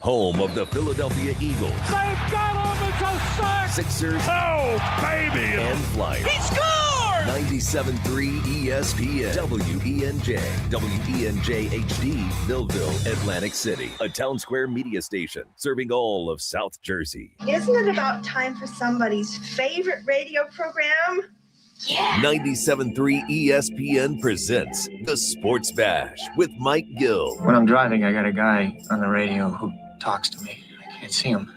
home of the Philadelphia Eagles. They've got him, it's a sack! Sixers. Oh, baby! And Flyers. He scored! 97.3 ESPN, WENJ, WENJ HD, Millville, Atlantic City, a Town Square media station serving all of South Jersey. Isn't it about time for somebody's favorite radio program? Yeah. 97.3 ESPN presents The Sports Bash with Mike Gill. When I'm driving, I got a guy on the radio who talks to me. I can't see him,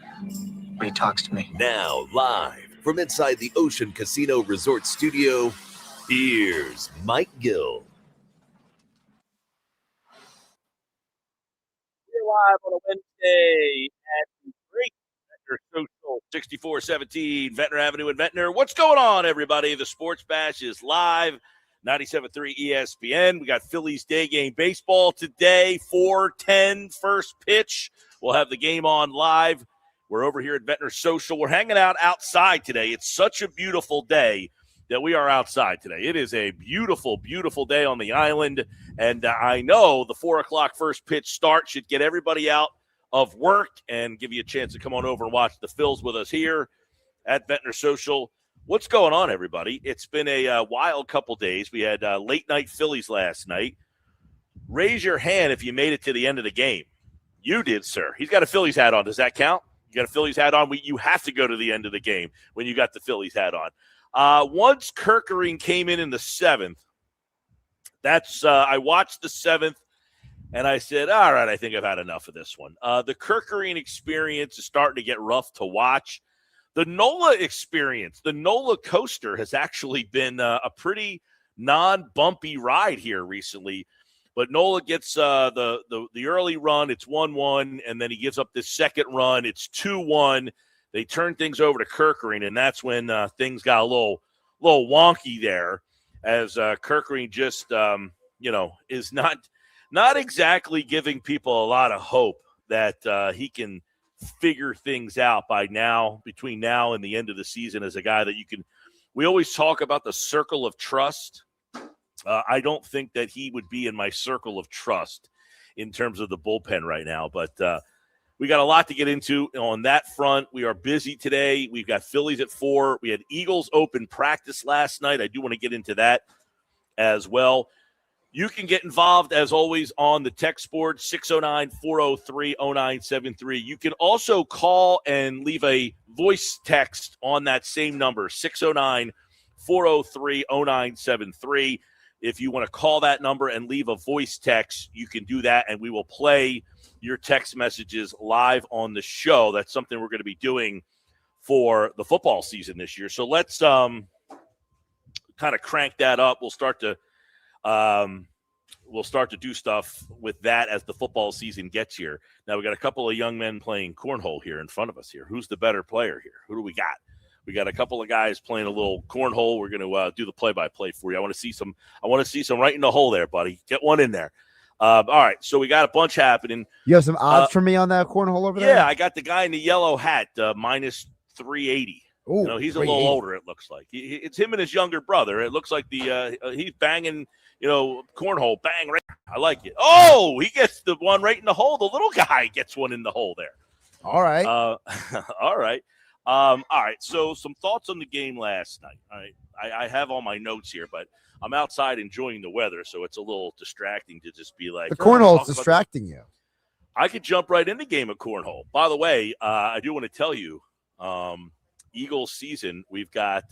but he talks to me. Now, live from inside the Ocean Casino Resort Studio, here's Mike Gill. We're live on a Wednesday at the great Ventnor Social 6417 Ventnor Avenue in Ventnor. What's going on, everybody? The Sports Bash is live, 97.3 ESPN. We got Phillies day game baseball today, 4:10 first pitch. We'll have the game on live. We're over here at Ventnor Social. We're hanging out outside today. It's such a beautiful day that we are outside today. It is a beautiful, beautiful day on the island, and I know the 4 o'clock first pitch start should get everybody out of work and give you a chance to come on over and watch the Phils with us here at Ventnor Social. What's going on, everybody? It's been a wild couple days. We had late-night Phillies last night. Raise your hand if you made it to the end of the game. You did, sir. He's got a Phillies hat on. Does that count? You got a Phillies hat on. You have to go to the end of the game when you got the Phillies hat on. Once Kerkering came in the seventh, I watched the seventh, and I said, all right, I think I've had enough of this one. The Kerkering experience is starting to get rough to watch. The NOLA experience, the NOLA coaster, has actually been a pretty non-bumpy ride here recently. But Nola gets the early run. It's 1-1, and then he gives up this second run. It's 2-1. They turn things over to Kerkering, and that's when things got a little wonky there, as Kerkering just is not exactly giving people a lot of hope that he can figure things out between now and the end of the season as a guy that you can. We always talk about the circle of trust. I don't think that he would be in my circle of trust in terms of the bullpen right now, but we got a lot to get into on that front. We are busy today. We've got Phillies at 4. We had Eagles open practice last night. I do want to get into that as well. You can get involved, as always, on the text board, 609-403-0973. You can also call and leave a voice text on that same number, 609-403-0973. If you want to call that number and leave a voice text, you can do that, and we will play your text messages live on the show. That's something we're going to be doing for the football season this year. So let's kind of crank that up. We'll start to do stuff with that as the football season gets here. Now, we got a couple of young men playing cornhole here in front of us here. Who's the better player here? Who do we got? We got a couple of guys playing a little cornhole. We're going to do the play-by-play for you. I want to see some right in the hole there, buddy. Get one in there. All right, so we got a bunch happening. You have some odds for me on that cornhole over there? Yeah, I got the guy in the yellow hat, minus 380. Ooh, he's a little older, it looks like. It's him and his younger brother. It looks like he's banging, cornhole, bang, right. I like it. Oh, he gets the one right in the hole. The little guy gets one in the hole there. All right. All right. All right, so some thoughts on the game last night. All right, I have all my notes here, but I'm outside enjoying the weather, so it's a little distracting to just be like, the cornhole's distracting you. I could jump right in the game of cornhole. By the way, I do want to tell you, Eagles season, we've got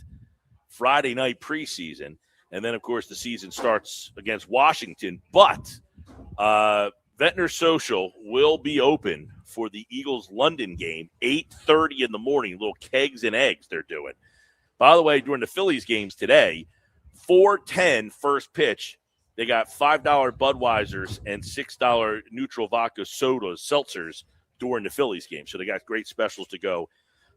Friday night preseason, and then, of course, the season starts against Washington. But Ventnor Social will be open for the Eagles-London game, 8:30 in the morning, little kegs and eggs they're doing. By the way, during the Phillies games today, 4:10 first pitch, they got $5 Budweisers and $6 neutral vodka sodas, seltzers during the Phillies game. So they got great specials to go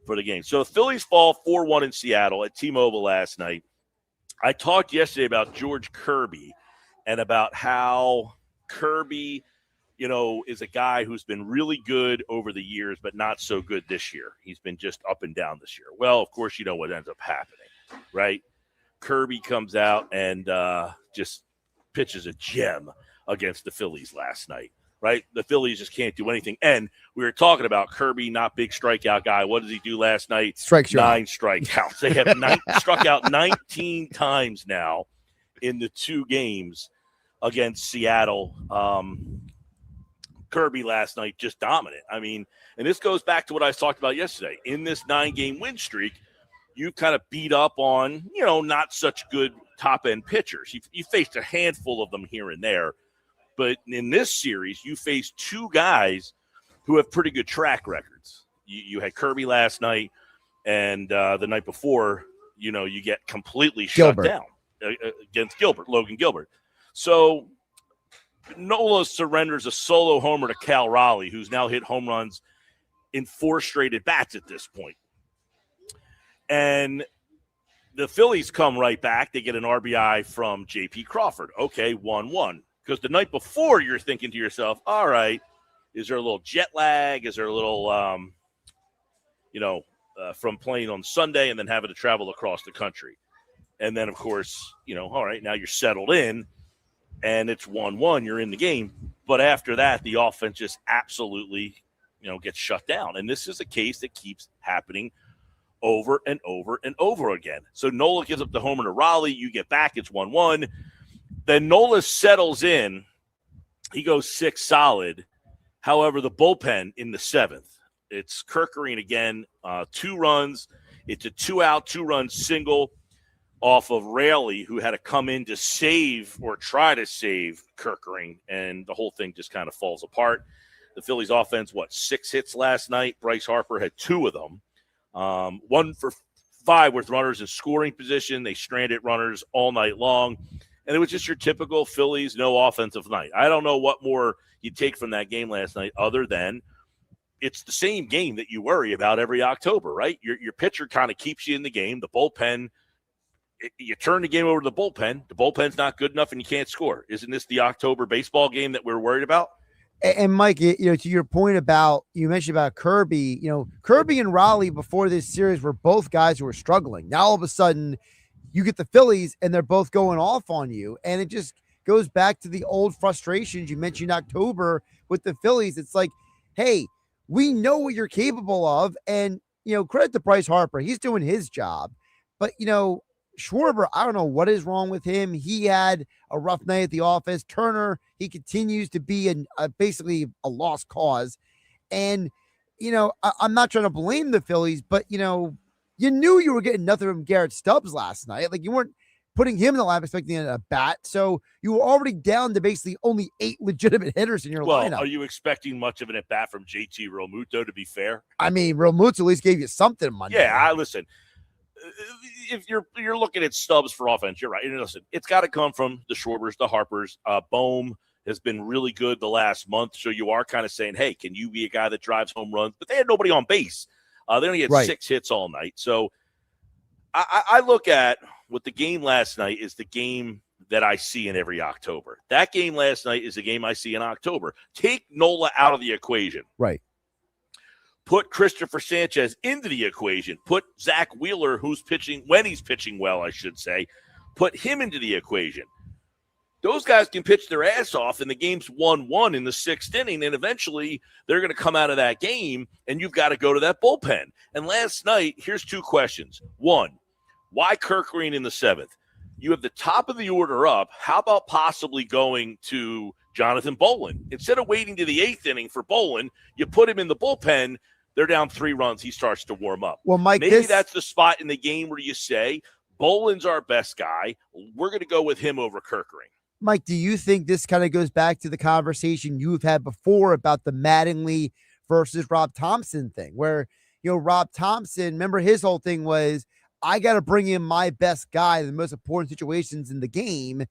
for the game. So the Phillies fall 4-1 in Seattle at T-Mobile last night. I talked yesterday about George Kirby and about how Kirby – is a guy who's been really good over the years, but not so good this year. He's been just up and down this year. Well, of course, you know what ends up happening, right? Kirby comes out and just pitches a gem against the Phillies last night. right? The Phillies just can't do anything. And we were talking about Kirby, not big strikeout guy. What did he do last night? Strikes you out. 9 strikeouts. They have struck out 19 times now in the 2 games against Seattle. Kirby last night just dominant. I mean, and this goes back to what I talked about yesterday. In this 9-game win streak, you kind of beat up on, not such good top-end pitchers. You faced a handful of them here and there. But in this series, you faced 2 guys who have pretty good track records. You had Kirby last night, and the night before, you get completely shut down against Logan Gilbert. So Nola surrenders a solo homer to Cal Raleigh, who's now hit home runs in 4 straight at-bats at this point. And the Phillies come right back. They get an RBI from J.P. Crawford. Okay, 1-1. Because the night before, you're thinking to yourself, all right, is there a little jet lag? Is there a little, from playing on Sunday and then having to travel across the country? And then, of course, all right, now you're settled in. And it's 1-1, you're in the game. But after that, the offense just absolutely, gets shut down. And this is a case that keeps happening over and over and over again. So Nola gives up the homer to Raleigh. You get back, it's 1-1. Then Nola settles in. He goes 6 solid. However, the bullpen in the 7th, it's Kerkering again, 2 runs. It's a 2-out, 2-run single off of Raleigh, who had to come in to save or try to save Kerkering, and the whole thing just kind of falls apart. The Phillies offense, 6 hits last night? Bryce Harper had 2 of them. 1 for 5 with runners in scoring position. They stranded runners all night long, and it was just your typical Phillies no offensive night. I don't know what more you take from that game last night other than it's the same game that you worry about every October, right? Your pitcher kind of keeps you in the game. The bullpen, you turn the game over to the bullpen. The bullpen's not good enough, and you can't score. Isn't this the October baseball game that we're worried about? And Mike, to your point about, you mentioned about Kirby, Kirby and Raleigh before this series were both guys who were struggling. Now all of a sudden you get the Phillies and they're both going off on you. And it just goes back to the old frustrations you mentioned October with the Phillies. It's like, hey, we know what you're capable of. And, credit to Bryce Harper. He's doing his job. But, Schwarber, I don't know what is wrong with him. He had a rough night at the office. Turner, he continues to be basically a lost cause. And, I'm not trying to blame the Phillies, but, you knew you were getting nothing from Garrett Stubbs last night. Like, you weren't putting him in the lineup expecting a bat. So you were already down to basically only 8 legitimate hitters in your lineup. Are you expecting much of an at-bat from JT Realmuto, to be fair? I mean, Realmuto at least gave you something Monday. Yeah, listen. If you're looking at Stubbs for offense, you're right. And listen, it's got to come from the Schwarbers, the Harpers. Bohm has been really good the last month, so you are kind of saying, hey, can you be a guy that drives home runs? But they had nobody on base. They only had 6 hits all night. So I look at what the game last night is the game that I see in every October. That game last night is the game I see in October. Take Nola out of the equation. Right. Put Christopher Sanchez into the equation. Put Zach Wheeler, who's pitching, when he's pitching well, I should say, put him into the equation. Those guys can pitch their ass off, and the game's 1-1 in the 6th inning, and eventually they're going to come out of that game, and you've got to go to that bullpen. And last night, here's 2 questions. 1, why Kerkering in the 7th? You have the top of the order up. How about possibly going to Jonathan Bolin? Instead of waiting to the 8th inning for Bolin, you put him in the bullpen. They're down 3 runs. He starts to warm up. Well, Mike, maybe that's the spot in the game where you say, Bolin's our best guy. We're going to go with him over Kerkering. Mike, do you think this kind of goes back to the conversation you've had before about the Mattingly versus Rob Thompson thing, where, Rob Thompson, remember his whole thing was, I got to bring in my best guy in the most important situations in the game.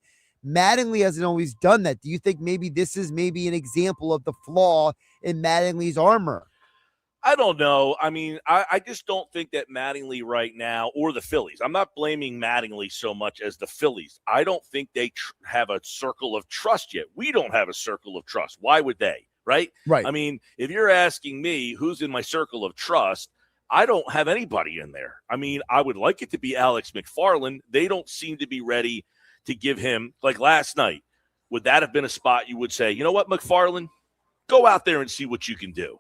Mattingly hasn't always done that. Do you think maybe this is maybe an example of the flaw in Mattingly's armor? I don't know. I mean, I just don't think that Mattingly right now, or the Phillies, I'm not blaming Mattingly so much as the Phillies. I don't think they have a circle of trust yet. We don't have a circle of trust. Why would they? Right? Right. I mean, if you're asking me who's in my circle of trust, I don't have anybody in there. I mean, I would like it to be Alex McFarland. They don't seem to be ready to give him, like last night. Would that have been a spot you would say, you know what, McFarland? go out there and see what you can do.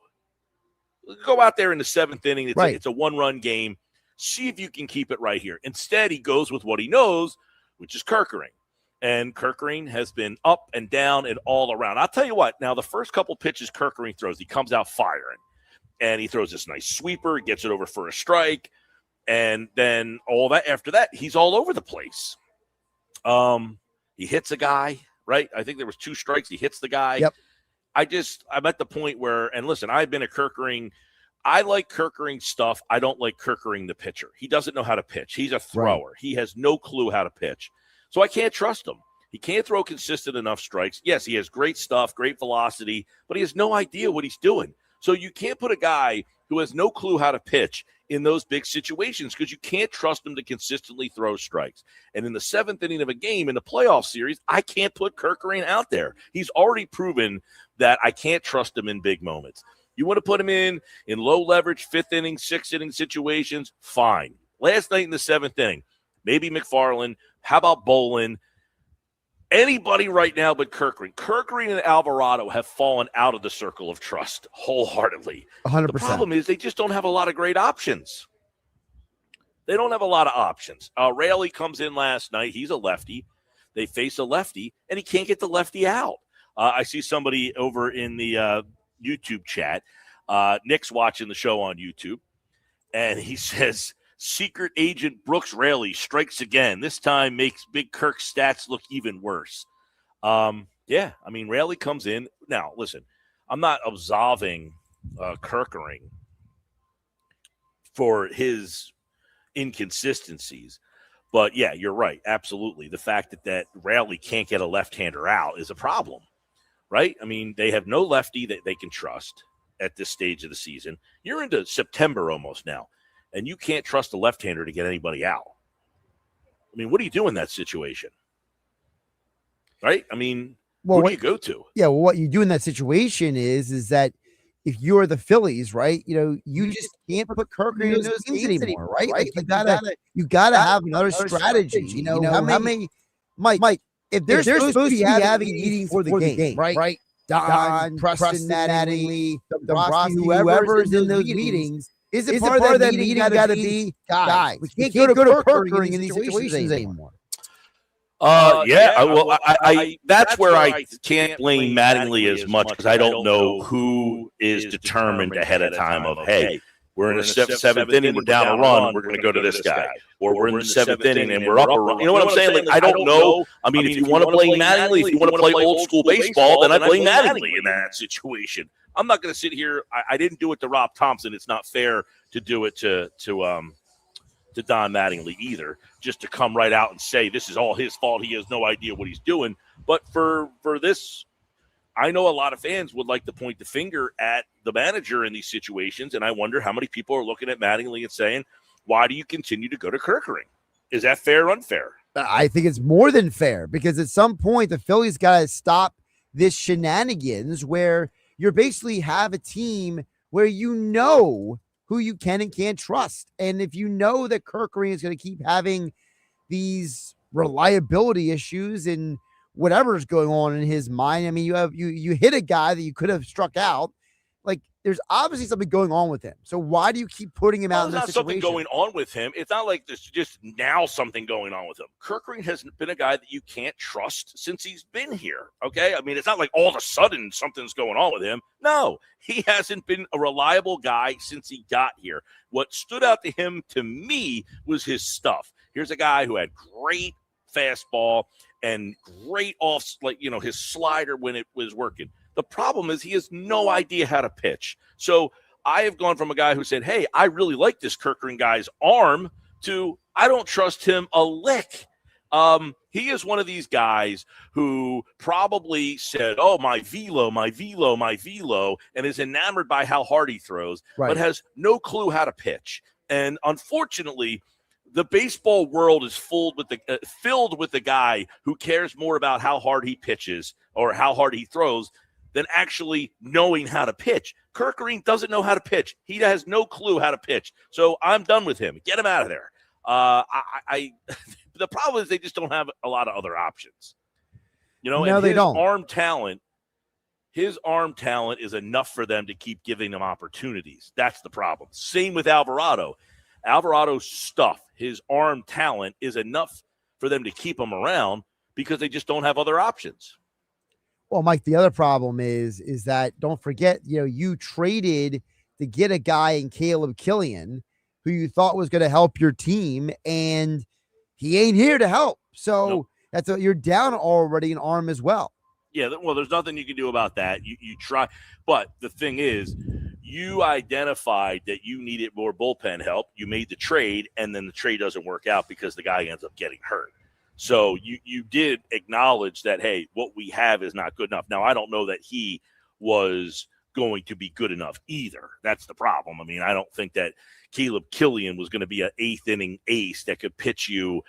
Go out there in the 7th inning. It's a one-run game. See if you can keep it right here. Instead, he goes with what he knows, which is Kerkering. And Kerkering has been up and down and all around. I'll tell you what, now the first couple pitches Kerkering throws, he comes out firing. And he throws this nice sweeper, gets it over for a strike. And then all that after that, he's all over the place. He hits a guy, right? I think there was 2 strikes. He hits the guy. Yep. I'm at the point where, and listen, I've been a Kerkering. I like Kerkering stuff. I don't like Kerkering the pitcher. He doesn't know how to pitch. He's a thrower. Right. He has no clue how to pitch. So I can't trust him. He can't throw consistent enough strikes. Yes, he has great stuff, great velocity, but he has no idea what he's doing. So you can't put a guy who has no clue how to pitch in those big situations because you can't trust him to consistently throw strikes. And in the 7th inning of a game in the playoff series, I can't put Kerkering out there. He's already proven that I can't trust him in big moments. You want to put him in low leverage 5th inning, 6th inning situations, fine. Last night in the 7th inning, maybe McFarland. How about Bolin? Anybody right now but Kerkering. Kerkering and Alvarado have fallen out of the circle of trust wholeheartedly. 100%. The problem is they just don't have a lot of great options. They don't have a lot of options. Raley comes in last night. He's a lefty. They face a lefty, and he can't get the lefty out. I see somebody over in the YouTube chat. Nick's watching the show on YouTube, and he says, Secret Agent Brooks Raley strikes again. This time makes Big Kirk's stats look even worse. Yeah, I mean, Raley comes in. Now, listen, I'm not absolving Kerkering for his inconsistencies. But, yeah, you're right. Absolutely. The fact that Raley can't get a left-hander out is a problem, right? I mean, they have no lefty that they can trust at this stage of the season. You're into September almost now. And you can't trust a left-hander to get anybody out. I mean, what do you do in that situation? Right? I mean, who do you go to? Yeah, well, what you do in that situation is that if you're the Phillies, right, you just can't put Kerkering in those games anymore, right? Like you gotta have another strategy. How many, Mike, if they're supposed to be having meetings for the game, right? Don, Preston, Mattingly, Dombrowski, whoever's in those meetings. Is it part of that meeting got to be guys? We can't go to Kerkering in these situations anymore. Well, that's where I can't blame Mattingly as much because I don't know who is determined ahead of time of, hey, we're in the 7th inning, we're down a run, we're going to go to this guy. Or we're in the 7th inning and we're up a run. You know what I'm saying? Like, I don't know. I mean, if you want to blame Mattingly, if you want to play old school baseball, then I blame Mattingly in that situation. I'm not going to sit here. I didn't do it to Rob Thompson. It's not fair to do it to Don Mattingly either, just to come right out and say this is all his fault. He has no idea what he's doing. But for this, I know a lot of fans would like to point the finger at the manager in these situations, and I wonder how many people are looking at Mattingly and saying, why do you continue to go to Kerkering? Is that fair or unfair? I think it's more than fair because at some point the Phillies got to stop this shenanigans where you basically have a team where you know who you can and can't trust. And if you know that Kerkering is going to keep having these reliability issues and whatever's going on in his mind, I mean, you hit a guy that you could have struck out. Like, there's obviously something going on with him. So why do you keep putting him out in this situation? There's not something going on with him. It's not like there's just now something going on with him. Kerkering has been a guy that you can't trust since he's been here, okay? I mean, it's not like all of a sudden something's going on with him. No, he hasn't been a reliable guy since he got here. What stood out to him, to me, was his stuff. Here's a guy who had great fastball and great off, his slider when it was working. The problem is he has no idea how to pitch. So I have gone from a guy who said, hey, I really like this Kerkering guy's arm to I don't trust him a lick. He is one of these guys who probably said, oh, my velo, and is enamored by how hard he throws, but has no clue how to pitch. And unfortunately, the baseball world is filled with the guy who cares more about how hard he pitches or how hard he throws than actually knowing how to pitch. Kerkering doesn't know how to pitch. He has no clue how to pitch. So I'm done with him. Get him out of there. The problem is they just don't have a lot of other options. No, they don't. Arm talent his arm talent is enough for them to keep giving him opportunities. That's the problem. Same with Alvarado. Alvarado's stuff, his arm talent is enough for them to keep him around because they just don't have other options. Well, Mike, the other problem is that don't forget, you traded to get a guy in Caleb Killian who you thought was going to help your team, and he ain't here to help. So you're down already an arm as well. Yeah, well, there's nothing you can do about that. You try, but the thing is, you identified that you needed more bullpen help. You made the trade, and then the trade doesn't work out because the guy ends up getting hurt. So you did acknowledge that, hey, what we have is not good enough. Now, I don't know that he was going to be good enough either. That's the problem. I mean, I don't think that Caleb Killian was going to be an eighth-inning ace that could pitch you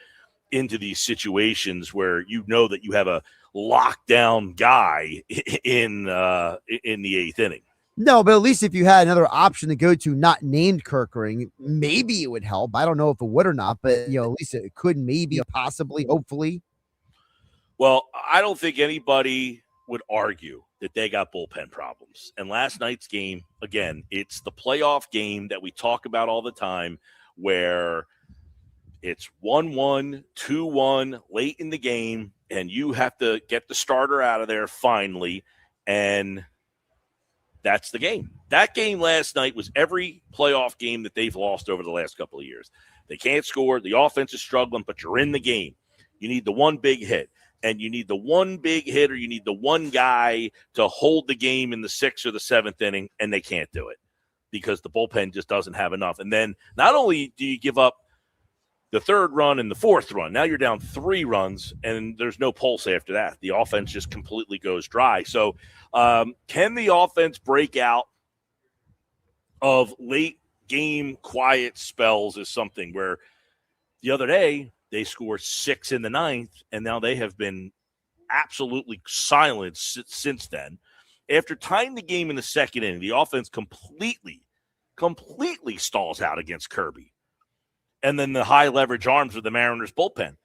into these situations where you know that you have a lockdown guy in the eighth inning. No, but at least if you had another option to go to not named Kerkering, maybe it would help. I don't know if it would or not, but at least it could maybe, possibly, hopefully. Well, I don't think anybody would argue that they got bullpen problems. And last night's game, again, it's the playoff game that we talk about all the time where it's 1-1, 2-1 late in the game, and you have to get the starter out of there finally, and that's the game. That game last night was every playoff game that they've lost over the last couple of years. They can't score. The offense is struggling, but you're in the game. You need the one big hit, and you need the one big hit, or you need the one guy to hold the game in the sixth or the seventh inning, and they can't do it because the bullpen just doesn't have enough. And then not only do you give up the third run and the fourth run, now you're down 3 runs, and there's no pulse after that. The offense just completely goes dry. So can the offense break out of late game quiet spells is something where the other day they scored 6 in the ninth, and now they have been absolutely silent since then. After tying the game in the second inning, the offense completely stalls out against Kirby. And then the high leverage arms of the Mariners bullpen.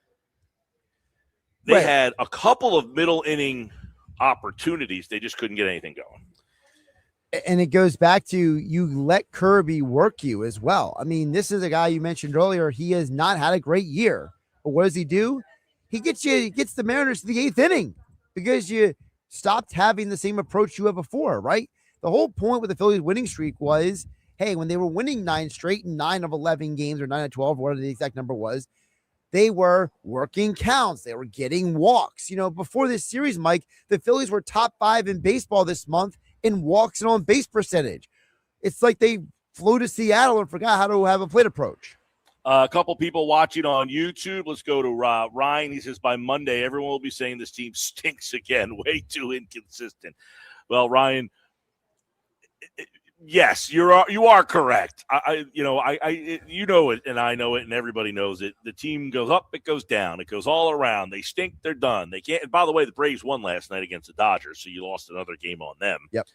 They had a couple of middle inning opportunities. They just couldn't get anything going. And it goes back to you let Kirby work you as well. I mean, this is a guy you mentioned earlier. He has not had a great year. But what does he do? He gets the Mariners to the 8th inning because you stopped having the same approach you had before, right? The whole point with the Phillies winning streak was, hey, when they were winning 9 straight and 9 of 11 games or 9 of 12, whatever the exact number was, they were working counts. They were getting walks. Before this series, Mike, the Phillies were top 5 in baseball this month in walks and on base percentage. It's like they flew to Seattle and forgot how to have a plate approach. A couple people watching on YouTube. Let's go to Ryan. He says, by Monday, everyone will be saying this team stinks again. Way too inconsistent. Well, Ryan, yes, you are correct. You know it, and I know it, and everybody knows it. The team goes up, it goes down, it goes all around. They stink, they're done. They can't. And by the way, the Braves won last night against the Dodgers, so you lost another game on them. Yep.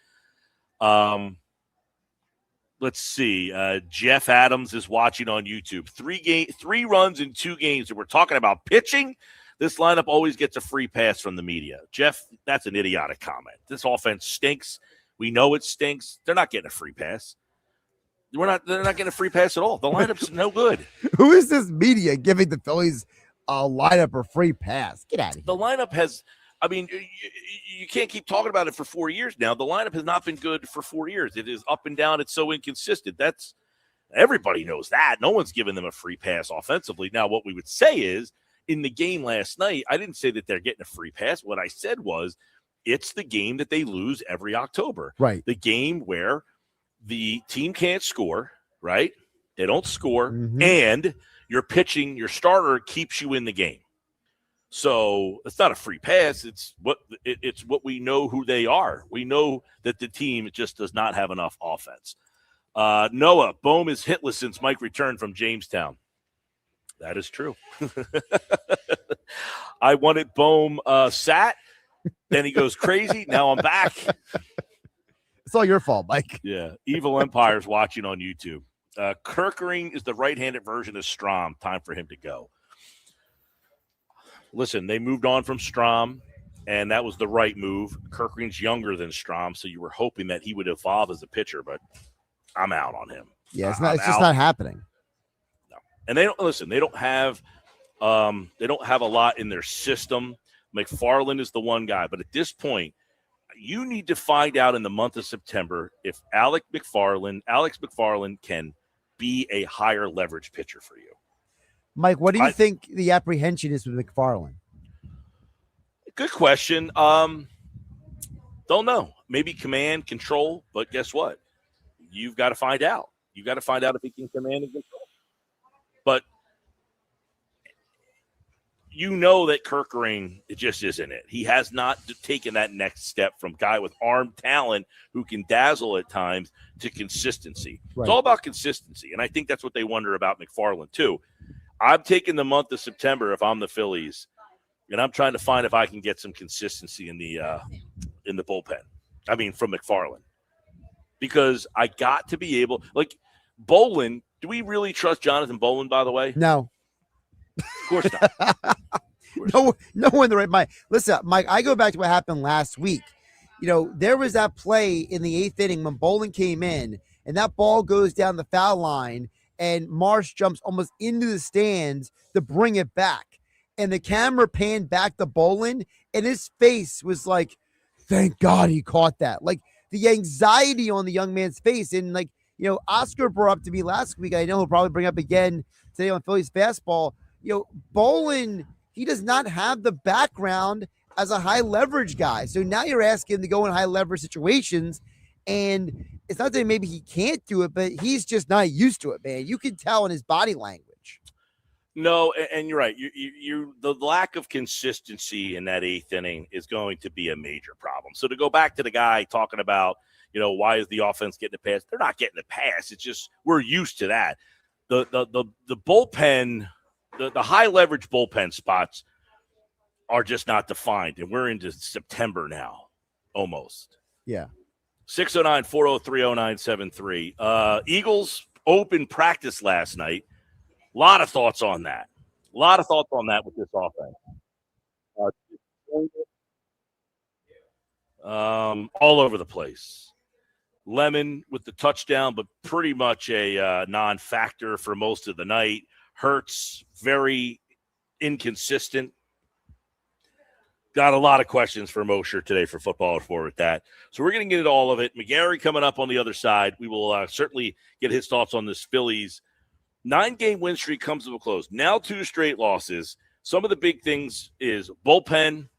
Let's see. Jeff Adams is watching on YouTube. 3 runs in 2 games, and we're talking about pitching. This lineup always gets a free pass from the media. Jeff, that's an idiotic comment. This offense stinks. We know it stinks. They're not getting a free pass. They're not getting a free pass at all. The lineup's no good. Who is this media giving the Phillies a lineup or free pass? Get out of here. The lineup has, I mean, you can't keep talking about it for 4 years now. The lineup has not been good for 4 years. It is up and down. It's so inconsistent. Everybody knows that. No one's giving them a free pass offensively. Now, what we would say is, in the game last night, I didn't say that they're getting a free pass. What I said was, it's the game that they lose every October. Right. The game where the team can't score, right? They don't score, and your pitching, your starter keeps you in the game. So it's not a free pass. It's what we know who they are. We know that the team just does not have enough offense. Noah, Bohm is hitless since Mike returned from Jamestown. That is true. I wanted Bohm sat. Then he goes crazy. Now I'm back. It's all your fault, Mike. Yeah. Evil Empire's watching on YouTube. Kerkering is the right-handed version of Strom. Time for him to go. Listen, they moved on from Strom. and that was the right move. Kerkering's younger than Strom, so you were hoping that he would evolve as a pitcher, but I'm out on him. Yeah, it's just not happening. No. And they don't listen. They don't have a lot in their system. McFarland is the one guy, but at this point, you need to find out in the month of September if Alex McFarland can be a higher leverage pitcher for you. Mike, what do you think the apprehension is with McFarland? Good question. Don't know. Maybe command, control, but guess what? You've got to find out. You've got to find out if he can command and control. But you know that Kerkering, it just isn't it. He has not taken that next step from guy with arm talent who can dazzle at times to consistency. Right. It's all about consistency, and I think that's what they wonder about McFarland too. I'm taking the month of September if I'm the Phillies, and I'm trying to find if I can get some consistency in the bullpen. I mean, from McFarland. Because I got to be able – like, Bolin, do we really trust Jonathan Bolin, by the way? No. Of course not. No one in the right mind. Listen, Mike, I go back to what happened last week. You know, there was that play in the 8th inning when Bolin came in, and that ball goes down the foul line, and Marsh jumps almost into the stands to bring it back. And the camera panned back to Bolin, and his face was like, thank God he caught that. Like, the anxiety on the young man's face. And, like, you know, Oscar brought up to me last week, I know he'll probably bring up again today on Phillies Fastball. You know, Bolin, he does not have the background as a high leverage guy. So now you're asking him to go in high leverage situations, and it's not that maybe he can't do it, but he's just not used to it, man. You can tell in his body language. No, and you're right. You the lack of consistency in that 8th inning is going to be a major problem. So to go back to the guy talking about, you know, why is the offense getting the pass? They're not getting the pass. It's just we're used to that. The bullpen, the high leverage bullpen spots are just not defined, and we're into September now, almost. Yeah. 609-403-0973. Eagles open practice last night. A lot of thoughts on that. A lot of thoughts on that with this offense. All over the place. Lemon with the touchdown, but pretty much a non-factor for most of the night. Hurts, very inconsistent. Got a lot of questions for Mosher today for Football at 4 with that. So we're going to get into all of it. McGarry coming up on the other side. We will certainly get his thoughts on this Phillies 9-game win streak comes to a close. Now 2 straight losses. Some of the big things is bullpen.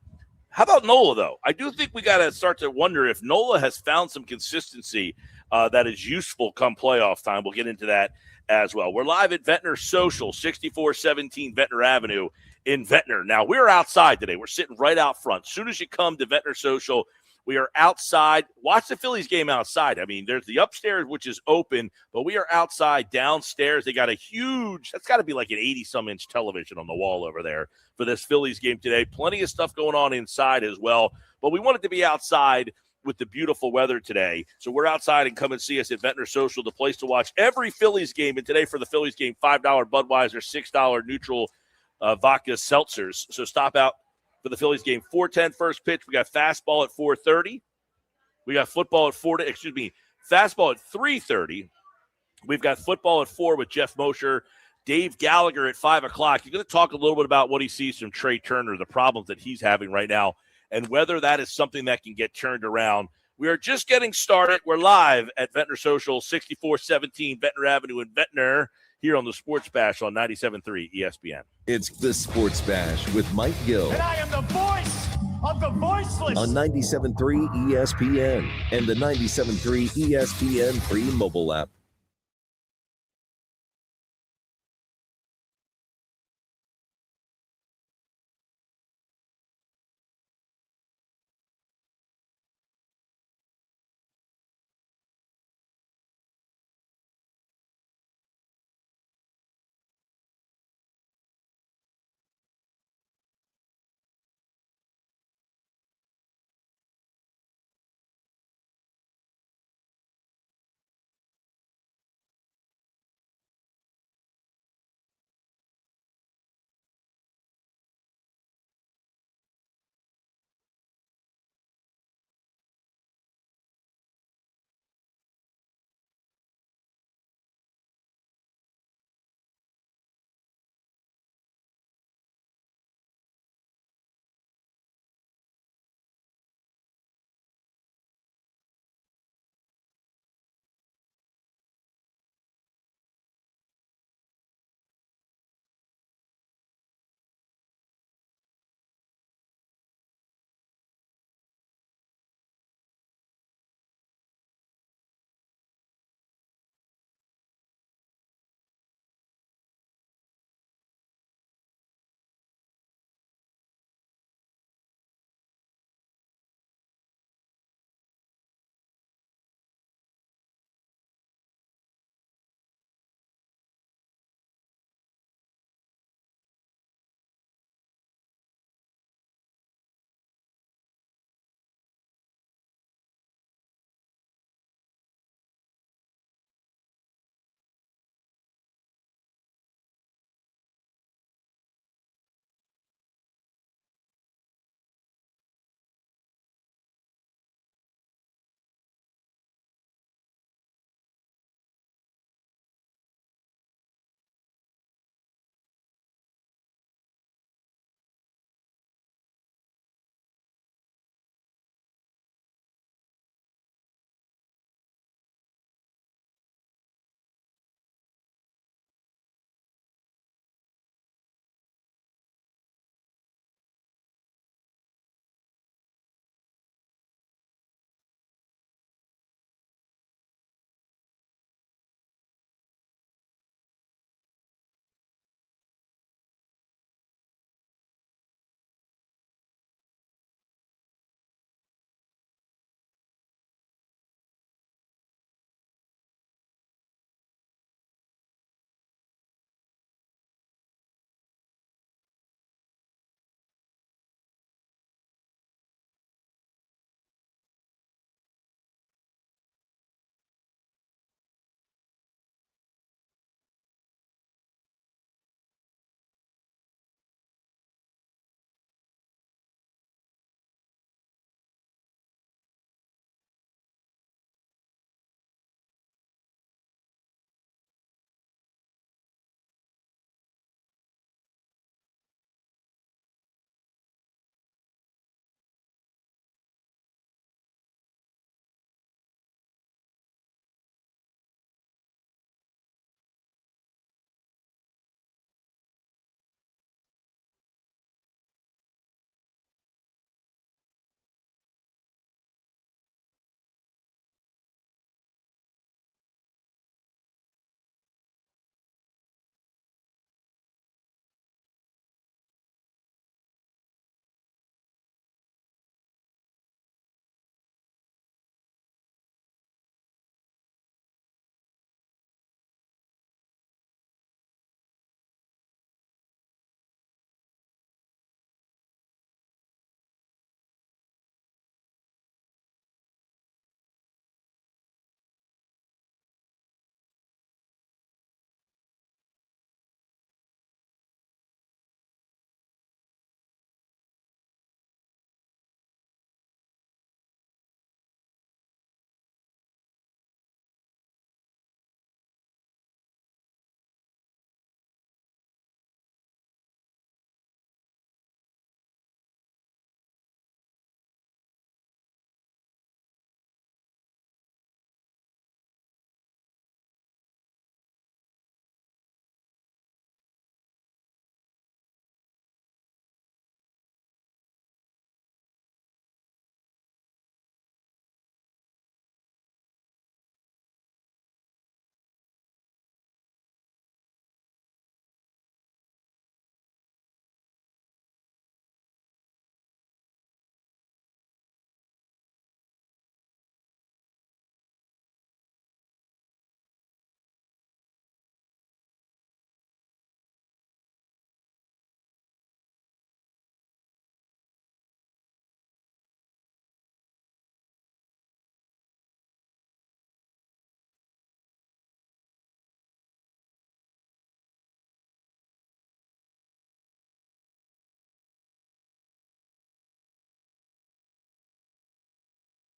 How about Nola, though? I do think we got to start to wonder if Nola has found some consistency that is useful come playoff time. We'll get into that as well. We're live at Ventnor Social, 6417 Ventnor Avenue in Ventnor. Now, we're outside today. We're sitting right out front. As soon as you come to Ventnor Social, we are outside. Watch the Phillies game outside. I mean, there's the upstairs, which is open, but we are outside downstairs. They got a huge, that's got to be like an 80-some-inch television on the wall over there for this Phillies game today. Plenty of stuff going on inside as well, but we wanted to be outside with the beautiful weather today. So we're outside, and come and see us at Ventnor Social, the place to watch every Phillies game. And today for the Phillies game, $5 Budweiser, $6 neutral vodka seltzers. So stop out for the Phillies game. 4:10 first pitch. We got fastball at 4:30. We got football at fastball at 3:30. We've got football at 4 with Geoff Mosher. Dave Gallagher at 5 o'clock. You're going to talk a little bit about what he sees from Trey Turner, the problems that he's having right now, and whether that is something that can get turned around. We are just getting started. We're live at Ventnor Social, 6417 Ventnor Avenue in Ventnor, here on the Sports Bash on 97.3 ESPN. It's the Sports Bash with Mike Gill. And I am the voice of the voiceless. On 97.3 ESPN and the 97.3 ESPN free mobile app.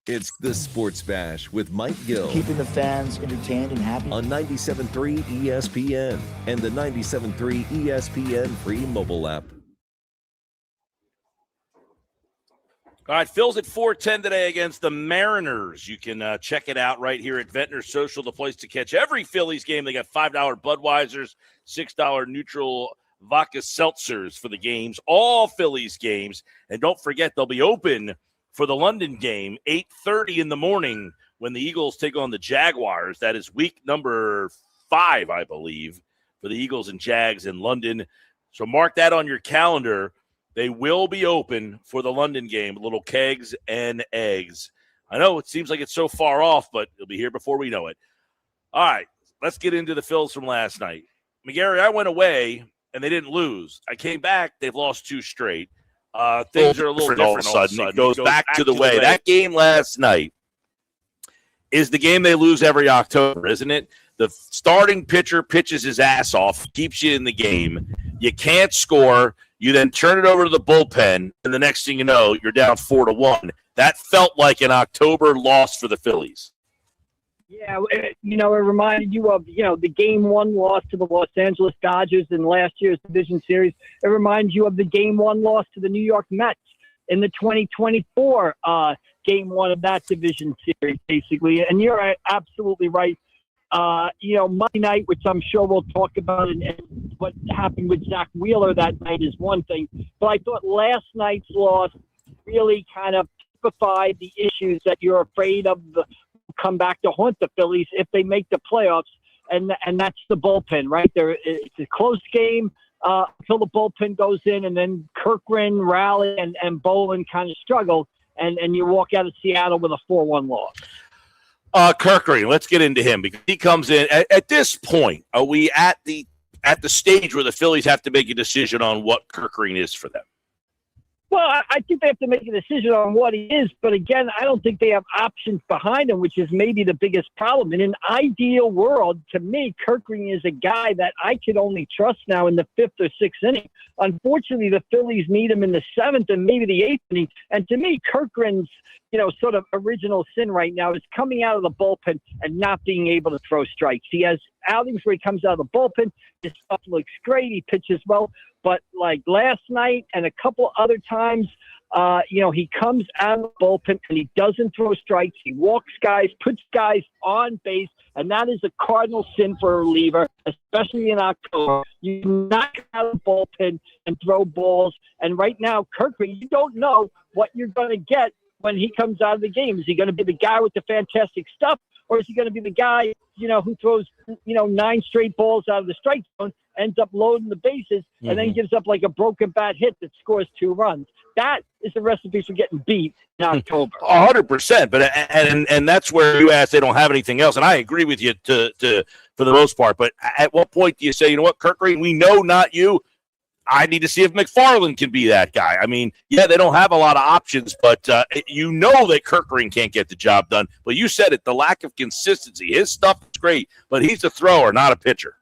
It's the Sports Bash with Mike Gill Keeping the fans entertained and happy. on 97.3 ESPN and the 97.3 ESPN free mobile app. All right, Phil's at 4:10 today against the Mariners. You can check it out right here at Ventnor Social, the place to catch every Phillies game. They got $5 Budweisers, $6 neutral vodka seltzers for the games, all Phillies games. And don't forget, they'll be open for the London game, 8:30 in the morning when the Eagles take on the Jaguars. That is week number 5, I believe, for the Eagles and Jags in London. So mark that on your calendar. They will be open for the London game, little kegs and eggs. I know it seems like it's so far off, but it'll be here before we know it. All right, let's get into the Phils from last night. McGarry, I went away, and they didn't lose. I came back, they've lost 2 straight. Things are a little different all of a sudden. It goes back to the way. That game last night is the game they lose every October, isn't it? The starting pitcher pitches his ass off, keeps you in the game. You can't score. You then turn it over to the bullpen, and the next thing you know, you're down 4-1. That felt like an October loss for the Phillies. Yeah, it reminded you of, the Game 1 loss to the Los Angeles Dodgers in last year's division series. It reminds you of the Game 1 loss to the New York Mets in the 2024 Game 1 of that division series, basically. And you're absolutely right. Monday night, which I'm sure we'll talk about, and what happened with Zach Wheeler that night is one thing. But I thought last night's loss really kind of typified the issues that you're afraid of come back to haunt the Phillies if they make the playoffs, and that's the bullpen, right? It's a close game until the bullpen goes in, and then Kirkland, Raleigh, and Bolin kind of struggle, and you walk out of Seattle with a 4-1 loss. Kirkland, let's get into him because he comes in. At this point, are we at the stage where the Phillies have to make a decision on what Kirkland is for them? Well, I think they have to make a decision on what he is, but again, I don't think they have options behind him, which is maybe the biggest problem. In an ideal world, to me, Kirkland is a guy that I could only trust now in the 5th or 6th inning. Unfortunately, the Phillies need him in the 7th and maybe the 8th inning. And to me, Kirkland's, sort of original sin right now is coming out of the bullpen and not being able to throw strikes. He has outings where he comes out of the bullpen. His stuff looks great. He pitches well. But like last night and a couple other times, he comes out of the bullpen and he doesn't throw strikes. He walks guys, puts guys on base, and that is a cardinal sin for a reliever, especially in October. You knock out of the bullpen and throw balls. And right now, Kirkland, you don't know what you're going to get when he comes out of the game. Is he going to be the guy with the fantastic stuff, or is he going to be the guy, who throws, 9 straight balls out of the strike zone, ends up loading the bases, and then gives up like a broken bat hit that scores 2 runs? That is the recipe for getting beat in October. 100%. But and that's where you ask, they don't have anything else. And I agree with you to for the most part. But at what point do you say, you know what, Kirkland, we know not you. I need to see if McFarland can be that guy. I mean, yeah, they don't have a lot of options, but that Kirkland can't get the job done. But you said it, the lack of consistency. His stuff is great, but he's a thrower, not a pitcher.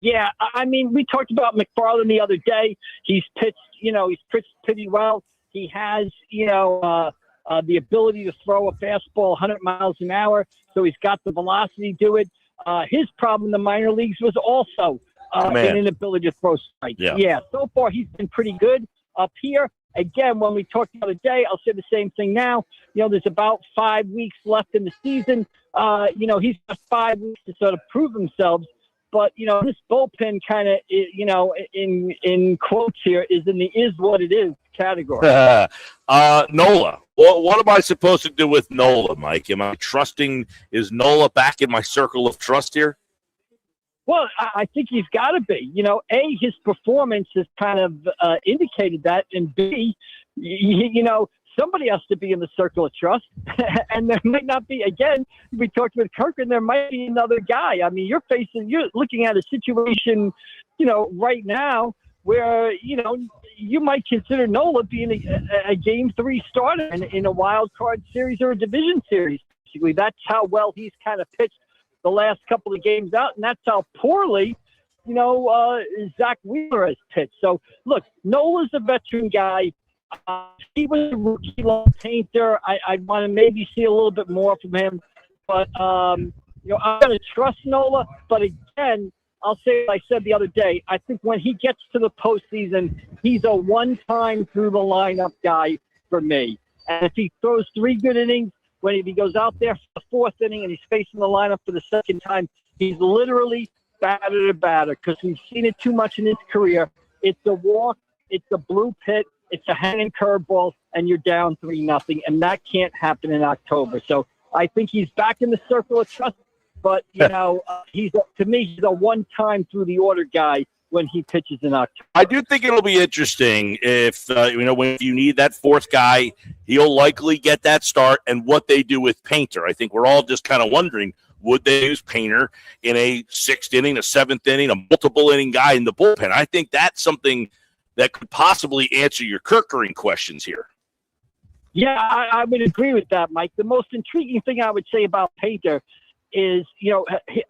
Yeah, I mean, we talked about McFarland the other day. He's pitched pretty well. He has, the ability to throw a fastball 100 miles an hour, so he's got the velocity to it. His problem in the minor leagues was also an inability to throw strikes. Yeah, so far he's been pretty good up here. Again, when we talked the other day, I'll say the same thing now. There's about 5 weeks left in the season. He's got 5 weeks to sort of prove themselves. But, this bullpen kind of, in quotes here, is in the is what it is category. Nola. What am I supposed to do with Nola, Mike? Am I trusting? Is Nola back in my circle of trust here? Well, I think he's got to be. A, his performance has kind of indicated that, and B, somebody has to be in the circle of trust. And there might not be, again, we talked with Kirkland, there might be another guy. I mean, you're looking at a situation, right now where, you might consider Nola being a Game 3 starter in a wild card series or a division series. Basically, that's how well he's kind of pitched the last couple of games out, and that's how poorly, Zach Wheeler has pitched. So, look, Nola's a veteran guy. He was a rookie level painter. I want to maybe see a little bit more from him. But, I'm going to trust Nola. But again, I'll say what I said the other day. I think when he gets to the postseason, he's a one-time through the lineup guy for me. And if he throws 3 good innings, if he goes out there for the 4th inning and he's facing the lineup for the 2nd time, he's literally batter to batter because we've seen it too much in his career. It's a walk, it's a blue pit, it's a hanging curveball, and you're down 3-0, and that can't happen in October. So I think he's back in the circle of trust, but, he's a one-time through the order guy when he pitches in October. I do think it'll be interesting if, when you need that 4th guy, he'll likely get that start and what they do with Painter. I think we're all just kind of wondering, would they use Painter in a 6th inning, a 7th inning, a multiple inning guy in the bullpen? I think that's something that could possibly answer your Kerkering questions here. Yeah, I would agree with that, Mike. The most intriguing thing I would say about Painter is,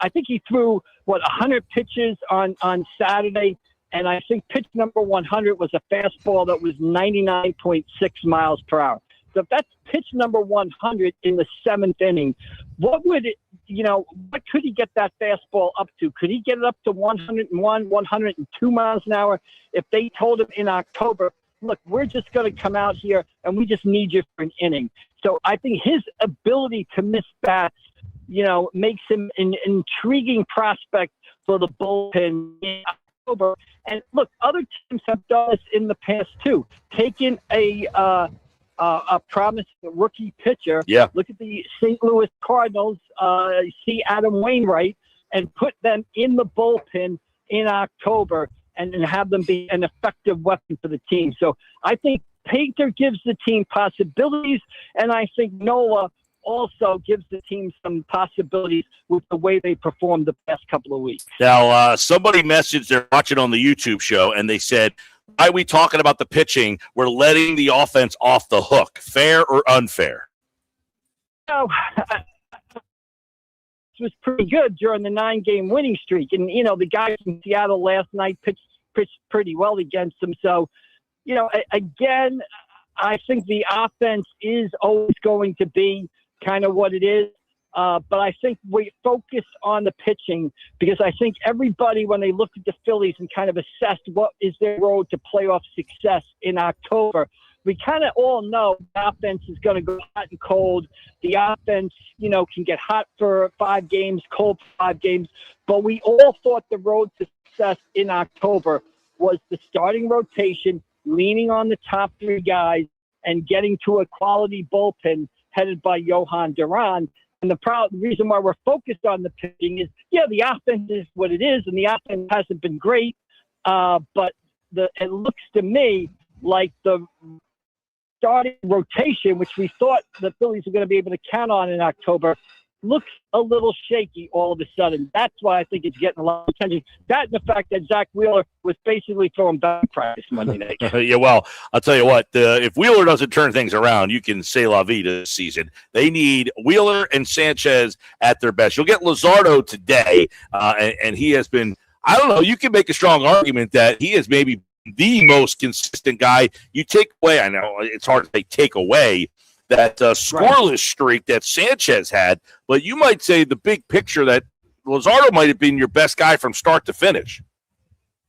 I think he threw, 100 pitches on Saturday, and I think pitch number 100 was a fastball that was 99.6 miles per hour. So if that's pitch number 100 in the 7th inning, what could he get that fastball up to? Could he get it up to 101, 102 miles an hour if they told him in October, look, we're just going to come out here and we just need you for an inning? So I think his ability to miss bats, makes him an intriguing prospect for the bullpen in October. And look, other teams have done this in the past too. Taken a promising rookie pitcher. Yeah. Look at the St. Louis Cardinals. See Adam Wainwright and put them in the bullpen in October and have them be an effective weapon for the team. So I think Painter gives the team possibilities, and I think Nola also gives the team some possibilities with the way they performed the past couple of weeks. Now, somebody messaged, they're watching on the YouTube show, and they said, why are we talking about the pitching? We're letting the offense off the hook. Fair or unfair? It was pretty good during the 9-game winning streak. And, the guys from Seattle last night pitched pretty well against them. So, again, I think the offense is always going to be kind of what it is. But I think we focus on the pitching because I think everybody, when they looked at the Phillies and kind of assessed what is their road to playoff success in October, we kind of all know the offense is going to go hot and cold. The offense, can get hot for 5 games, cold for 5 games. But we all thought the road to success in October was the starting rotation, leaning on the top 3 guys, and getting to a quality bullpen headed by Johan Duran. And the reason why we're focused on the pitching is, the offense is what it is, and the offense hasn't been great. But it looks to me like the starting rotation, which we thought the Phillies were going to be able to count on in October, looks a little shaky all of a sudden. That's why I think it's getting a lot of attention. That and the fact that Zach Wheeler was basically throwing back practice Monday night. Yeah, well, I'll tell you what, if Wheeler doesn't turn things around, you can say la vie this season. They need Wheeler and Sanchez at their best. You'll get Luzardo today, and he has been, I don't know, you can make a strong argument that he is maybe the most consistent guy. You take away, I know it's hard to say take away that scoreless streak that Sanchez had, but you might say the big picture that Luzardo might have been your best guy from start to finish.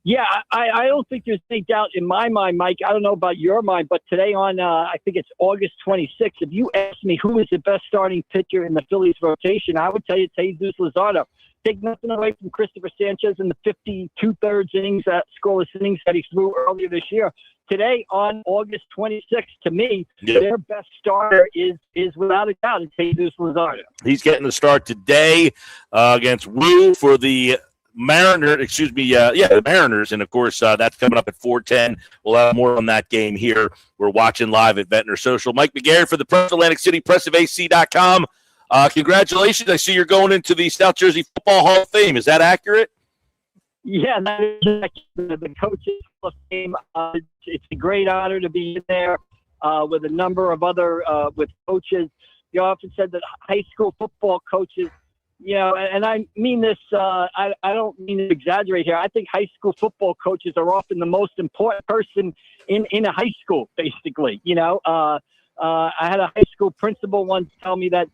Yeah, I don't think there's any doubt in my mind, Mike. I don't know about your mind, but today on, I think it's August 26th, if you ask me who is the best starting pitcher in the Phillies rotation, I would tell you it's Jesus Luzardo. Take nothing away from Christopher Sanchez in the 52 innings, scoreless innings that he threw earlier this year. Today, on August 26th, to me, their best starter is without a doubt, it's Jesus Luzardo. He's getting the start today against Wu for the Mariners, the Mariners, and of course that's coming up at 4:10. We'll have more on that game here. We're watching live at Ventnor Social. Mike McGarry for the Press Atlantic City, PressOfAC.com. Congratulations! I see you're going into the South Jersey Football Hall of Fame. Is that accurate? Yeah, that is the Coaches Hall of Fame. It's a great honor to be in there with a number of other with coaches. You often said that high school football coaches, and I mean this, I don't mean to exaggerate here. I think high school football coaches are often the most important person in a high school, basically. I had a high school principal once tell me that,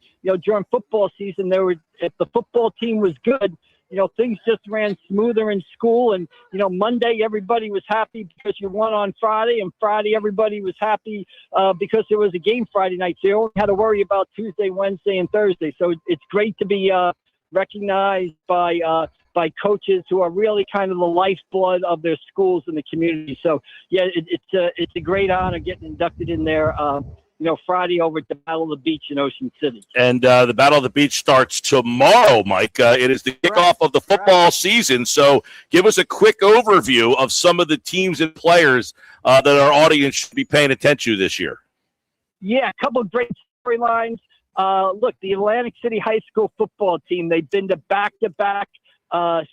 during football season, if the football team was good, things just ran smoother in school. And, Monday, everybody was happy because you won on Friday. And Friday, everybody was happy because there was a game Friday night. So you only had to worry about Tuesday, Wednesday, and Thursday. So it's great to be recognized by coaches who are really kind of the lifeblood of their schools and the community. So, yeah, it's a great honor getting inducted in there. Friday over at the Battle of the Beach in Ocean City. And the Battle of the Beach starts tomorrow, Mike. It is the kickoff of the football season. So give us a quick overview of some of the teams and players that our audience should be paying attention to this year. Yeah, a couple of great storylines. Look, the Atlantic City High School football team, they've been to back-to-back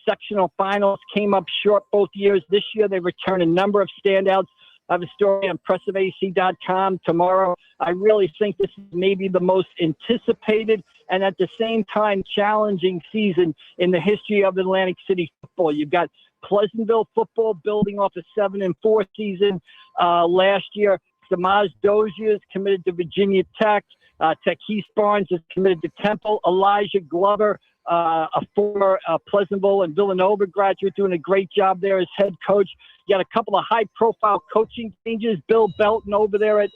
sectional finals, came up short both years. This year they return a number of standouts. I have a story on PressOfAC.com tomorrow. I really think this is maybe the most anticipated and at the same time challenging season in the history of Atlantic City football. You've got Pleasantville football building off a 7-4 season last year. Samaj Dozier is committed to Virginia Tech. Takis Barnes is committed to Temple. Elijah Glover, a former Pleasantville and Villanova graduate, doing a great job there as head coach. You got a couple of high-profile coaching changes. Bill Belton over there at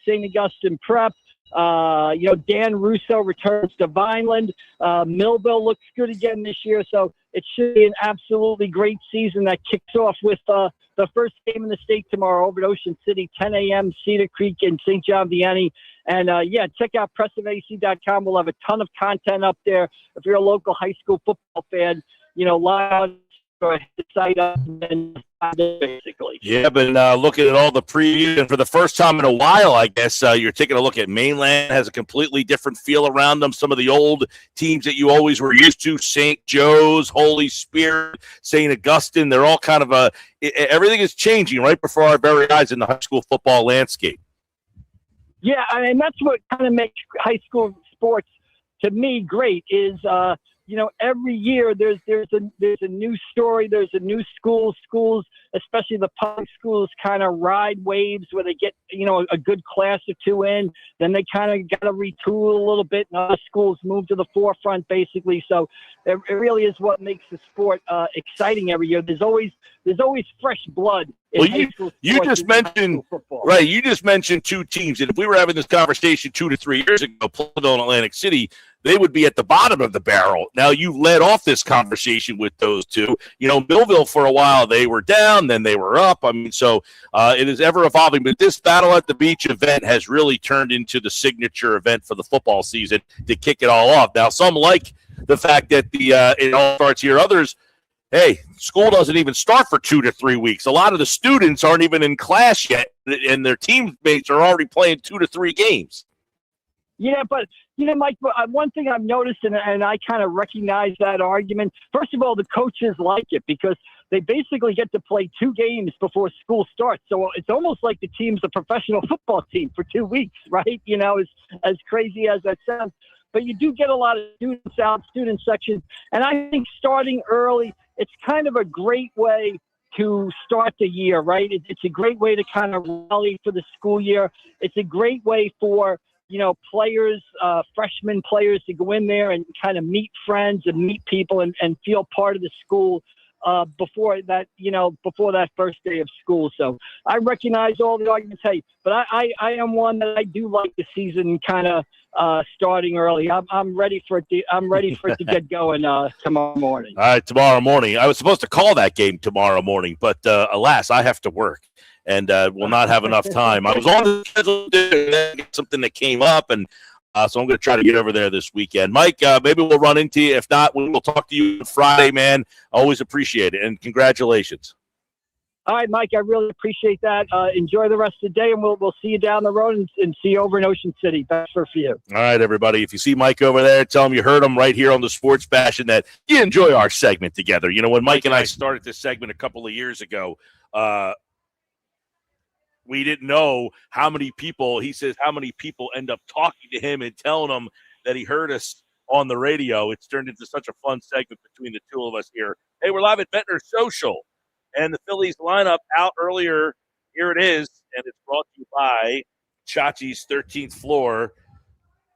St. Augustine Prep. Dan Russo returns to Vineland. Millville looks good again this year. So it should be an absolutely great season that kicks off with the first game in the state tomorrow over at Ocean City, 10 a.m., Cedar Creek and St. John Vianney. And, check out PressOfAC.com. We'll have a ton of content up there. If you're a local high school football fan, log on or hit the site up and basically. Yeah, been looking at all the previews, and for the first time in a while, I guess you're taking a look at Mainland. Has a completely different feel around them. Some of the old teams that you always were used to, St. Joe's, Holy Spirit, St. Augustine, they're all kind of everything is changing right before our very eyes in the high school football landscape. Yeah, and that's what kind of makes high school sports, to me, great is every year there's a new story, there's a new school. Schools, especially the public schools, kind of ride waves where they get a good class or two in, then they kind of got to retool a little bit, and other schools move to the forefront basically. So it really is what makes the sport exciting every year. There's always fresh blood. Well, you just mentioned right. You just mentioned two teams, and if we were having this conversation 2 to 3 years ago, Pleasantville and Atlantic City, they would be at the bottom of the barrel. Now you led off this conversation with those two. Millville for a while they were down, then they were up. I mean, so it is ever evolving. But this Battle at the Beach event has really turned into the signature event for the football season to kick it all off. Now some like the fact that it all starts here. Others, hey, school doesn't even start for 2 to 3 weeks. A lot of the students aren't even in class yet, and their teammates are already playing 2 to 3 games. Yeah, but, Mike, one thing I've noticed, and I kind of recognize that argument, first of all, the coaches like it because they basically get to play 2 games before school starts. So it's almost like the team's a professional football team for 2 weeks, right? As crazy as that sounds. But you do get a lot of students out, student sections. And I think starting early, it's kind of a great way to start the year, right? It's a great way to kind of rally for the school year. It's a great way for, players, freshman players to go in there and kind of meet friends and meet people and feel part of the school before that first day of school. So I recognize all the arguments. Hey, but I am one that I do like the season kind of starting early. I'm ready for it to get going tomorrow morning. All right, tomorrow morning. I was supposed to call that game tomorrow morning, but alas, I have to work and will not have enough time. I was on the schedule to get something that came up, and so I'm going to try to get over there this weekend. Mike, maybe we'll run into you. If not, we will talk to you on Friday, man. Always appreciate it, and congratulations. All right, Mike, I really appreciate that. Enjoy the rest of the day, and we'll see you down the road and see you over in Ocean City. Best for you. All right, everybody. If you see Mike over there, tell him you heard him right here on the Sports Bash and that you enjoy our segment together. When Mike and I started this segment a couple of years ago, we didn't know how many people end up talking to him and telling him that he heard us on the radio. It's turned into such a fun segment between the two of us here. Hey, we're live at Ventnor Social, and the Phillies lineup out earlier. Here it is, and it's brought to you by Chachi's 13th floor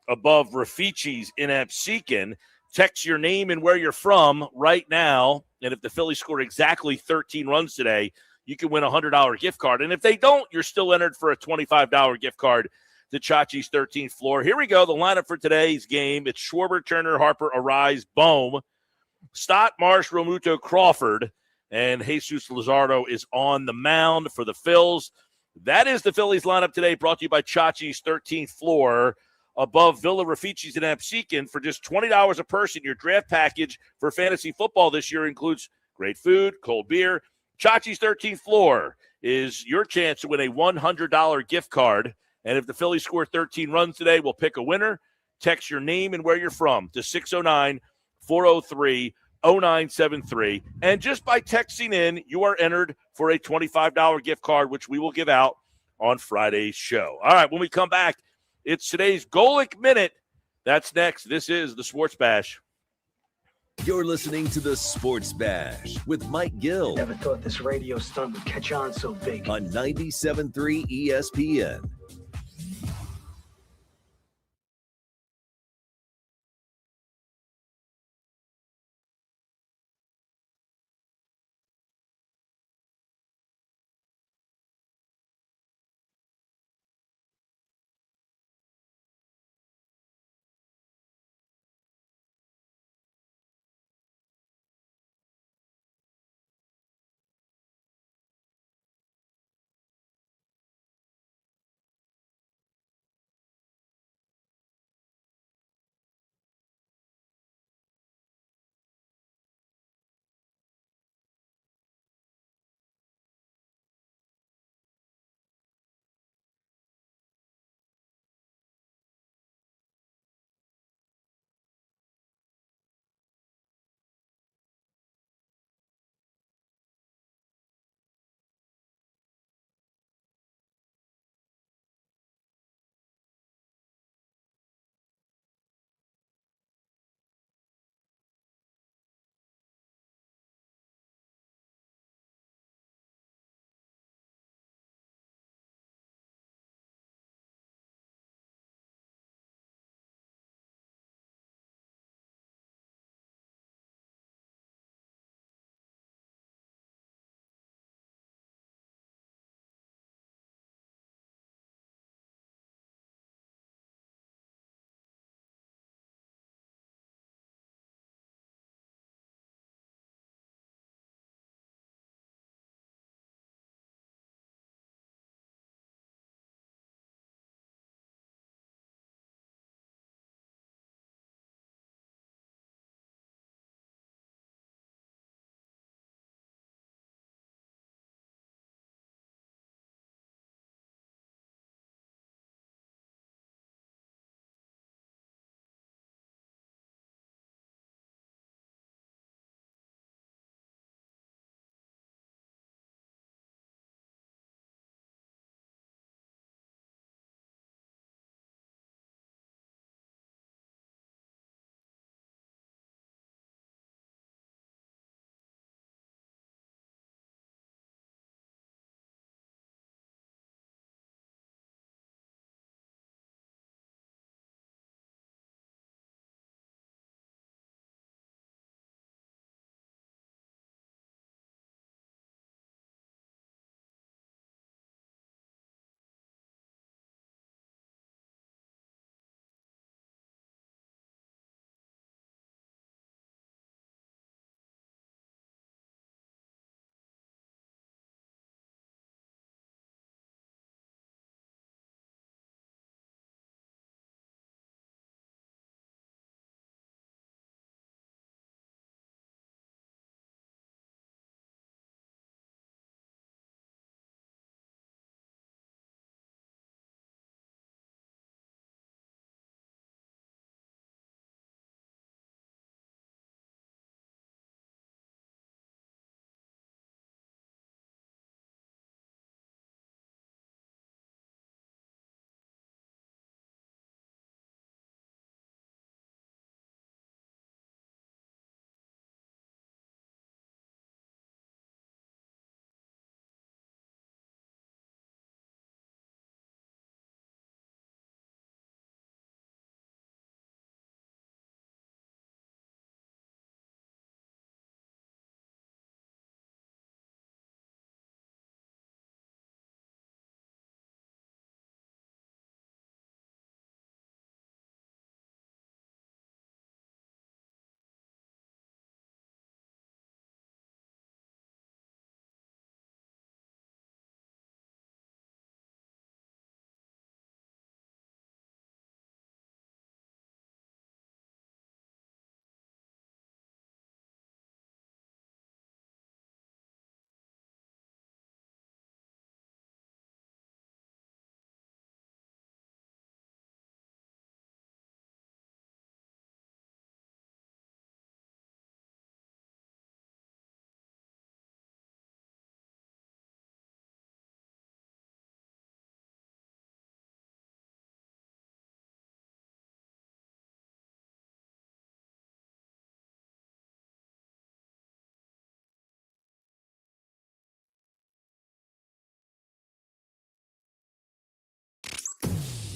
above Rafici's in Absecon. Text your name and where you're from right now, and if the Phillies score exactly 13 runs today, you can win a $100 gift card. And if they don't, you're still entered for a $25 gift card to Chachi's 13th floor. Here we go, the lineup for today's game. It's Schwarber, Turner, Harper, Arise, Bohm, Stott, Marsh, Romuto, Crawford, and Jesus Luzardo is on the mound for the Phils. That is the Phillies lineup today, brought to you by Chachi's 13th floor above Villa Rafici's in Absecon. For just $20 a person, your draft package for fantasy football this year includes great food, cold beer. Chachi's 13th floor is your chance to win a $100 gift card. And if the Phillies score 13 runs today, we'll pick a winner. Text your name and where you're from to 609-403-0973. And just by texting in, you are entered for a $25 gift card, which we will give out on Friday's show. All right, when we come back, it's today's Golic Minute. That's next. This is the Sports Bash. You're listening to the Sports Bash with Mike Gill. Never thought this radio stunt would catch on so big. On 97.3 ESPN.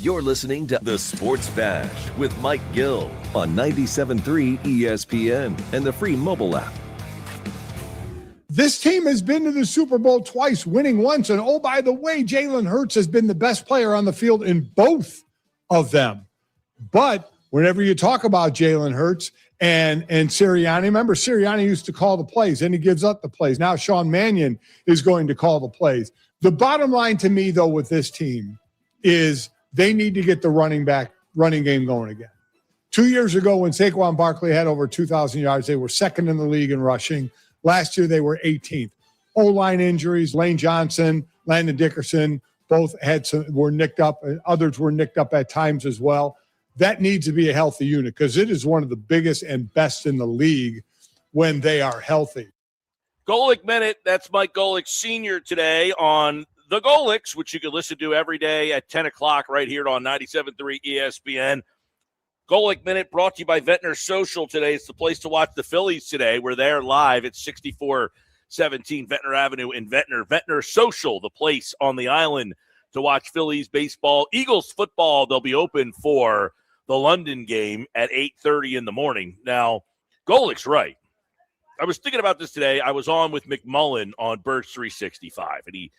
You're listening to The Sports Bash with Mike Gill on 97.3 ESPN and the free mobile app. This team has been to the Super Bowl twice, winning once. And oh, by the way, Jalen Hurts has been the best player on the field in both of them. But whenever you talk about Jalen Hurts and Sirianni, remember Sirianni used to call the plays, and he gives up the plays. Now Sean Mannion is going to call the plays. The bottom line to me, though, with this team is they need to get the running game going again. 2 years ago, when Saquon Barkley had over 2,000 yards, they were second in the league in rushing. Last year, they were 18th. O-line injuries, Lane Johnson, Landon Dickerson, both were nicked up. Others were nicked up at times as well. That needs to be a healthy unit because it is one of the biggest and best in the league when they are healthy. Golic Minute, that's Mike Golic Sr. today on The Golics, which you can listen to every day at 10 o'clock right here on 97.3 ESPN. Golic Minute brought to you by Ventnor Social today. It's the place to watch the Phillies today. We're there live at 6417 Ventnor Avenue in Ventnor. Ventnor Social, the place on the island to watch Phillies baseball. Eagles football, they'll be open for the London game at 8:30 in the morning. Now, Golic's right. I was thinking about this today. I was on with McMullen on Birds 365, and he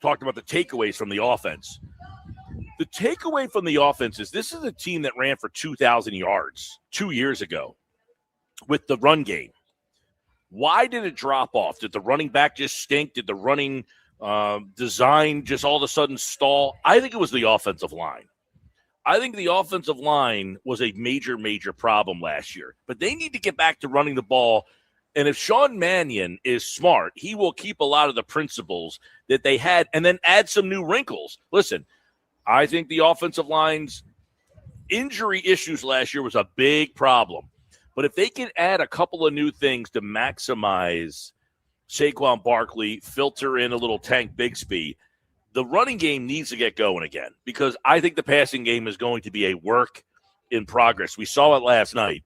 talked about the takeaways from the offense. The takeaway from the offense is this is a team that ran for 2,000 yards 2 years ago with the run game. Why did it drop off? Did the running back just stink? Did the running design just all of a sudden stall? I think it was the offensive line. I think the offensive line was a major, major problem last year. But they need to get back to running the ball. And if Sean Mannion is smart, he will keep a lot of the principles that they had and then add some new wrinkles. Listen, I think the offensive line's injury issues last year was a big problem. But if they can add a couple of new things to maximize Saquon Barkley, filter in a little Tank Bigsby, the running game needs to get going again because I think the passing game is going to be a work in progress. We saw it last night.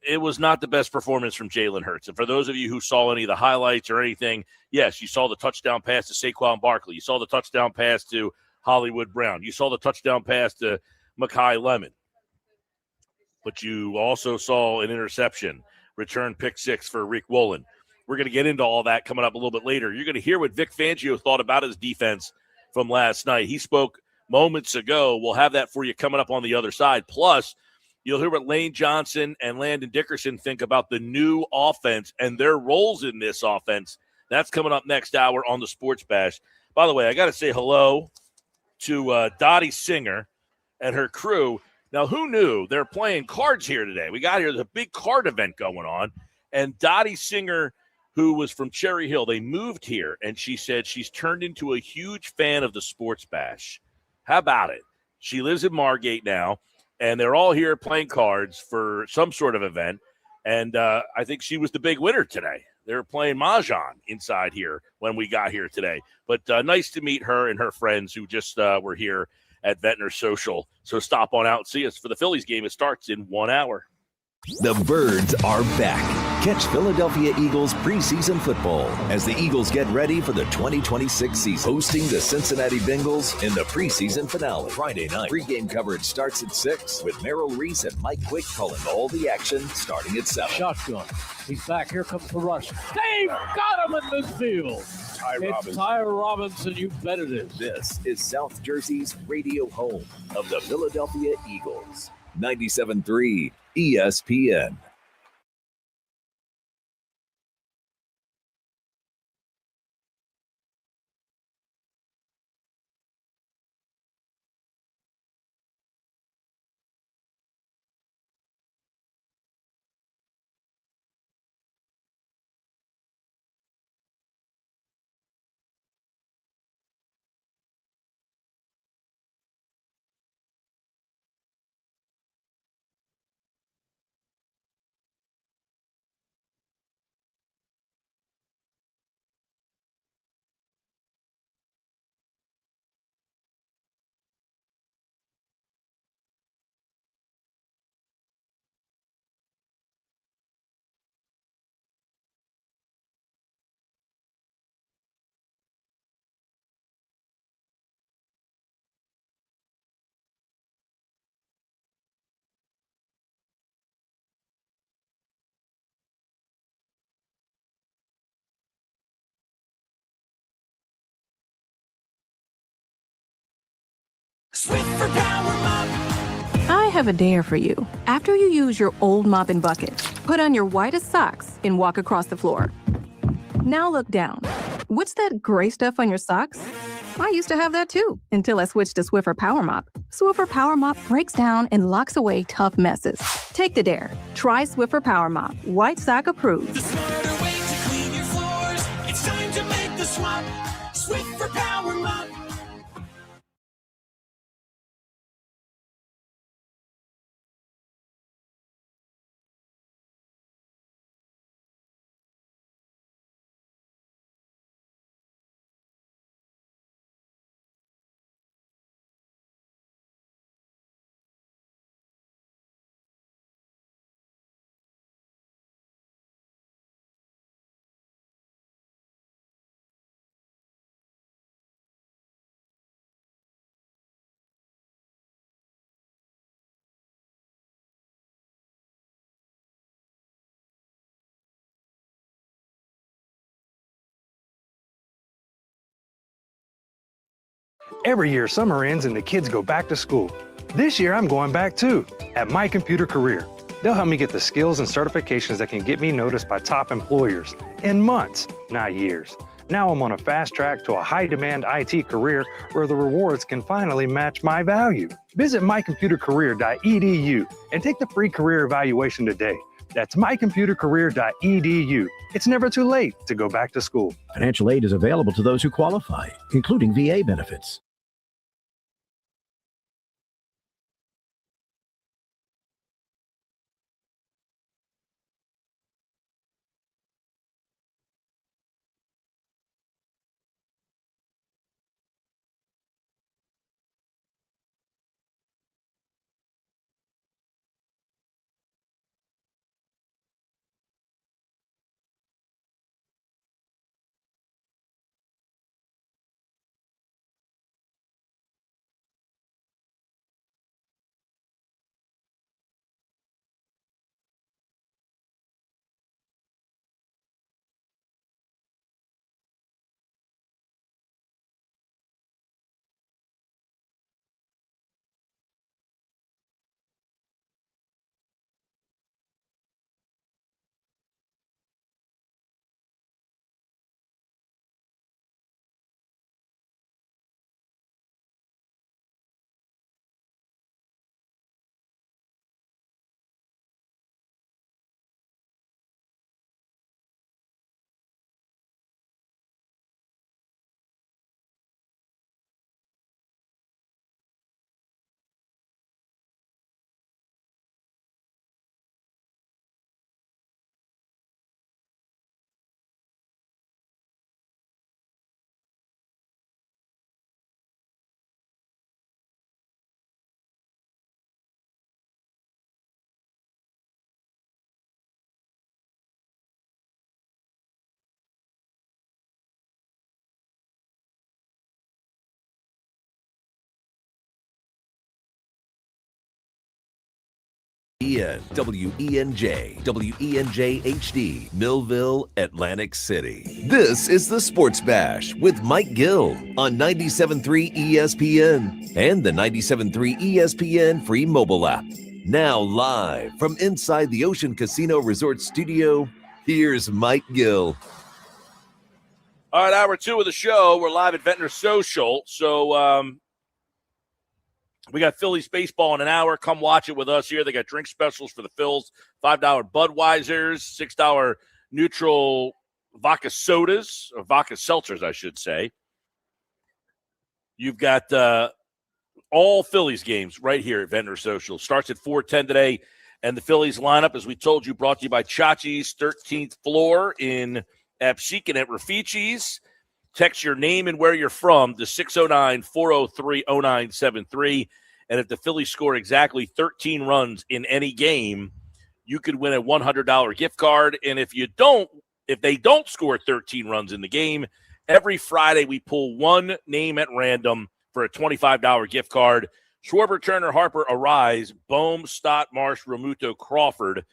It was not the best performance from Jalen Hurts. And for those of you who saw any of the highlights or anything, yes, you saw the touchdown pass to Saquon Barkley. You saw the touchdown pass to Hollywood Brown. You saw the touchdown pass to Mekhi Lemon. But you also saw an interception, return pick six for Rick Woolen. We're going to get into all that coming up a little bit later. You're going to hear what Vic Fangio thought about his defense from last night. He spoke moments ago. We'll have that for you coming up on the other side. Plus, you'll hear what Lane Johnson and Landon Dickerson think about the new offense and their roles in this offense. That's coming up next hour on the Sports Bash. By the way, I got to say hello to Dottie Singer and her crew. Now, who knew they're playing cards here today? We got here, there's a big card event going on. And Dottie Singer, who was from Cherry Hill, they moved here, and she said she's turned into a huge fan of the Sports Bash. How about it? She lives in Margate now, and they're all here playing cards for some sort of event. And I think she was the big winner today. They were playing Mahjong inside here when we got here today. But nice to meet her and her friends who just were here at Ventnor Social. So stop on out and see us for the Phillies game. It starts in 1 hour. The Birds are back. Catch Philadelphia Eagles preseason football as the Eagles get ready for the 2026 season. Hosting the Cincinnati Bengals in the preseason finale. Friday night. Pregame coverage starts at 6 with Merrill Reese and Mike Quick calling all the action starting at 7. Shotgun. He's back. Here comes the rush. They've got him in midfield. It's Ty Robinson. You bet it is. This is South Jersey's radio home of the Philadelphia Eagles. 97.3 ESPN. Swiffer Power Mop. I have a dare for you. After you use your old mop and bucket, put on your whitest socks and walk across the floor. Now look down. What's that gray stuff on your socks? I used to have that too, until I switched to Swiffer Power Mop. Swiffer Power Mop breaks down and locks away tough messes. Take the dare. Try Swiffer Power Mop. White sock approved. The smarter way to clean your floors. It's time to make the swap. Swiffer Power Mop. Every year, summer ends and the kids go back to school. This year, I'm going back too, at My Computer Career. They'll help me get the skills and certifications that can get me noticed by top employers in months, not years. Now I'm on a fast track to a high-demand IT career where the rewards can finally match my value. Visit mycomputercareer.edu and take the free career evaluation today. That's mycomputercareer.edu. It's never too late to go back to school. Financial aid is available to those who qualify, including VA benefits. WENJ, WENJ HD, Millville, Atlantic City. This is the Sports Bash with Mike Gill on 97.3 ESPN and the 97.3 ESPN free mobile app. Now live from inside the Ocean Casino Resort Studio, here's Mike Gill. All right, hour two of the show. We're live at Ventnor Social. So, we got Phillies baseball in an hour. Come watch it with us here. They got drink specials for the Phils, $5 Budweisers, $6 neutral vodka sodas, or vodka seltzers, I should say. You've got all Phillies games right here at Ventnor Social. Starts at 4:10 today, and the Phillies lineup, as we told you, brought to you by Chachi's 13th floor in Absecon at Rafici's. Text your name and where you're from to 609-403-0973. And if the Phillies score exactly 13 runs in any game, you could win a $100 gift card. And if they don't score 13 runs in the game, every Friday we pull one name at random for a $25 gift card. Schwarber, Turner, Harper, Arise, Bohm, Stott, Marsh, Romuto, Crawford.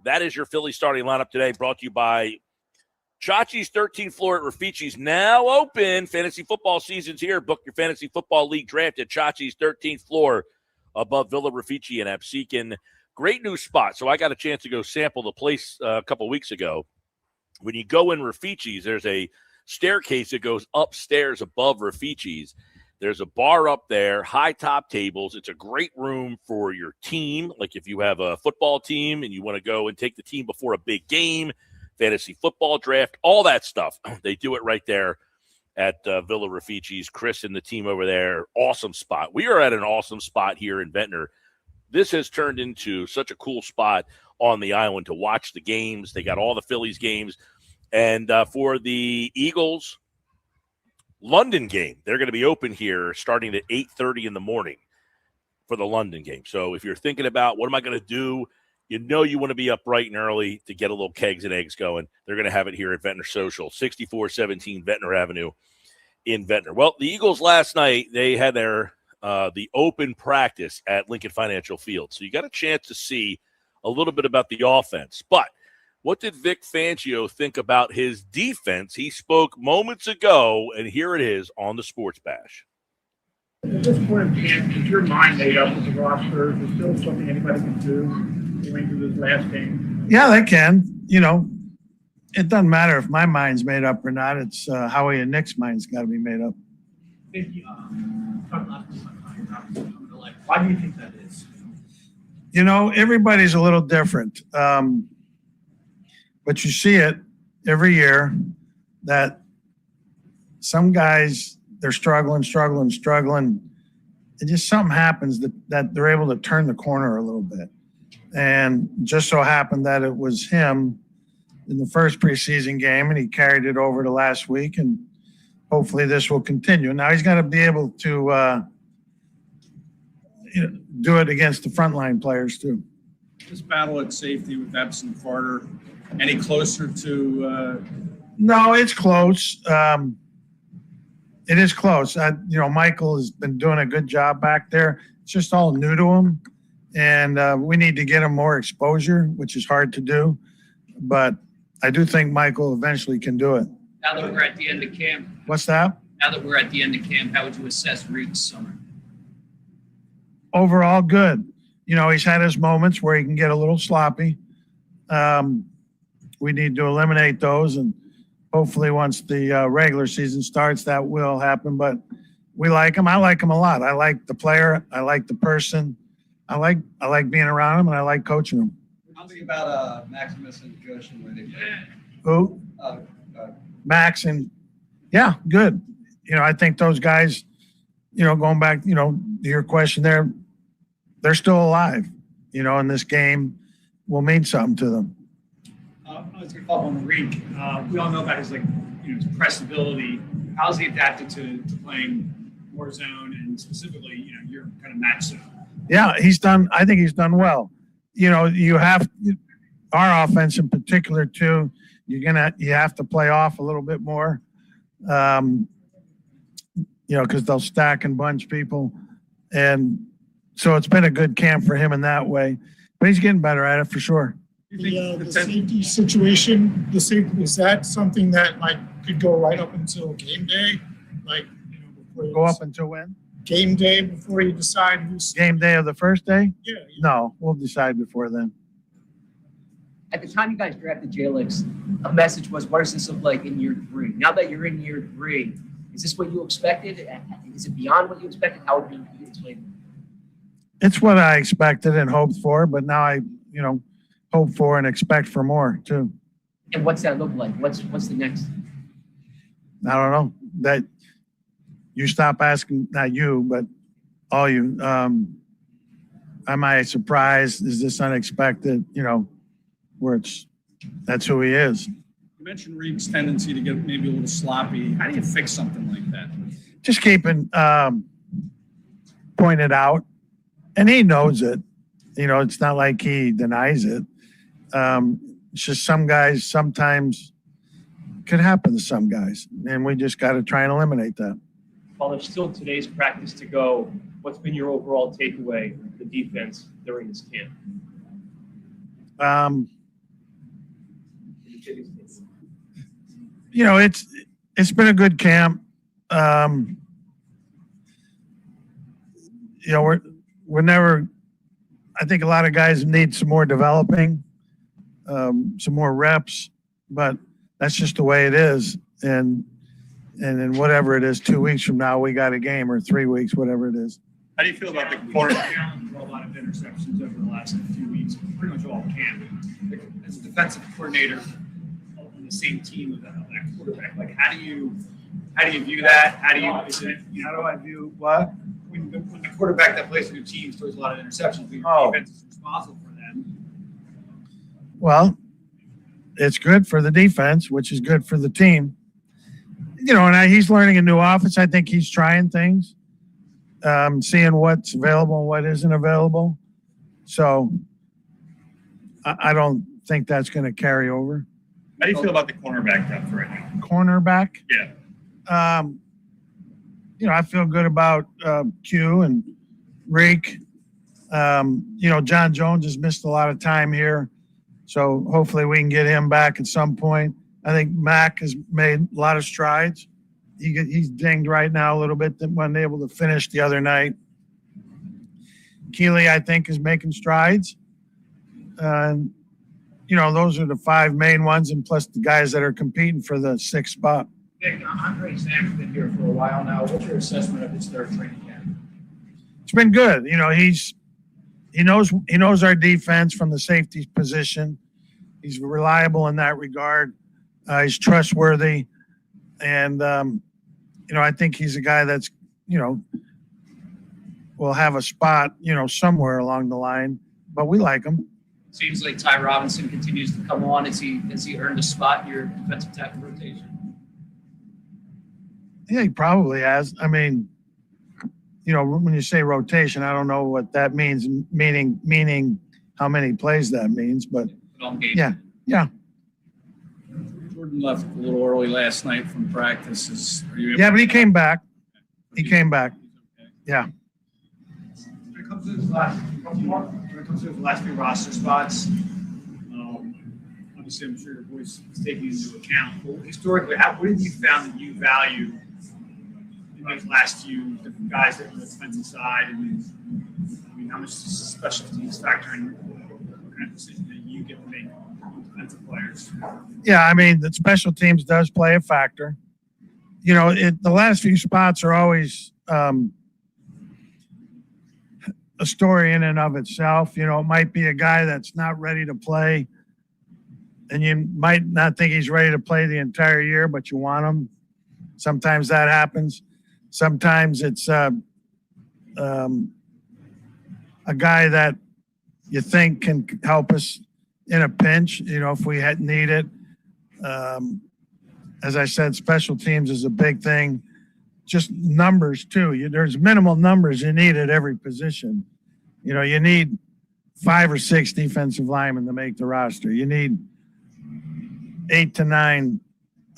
That is your Phillies starting lineup today, brought to you by Chachi's 13th floor at Rafici's now open. Fantasy football season's here. Book your fantasy football league draft at Chachi's 13th floor above Villa Raffici in Absecon. Great new spot. So I got a chance to go sample the place a couple weeks ago. When you go in Raffici's, there's a staircase that goes upstairs above Raffici's. There's a bar up there, high top tables. It's a great room for your team. Like if you have a football team and you want to go and take the team before a big game, fantasy football draft, all that stuff. They do it right there at Villa Raffici's. Chris and the team over there, awesome spot. We are at an awesome spot here in Ventnor. This has turned into such a cool spot on the island to watch the games. They got all the Phillies games. And for the Eagles London game, they're going to be open here starting at 8:30 in the morning for the London game. So if you're thinking about what am I going to do, you know you want to be up bright and early to get a little kegs and eggs going. They're going to have it here at Ventnor Social, 6417 Ventnor Avenue in Ventnor. Well, the Eagles last night, they had their the open practice at Lincoln Financial Field. So you got a chance to see a little bit about the offense. But what did Vic Fangio think about his defense? He spoke moments ago, and here it is on the Sports Bash. At this point in camp, is your mind made up with the roster? Is there still something anybody can do going through this last game? Yeah, they can. You know, it doesn't matter if my mind's made up or not. It's Howie and Nick's mind's got to be made up. Why do you think that is? You know, everybody's a little different. But you see it every year that some guys, they're struggling. And just something happens that they're able to turn the corner a little bit. And just so happened that it was him in the first preseason game, and he carried it over to last week, and hopefully this will continue. Now he's got to be able to do it against the frontline players too. This battle at safety with Epps and Carter, any closer to? No, it's close. It is close. Michael has been doing a good job back there. It's just all new to him, and we need to get him more exposure, which is hard to do. But I do think Michael eventually can do it. Now that we're at the end of camp. What's that? Now that we're at the end of camp, how would you assess Reed's summer? Overall, good. He's had his moments where he can get a little sloppy. We need to eliminate those, and hopefully once the regular season starts, that will happen. But we like him. I like him a lot. I like the player. I like the person. I like being around him, and I like coaching him. How do you think about Maximus and Josh and where they play? Who? Max and yeah, good. I think those guys, going back, to your question there, they're still alive, and this game will mean something to them. I was going to follow up on Reed. We all know about his his press ability. How's he adapted to playing more zone and specifically, your kind of match zone? Yeah, I think he's done well. You have our offense in particular too. You have to play off a little bit more. Because they'll stack and bunch people. And so it's been a good camp for him in that way. But he's getting better at it for sure. The safety situation, is that something that could go right up until game day? Go up until when? Game day before you decide who's game day of the first day? Yeah. No, we'll decide before then. At the time you guys drafted Golic, a message was, what does this look like in year 3? Now that you're in year 3, is this what you expected? Is it beyond what you expected? How would you explain it? It's what I expected and hoped for, but now I, hope for and expect for more too. And what's that look like? What's the next? I don't know. That you stop asking, not you, but all you. Am I surprised? Is this unexpected? Where that's who he is. You mentioned Reed's tendency to get maybe a little sloppy. How do you fix something like that? Just keeping pointed out, and he knows it. It's not like he denies it. It's just some guys sometimes could happen to some guys, and we just got to try and eliminate that. While there's still today's practice to go, what's been your overall takeaway of the defense during this camp? It's been a good camp. We're never. I think a lot of guys need some more developing, some more reps, but that's just the way it is. And then whatever it is, 2 weeks from now, we got a game, or 3 weeks, whatever it is. How do you feel about the corner? A lot of interceptions over the last few weeks, pretty much all camp. As a defensive coordinator on the same team with that quarterback, like how do you view that? How do I view what? When the quarterback that plays for your team throws a lot of interceptions, the defense is responsible for that. Well, it's good for the defense, which is good for the team. And he's learning a new offense. I think he's trying things, seeing what's available and what isn't available. So I don't think that's going to carry over. How do you feel about the cornerback depth right now? Cornerback? Yeah. I feel good about Q and Reek. John Jones has missed a lot of time here, so hopefully we can get him back at some point. I think Mac has made a lot of strides. He's dinged right now a little bit that wasn't able to finish the other night. Keeley, I think, is making strides. And, those are the 5 main ones, and plus the guys that are competing for the 6th spot. Nick, Andre Sam's been here for a while now. What's your assessment of his third training camp? It's been good. He knows our defense from the safety position. He's reliable in that regard. He's trustworthy, and I think he's a guy that's will have a spot somewhere along the line. But we like him. Seems like Ty Robinson continues to come on. Has he earned a spot in your defensive tackle rotation? Yeah, he probably has. I mean, when you say rotation, I don't know what that means, meaning how many plays that means, but yeah. Jordan left a little early last night from practice. But he came back. Yeah. When it comes to his last few roster spots, obviously I'm sure your voice is taking into account. But historically, what have you found that you value in those last few different guys that are on the defensive side? And how much does special teams factor in what kind of decision that you get to make with defensive players? Yeah, the special teams does play a factor. The last few spots are always a story in and of itself. It might be a guy that's not ready to play, and you might not think he's ready to play the entire year, but you want him. Sometimes that happens. Sometimes it's a guy that you think can help us in a pinch, if we need it. As I said, special teams is a big thing. Just numbers, too. There's minimal numbers you need at every position. You need 5 or 6 defensive linemen to make the roster. You need 8 to 9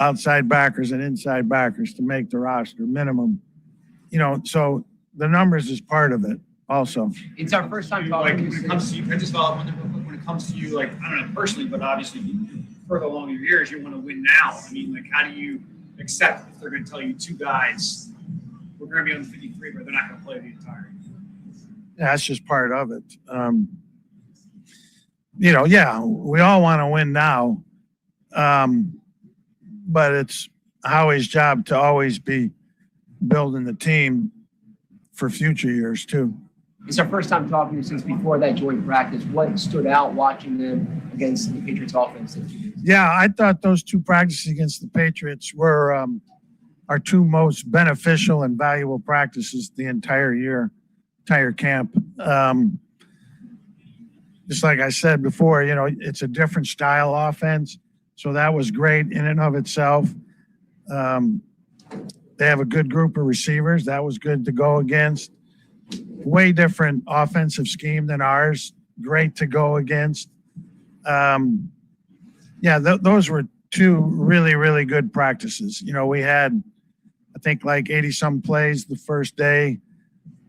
outside backers and inside backers to make the roster, minimum. So the numbers is part of it also. It's our first time talking. When it comes to you, I just follow up when it comes to you, I don't know personally, but obviously further along your years, you want to win now. How do you accept if they're going to tell you 2 guys, we're going to be on the 53, but they're not going to play the entire year? Yeah, that's just part of it. We all want to win now. But it's Howie's job to always be building the team for future years, too. It's our first time talking to you since before that joint practice. What stood out watching them against the Patriots offense? Yeah, I thought those 2 practices against the Patriots were our 2 most beneficial and valuable practices the entire year, entire camp. Just like I said before, it's a different style offense. So that was great in and of itself. They have a good group of receivers. That was good to go against. Way different offensive scheme than ours. Great to go against. Those were 2 really, really good practices. We had, I think, 80-some plays the first day,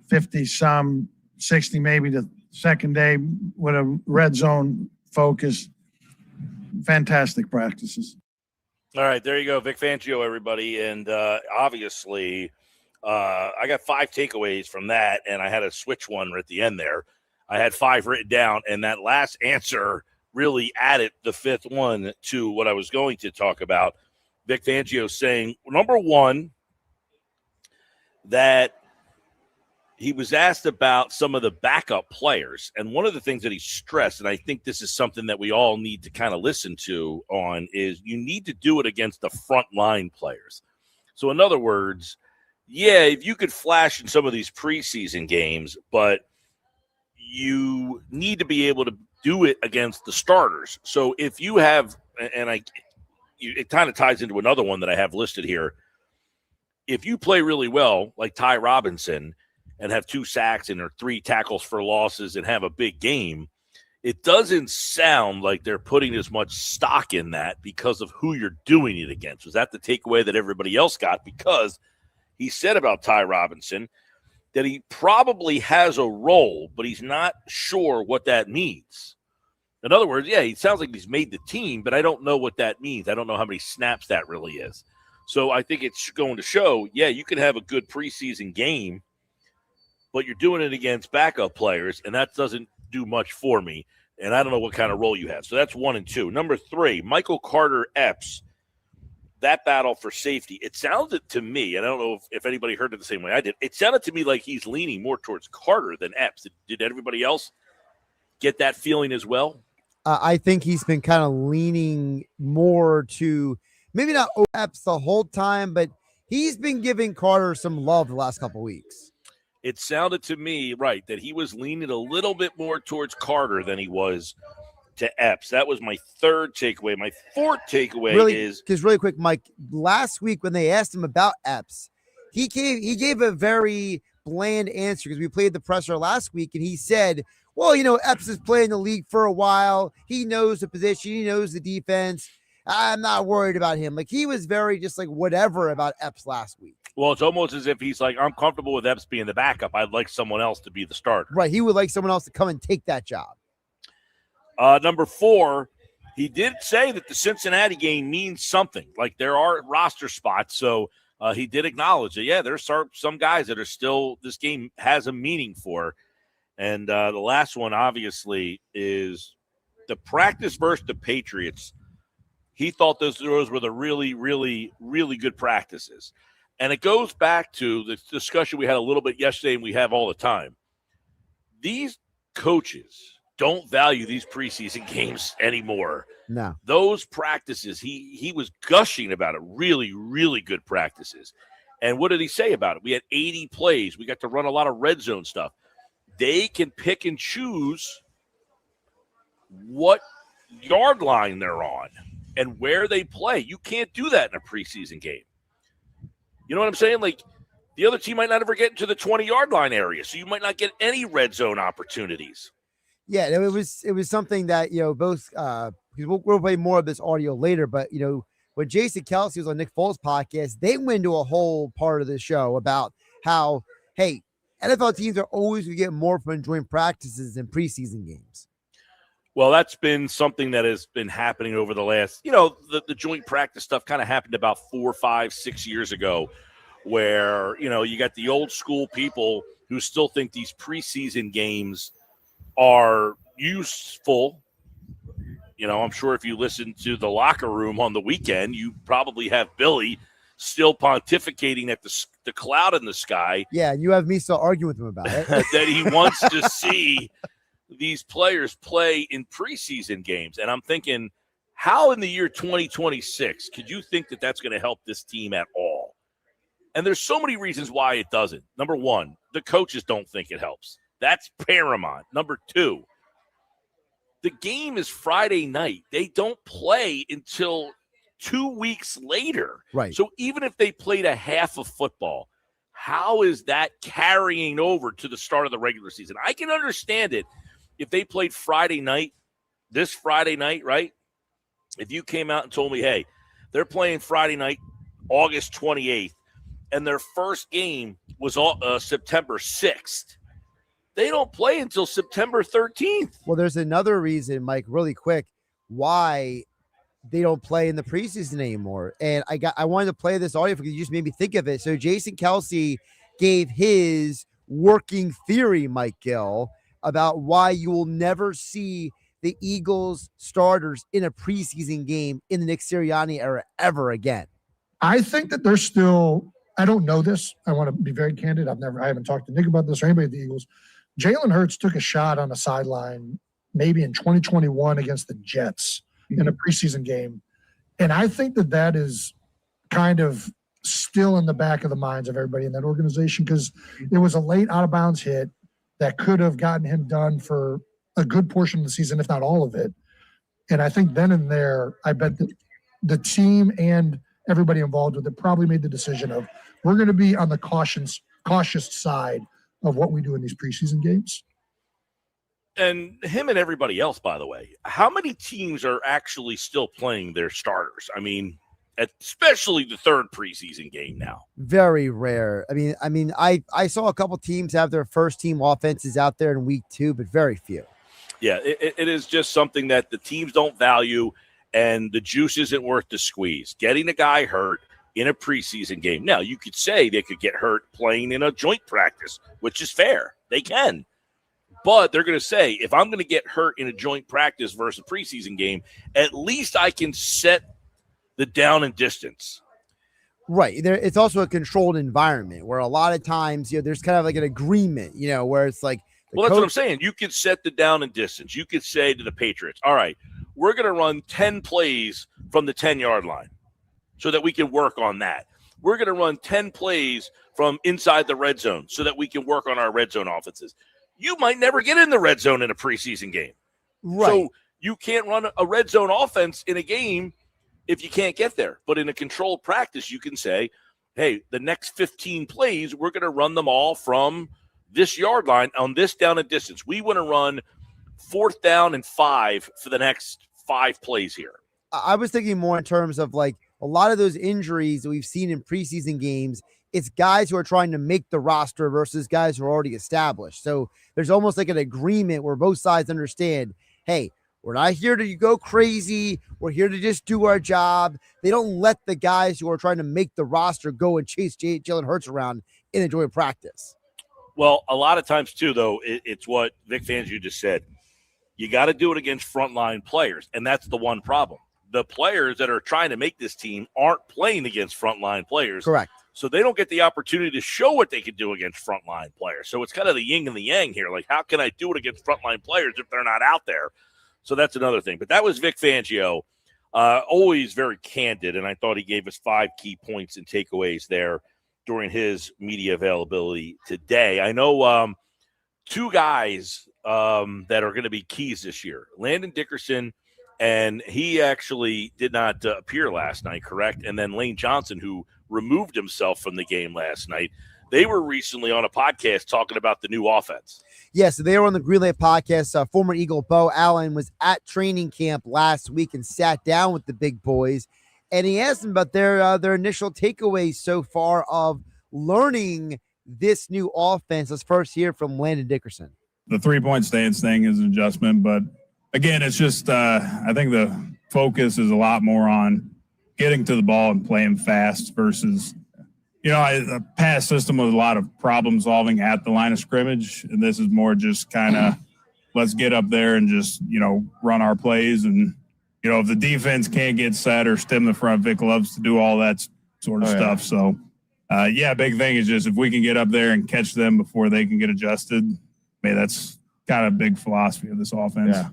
50-some, 60 maybe the second day with a red zone focus. Fantastic practices. All right, there you go. Vic Fangio, everybody. And obviously, I got 5 takeaways from that, and I had to switch one at the end there. I had 5 written down, and that last answer really added the 5th one to what I was going to talk about. Vic Fangio saying, number one, that he was asked about some of the backup players. And one of the things that he stressed, and I think this is something that we all need to kind of listen to on, is you need to do it against the frontline players. So in other words, yeah, if you could flash in some of these preseason games, but you need to be able to do it against the starters. So if you have, and it kind of ties into another one that I have listed here. If you play really well, like Ty Robinson, and have 2 sacks and 3 tackles for losses and have a big game, it doesn't sound like they're putting as much stock in that because of who you're doing it against. Was that the takeaway that everybody else got? Because he said about Ty Robinson that he probably has a role, but he's not sure what that means. In other words, yeah, he sounds like he's made the team, but I don't know what that means. I don't know how many snaps that really is. So I think it's going to show, yeah, you can have a good preseason game, but you're doing it against backup players, and that doesn't do much for me. And I don't know what kind of role you have. So that's 1 and 2. Number 3, Michael Carter Epps, that battle for safety. It sounded to me, and I don't know if anybody heard it the same way I did, it sounded to me like he's leaning more towards Carter than Epps. Did everybody else get that feeling as well? I think he's been kind of leaning more to maybe not Epps the whole time, but he's been giving Carter some love the last couple of weeks. It sounded to me, right, that he was leaning a little bit more towards Carter than he was to Epps. That was my 3rd takeaway. My 4th takeaway is – because really quick, Mike, last week when they asked him about Epps, he gave a very bland answer because we played the presser last week, and he said, well, you know, Epps has played in the league for a while. He knows the position. He knows the defense. I'm not worried about him. Like, he was very just like whatever about Epps last week. Well, it's almost as if he's like, I'm comfortable with Epps being the backup. I'd like someone else to be the starter. Right. He would like someone else to come and take that job. Number 4, he did say that the Cincinnati game means something. Like, there are roster spots. So he did acknowledge that, yeah, there's some guys that are still, this game has a meaning for. And the last one, obviously, is the practice versus the Patriots. He thought those were the really, really, really good practices. And it goes back to the discussion we had a little bit yesterday and we have all the time. These coaches don't value these preseason games anymore. No. Those practices, he was gushing about it, really, really good practices. And what did he say about it? We had 80 plays. We got to run a lot of red zone stuff. They can pick and choose what yard line they're on and where they play. You can't do that in a preseason game. You know what I'm saying? Like, the other team might not ever get into the 20-yard line area, so you might not get any red zone opportunities. Yeah, it was something that, you know, both we'll play more of this audio later, but, you know, when Jason Kelsey was on Nick Foles' podcast, they went into a whole part of the show about how, hey, NFL teams are always going to get more from joint practices than preseason games. Well, that's been something that has been happening over the last, you know, the joint practice stuff kind of happened about 4, 5, 6 years ago where, you know, you got the old school people who still think these preseason games are useful. You know, I'm sure if you listen to the locker room on the weekend, you probably have Billy still pontificating at the cloud in the sky. Yeah, and you have me still arguing with him about it. That he wants to see these players play in preseason games. And I'm thinking, how in the year 2026 could you think that that's going to help this team at all? And there's so many reasons why it doesn't. Number 1, the coaches don't think it helps. That's paramount. Number 2, the game is Friday night. They don't play until 2 weeks later. Right. So even if they played a half of football, how is that carrying over to the start of the regular season? I can understand it if they played Friday night, this Friday night, right? If you came out and told me, hey, they're playing Friday night, August 28th, and their first game was September 6th. They don't play until September 13th. Well, there's another reason, Mike, really quick, why they don't play in the preseason anymore. And I wanted to play this audio because you just made me think of it. So Jason Kelsey gave his working theory, Mike Gill, about why you will never see the Eagles starters in a preseason game in the Nick Sirianni era ever again. I think that they're still, I don't know this. I want to be very candid. I haven't talked to Nick about this or anybody at the Eagles. Jalen Hurts took a shot on the sideline maybe in 2021 against the Jets in a preseason game. And I think that is kind of still in the back of the minds of everybody in that organization because it was a late out of bounds hit that could have gotten him done for a good portion of the season, if not all of it. And I think then and there, I bet that the team and everybody involved with it probably made the decision of we're going to be on the cautious side of what we do in these preseason games. And him and everybody else, by the way, how many teams are actually still playing their starters? I mean, especially the third preseason game now. Very rare. I saw a couple teams have their first team offenses out there in week 2, but very few. Yeah, it is just something that the teams don't value, and the juice isn't worth the squeeze. Getting a guy hurt in a preseason game. Now, you could say they could get hurt playing in a joint practice, which is fair. They can. But they're going to say, if I'm going to get hurt in a joint practice versus a preseason game, at least I can set the down and distance. Right. It's also a controlled environment where a lot of times, there's kind of like an agreement, where it's like. Well, that's what I'm saying. You could set the down and distance. You could say to the Patriots, all right, we're going to run 10 plays from the 10-yard line so that we can work on that. We're going to run 10 plays from inside the red zone so that we can work on our red zone offenses. You might never get in the red zone in a preseason game. Right. So you can't run a red zone offense in a game if you can't get there. But in a controlled practice, you can say, hey, the next 15 plays, we're going to run them all from this yard line on this down and distance. We want to run 4th down and 5 for the next 5 plays here. I was thinking more in terms of like a lot of those injuries that we've seen in preseason games. It's guys who are trying to make the roster versus guys who are already established. So there's almost like an agreement where both sides understand, hey, we're not here to go crazy. We're here to just do our job. They don't let the guys who are trying to make the roster go and chase Jalen Hurts around in a joint practice. Well, a lot of times, too, though, it's what Vic Fangio just said. You got to do it against frontline players, and that's the one problem. The players that are trying to make this team aren't playing against frontline players. Correct. So they don't get the opportunity to show what they can do against frontline players. So it's kind of the yin and the yang here. Like, how can I do it against frontline players if they're not out there? So that's another thing. But that was Vic Fangio, always very candid, and I thought he gave us 5 key points and takeaways there during his media availability today. I know 2 guys that are going to be keys this year. Landon Dickerson, and he actually did not appear last night, correct? And then Lane Johnson, who removed himself from the game last night. They were recently on a podcast talking about the new offense. Yes, they were on the Greenlight podcast. Former Eagle Bo Allen was at training camp last week and sat down with the big boys. And he asked them about their initial takeaways so far of learning this new offense. Let's first hear from Landon Dickerson. The 3-point stance thing is an adjustment, but again, it's just I think the focus is a lot more on getting to the ball and playing fast versus, a past system with a lot of problem solving at the line of scrimmage. And this is more just kind of let's get up there and just, run our plays. And, if the defense can't get set or stem the front, Vic loves to do all that sort of stuff. So, big thing is just if we can get up there and catch them before they can get adjusted, that's kind of a big philosophy of this offense. Yeah.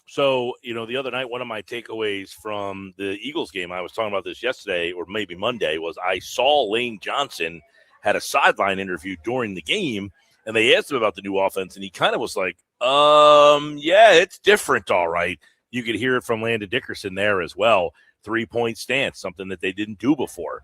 So, the other night, one of my takeaways from the Eagles game, I was talking about this yesterday or maybe Monday, was I saw Lane Johnson had a sideline interview during the game, and they asked him about the new offense, and he kind of was like, yeah, it's different, all right. You could hear it from Landon Dickerson there as well. 3-point stance, something that they didn't do before.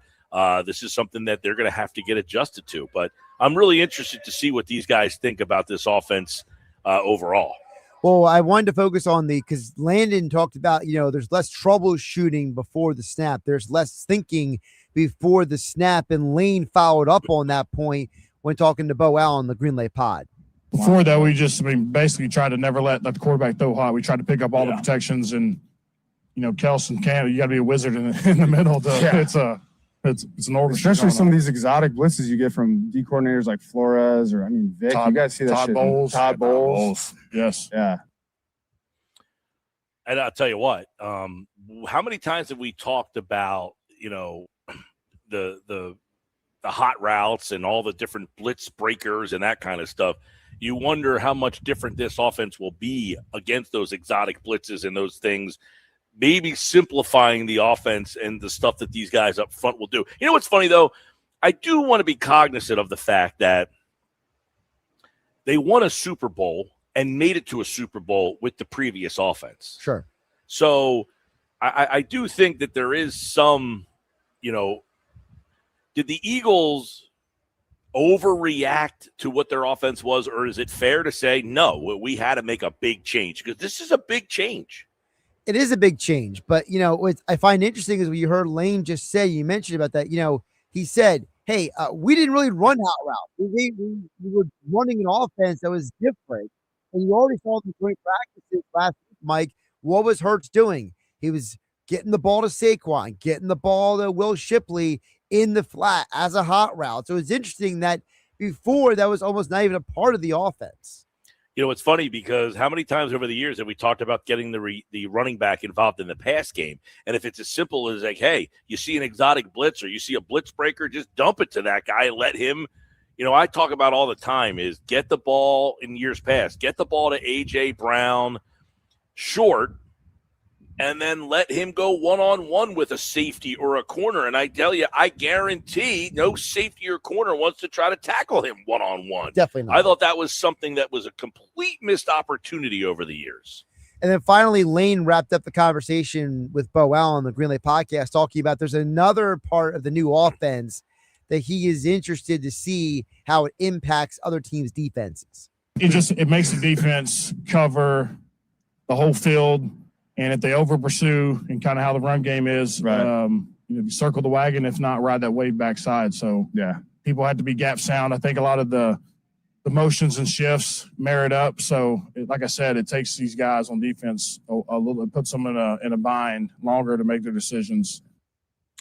This is something that they're going to have to get adjusted to. But I'm really interested to see what these guys think about this offense overall. Well, I wanted to focus on because Landon talked about, there's less troubleshooting before the snap. There's less thinking before the snap. And Lane followed up on that point when talking to Bo Allen on the Greenlight pod. Before that, we just basically tried to never let the quarterback throw hot. We tried to pick up all the protections and, Kelson Canada, you got to be a wizard in the middle. It's an orchestra. Especially some of these exotic blitzes you get from D coordinators like Flores or Vic. You guys see that Todd shit. Bowles. Todd Bowles. Yes. Yeah. And I'll tell you what, how many times have we talked about, the hot routes and all the different blitz breakers and that kind of stuff? You wonder how much different this offense will be against those exotic blitzes and those things, maybe simplifying the offense and the stuff that these guys up front will do. You know what's funny, though? I do want to be cognizant of the fact that they won a Super Bowl and made it to a Super Bowl with the previous offense. Sure. So I do think that there is some, did the Eagles overreact to what their offense was, or is it fair to say, no, we had to make a big change? Because this is a big change. It is a big change, but what I find interesting is what you heard Lane just say. You mentioned about that. He said, "Hey, we didn't really run out route. We were running an offense that was different." And you already saw the joint practices last week, Mike. What was Hurts doing? He was getting the ball to Saquon, getting the ball to Will Shipley in the flat as a hot route. So it's interesting that before that was almost not even a part of the offense. It's funny because how many times over the years have we talked about getting the running back involved in the pass game? And if it's as simple as like, hey, you see an exotic blitz or you see a blitz breaker, just dump it to that guy and let him. I talk about all the time is get the ball in years past, get the ball to A.J. Brown short, and then let him go one-on-one with a safety or a corner. And I tell you, I guarantee no safety or corner wants to try to tackle him one-on-one. Definitely not. I thought that was something that was a complete missed opportunity over the years. And then finally, Lane wrapped up the conversation with Bo Allen, the Green Lake podcast, talking about there's another part of the new offense that he is interested to see how it impacts other teams' defenses. It makes the defense cover the whole field. And if they over pursue and kind of how the run game is, you circle the wagon, if not, ride that wave backside. So, yeah, people have to be gap sound. I think a lot of the motions and shifts merit up. So, like I said, it takes these guys on defense a little, it puts them in a bind longer to make their decisions.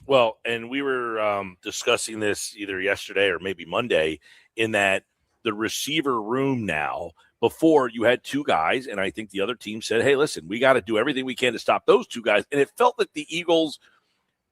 Well, and we were discussing this either yesterday or maybe Monday in that the receiver room now, before you had two guys, and I think the other team said, hey, listen, we got to do everything we can to stop those two guys. And it felt like the Eagles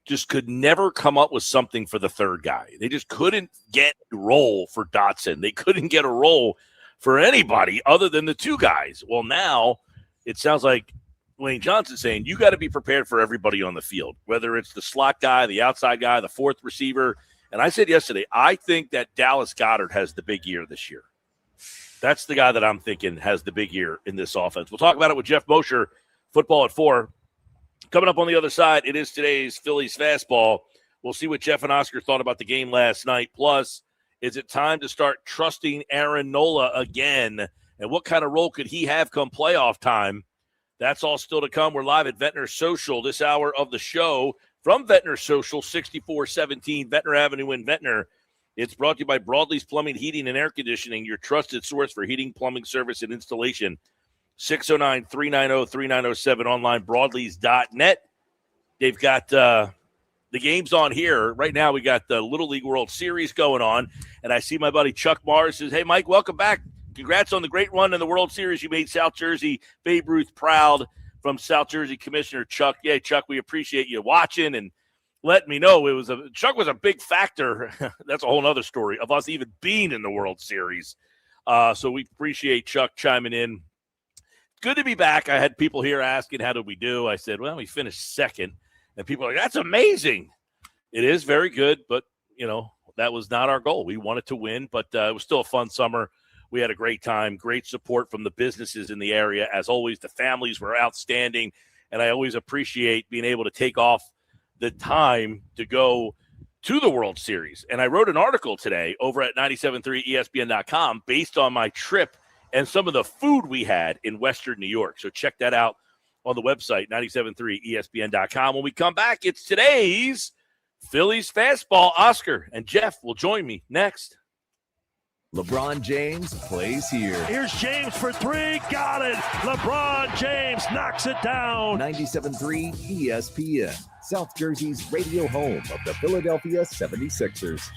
just could never come up with something for the third guy. They just couldn't get a role for Dotson. They couldn't get a role for anybody other than the two guys. Well, now it sounds like Wayne Johnson saying you got to be prepared for everybody on the field, whether it's the slot guy, the outside guy, the fourth receiver. And I said yesterday, I think that Dallas Goedert has the big year this year. That's the guy that I'm thinking has the big year in this offense. We'll talk about it with Geoff Mosher, football at 4. Coming up on the other side, it is today's Phillies fastball. We'll see what Geoff and Oscar thought about the game last night. Plus, is it time to start trusting Aaron Nola again? And what kind of role could he have come playoff time? That's all still to come. We're live at Ventnor Social this hour of the show from Ventnor Social, 6417 Ventnor Avenue in Ventnor. It's brought to you by Broadleys Plumbing, Heating, and Air Conditioning, your trusted source for heating, plumbing, service, and installation. 609-390-3907, online, broadleys.net. They've got the games on here. Right now we got the Little League World Series going on, and I see my buddy Chuck Mars says, hey, Mike, welcome back. Congrats on the great run in the World Series. You made South Jersey, Babe Ruth proud, from South Jersey Commissioner Chuck. Yeah, Chuck, we appreciate you watching and let me know. Chuck was a big factor. That's a whole other story of us even being in the World Series. So we appreciate Chuck chiming in. Good to be back. I had people here asking, how did we do? I said, well, we finished second. And people are like, that's amazing. It is very good, but, that was not our goal. We wanted to win, but it was still a fun summer. We had a great time, great support from the businesses in the area. As always, the families were outstanding, and I always appreciate being able to take off the time to go to the World Series. And I wrote an article today over at 973ESPN.com based on my trip and some of the food we had in Western New York. So check that out on the website, 973ESPN.com. When we come back, it's today's Phillies fastball. Oscar and Geoff will join me next. LeBron James plays here. Here's James for three. Got it. LeBron James knocks it down. 97.3 ESPN, South Jersey's radio home of the Philadelphia 76ers.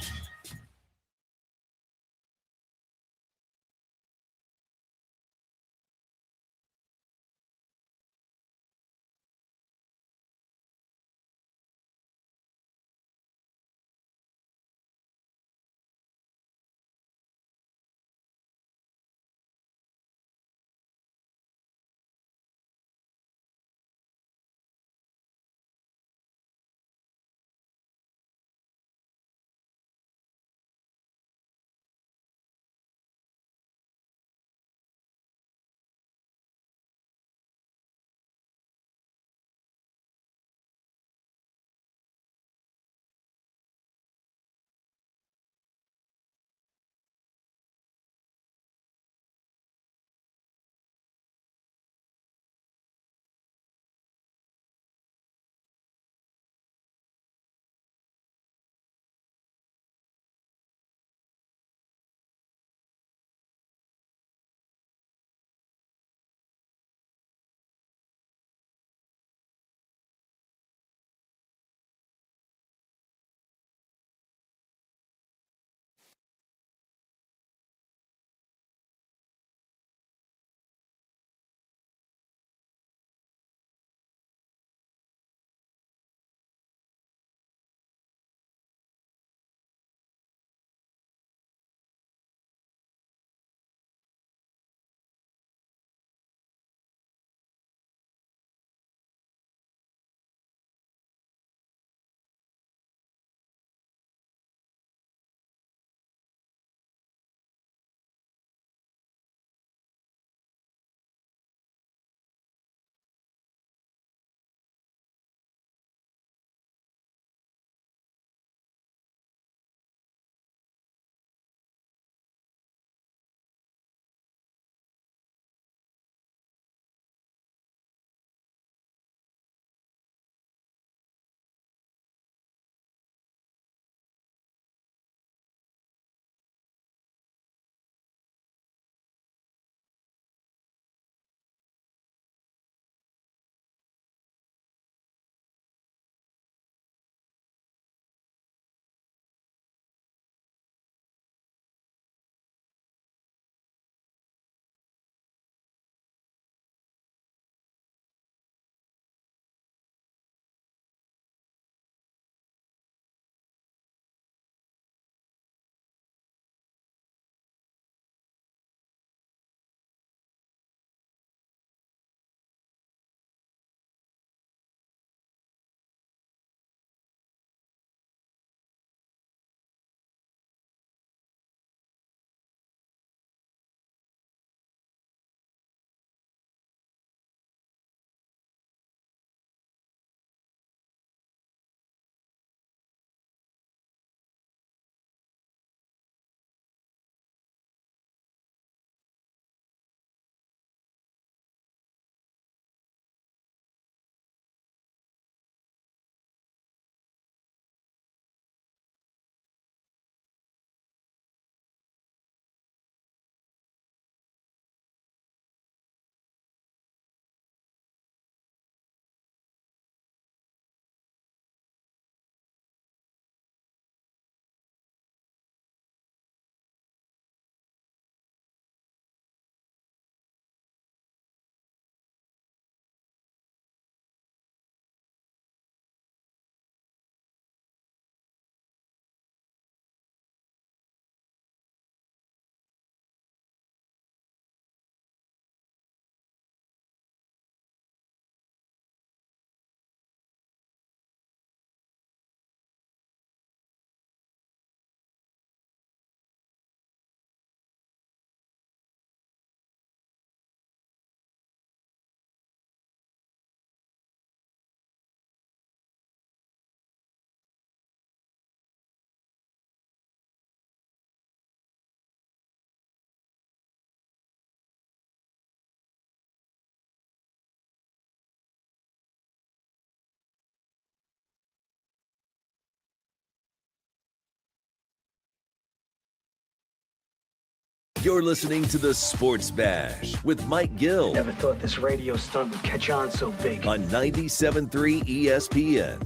You're listening to the Sports Bash with Mike Gill. Never thought this radio stunt would catch on so big. On 97.3 ESPN.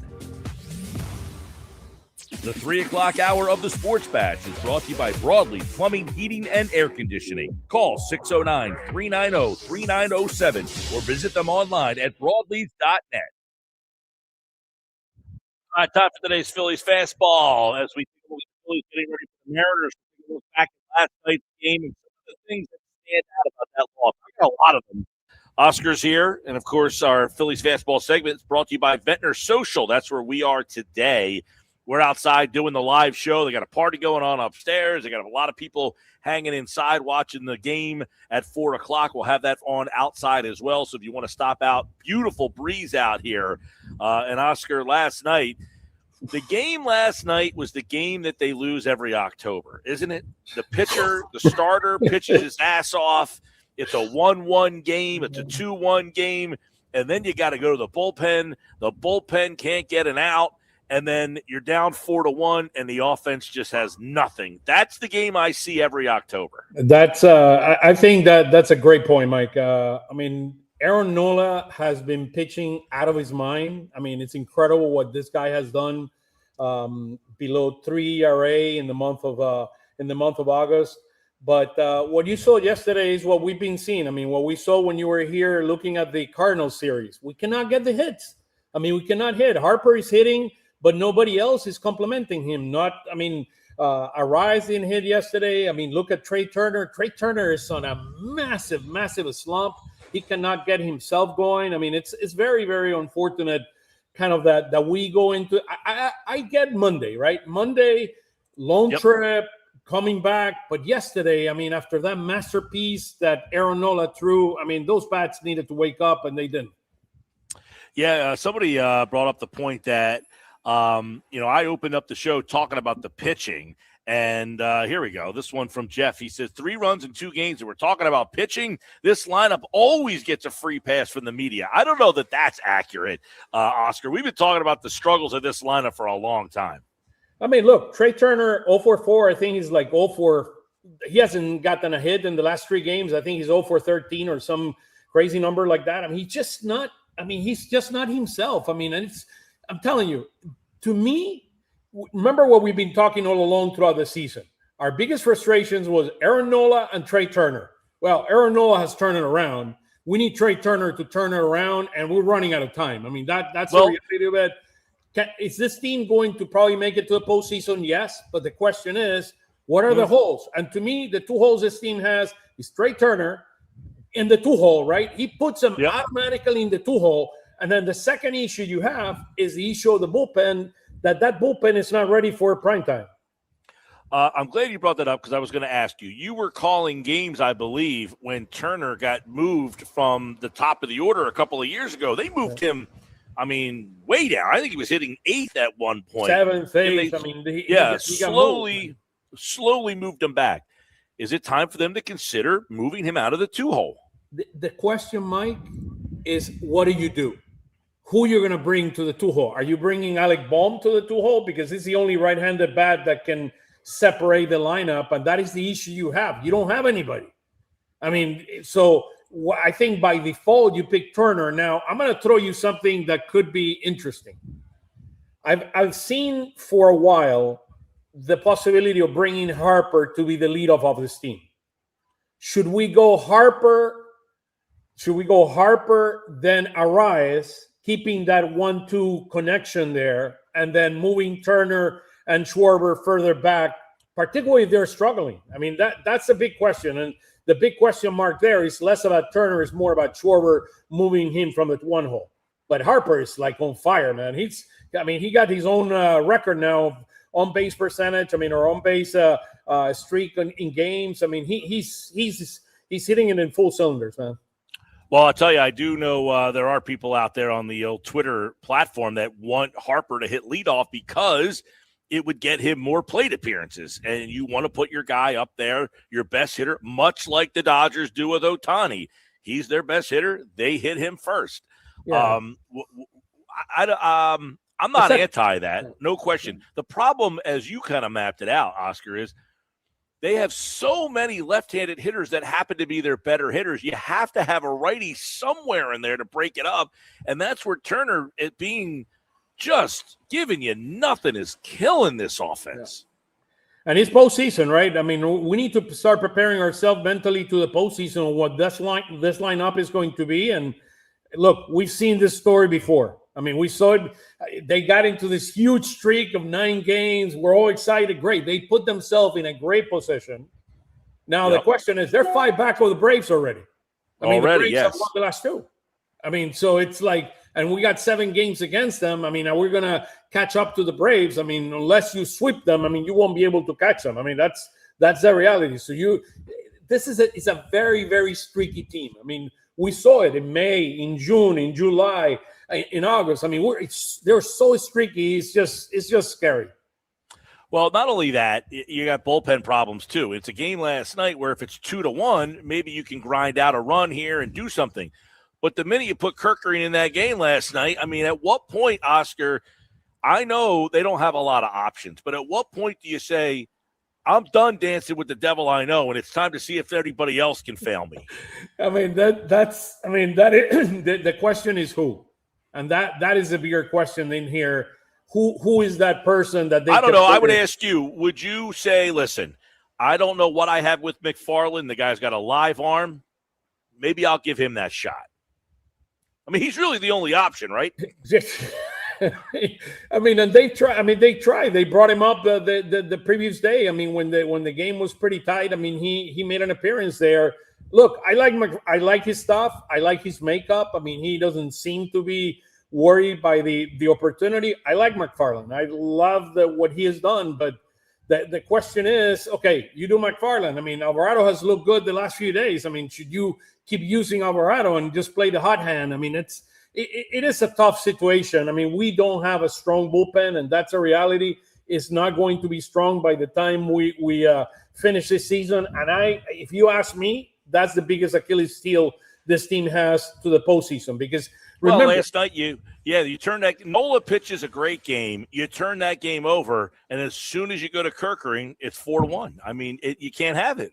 The 3 o'clock hour of the Sports Bash is brought to you by Broadly Plumbing, Heating, and Air Conditioning. Call 609-390-3907 or visit them online at broadleaf.net. All right, time for today's Phillies Fastball as we take a look at the Phillies getting ready for the Mariners. We're look back at last night's game and some of the things that stand out about that loss. I got a lot of them. Oscar's here, and of course, our Phillies Fastball segment is brought to you by Ventnor Social. That's where we are today. We're outside doing the live show. They got a party going on upstairs. They got a lot of people hanging inside watching the game at 4 o'clock. We'll have that on outside as well. So if you want to stop out, beautiful breeze out here. And Oscar, last night, the game last night was the game that they lose every October, isn't it? The pitcher, the starter pitches his ass off. It's a 1-1 game. It's a 2-1 game. And then you got to go to the bullpen. The bullpen can't get an out. And then you're down 4-1, and the offense just has nothing. That's the game I see every October. That's I think that's a great point, Mike. I mean, Aaron Nola has been pitching out of his mind. I mean, it's incredible what this guy has done. Below 3 ERA in the month of August. But what you saw yesterday is what we've been seeing. I mean, what we saw when you were here looking at the Cardinals series. We cannot get the hits. I mean, we cannot hit. Harper is hitting, but nobody else is complimenting him. Arise didn't hit yesterday. I mean, look at Trey Turner. Trey Turner is on a massive, massive slump. He cannot get himself going. I mean, it's very, very unfortunate kind of that we go into. I get Monday, right? Monday, long trip, coming back. But yesterday, I mean, after that masterpiece that Aaron Nola threw, I mean, those bats needed to wake up, and they didn't. Yeah, somebody brought up the point that, I opened up the show talking about the pitching, and here we go. This one from Geoff. He says 3 runs in 2 games, and we're talking about pitching. This lineup always gets a free pass from the media. I don't know that that's accurate, Oscar. We've been talking about the struggles of this lineup for a long time. I mean, look, Trey Turner, 0-for-4. I think he's like 0-for. He hasn't gotten a hit in the last 3 games. I think he's 0-for-13 or some crazy number like that. I mean, he's just not himself. I mean, I'm telling you, to me, remember what we've been talking all along throughout the season. Our biggest frustrations was Aaron Nola and Trey Turner. Well, Aaron Nola has turned it around. We need Trey Turner to turn it around, and we're running out of time. I mean, that's the reality of it. Is this team going to probably make it to the postseason? Yes, but the question is, what are the holes? And to me, the 2 holes this team has is Trey Turner in the 2-hole, right? He puts them automatically in the 2-hole. And then the second issue you have is the issue of the bullpen, that bullpen is not ready for prime time. I'm glad you brought that up because I was going to ask you. You were calling games, I believe, when Turner got moved from the top of the order a couple of years ago. They moved him, I mean, way down. I think he was hitting 8th at one point. 7th, 8th. I mean, he slowly moved him back. Is it time for them to consider moving him out of the 2-hole? The question, Mike, is what do you do? Who you're going to bring to the 2-hole? Are you bringing Alec Bohm to the 2-hole? Because he's the only right-handed bat that can separate the lineup, and that is the issue you have. You don't have anybody. I mean, so I think by default you pick Turner. Now, I'm going to throw you something that could be interesting. I've seen for a while the possibility of bringing Harper to be the leadoff of this team. Should we go Harper, then Arias, keeping that 1-2 connection there, and then moving Turner and Schwarber further back, particularly if they're struggling? I mean, that's a big question. And the big question mark there is less about Turner, it's more about Schwarber moving him from the 1-hole. But Harper is like on fire, man. He got his own record now, on base percentage. I mean, or on base streak in games. I mean, he's hitting it in full cylinders, man. Well, I'll tell you, I do know there are people out there on the old Twitter platform that want Harper to hit leadoff because it would get him more plate appearances. And you want to put your guy up there, your best hitter, much like the Dodgers do with Ohtani. He's their best hitter. They hit him first. Yeah. I'm not anti that, no question. The problem, as you kind of mapped it out, Oscar, is they have so many left-handed hitters that happen to be their better hitters. You have to have a righty somewhere in there to break it up, and that's where Turner, it being just giving you nothing, is killing this offense. Yeah. And it's postseason, right? I mean, we need to start preparing ourselves mentally to the postseason of what this lineup is going to be. And look, we've seen this story before. I mean, we saw it. They got into this huge streak of 9 games. We're all excited. Great. They put themselves in a great position. Now, the question is, they're 5 back of the Braves already. I mean, the Braves have won the last 2. I mean, so it's like, and we got 7 games against them. I mean, are we going to catch up to the Braves? I mean, unless you sweep them, I mean, you won't be able to catch them. I mean, that's the reality. So it's a very, very streaky team. I mean, we saw it in May, in June, in July, in August. I mean, they're so streaky. It's just scary. Well, not only that, you got bullpen problems too. It's a game last night where if it's 2-1, maybe you can grind out a run here and do something. But the minute you put Kerkering in that game last night, I mean, at what point, Oscar, I know they don't have a lot of options, but at what point do you say, I'm done dancing with the devil I know, and it's time to see if anybody else can fail me? I mean, the question is who? And that is a bigger question in here. Who is that person that they I don't know. I would ask you, would you say, listen, I don't know what I have with McFarland. The guy's got a live arm. Maybe I'll give him that shot. I mean, he's really the only option, right? I mean, and they try. I mean, they tried. They brought him up the previous day. I mean, when the game was pretty tight. I mean, he made an appearance there. Look, I like his stuff. I like his makeup. I mean, he doesn't seem to be worried by the opportunity. I like McFarland. I love what he has done. But the question is, okay, you do McFarland. I mean, Alvarado has looked good the last few days. I mean, should you keep using Alvarado and just play the hot hand? I mean, it is a tough situation. I mean, we don't have a strong bullpen, and that's a reality. It's not going to be strong by the time we finish this season. And if you ask me, that's the biggest Achilles heel this team has to the postseason. Because remember, last night you turn that Nola pitches a great game. You turn that game over, and as soon as you go to Kerkering, it's 4-1. I mean, you can't have it.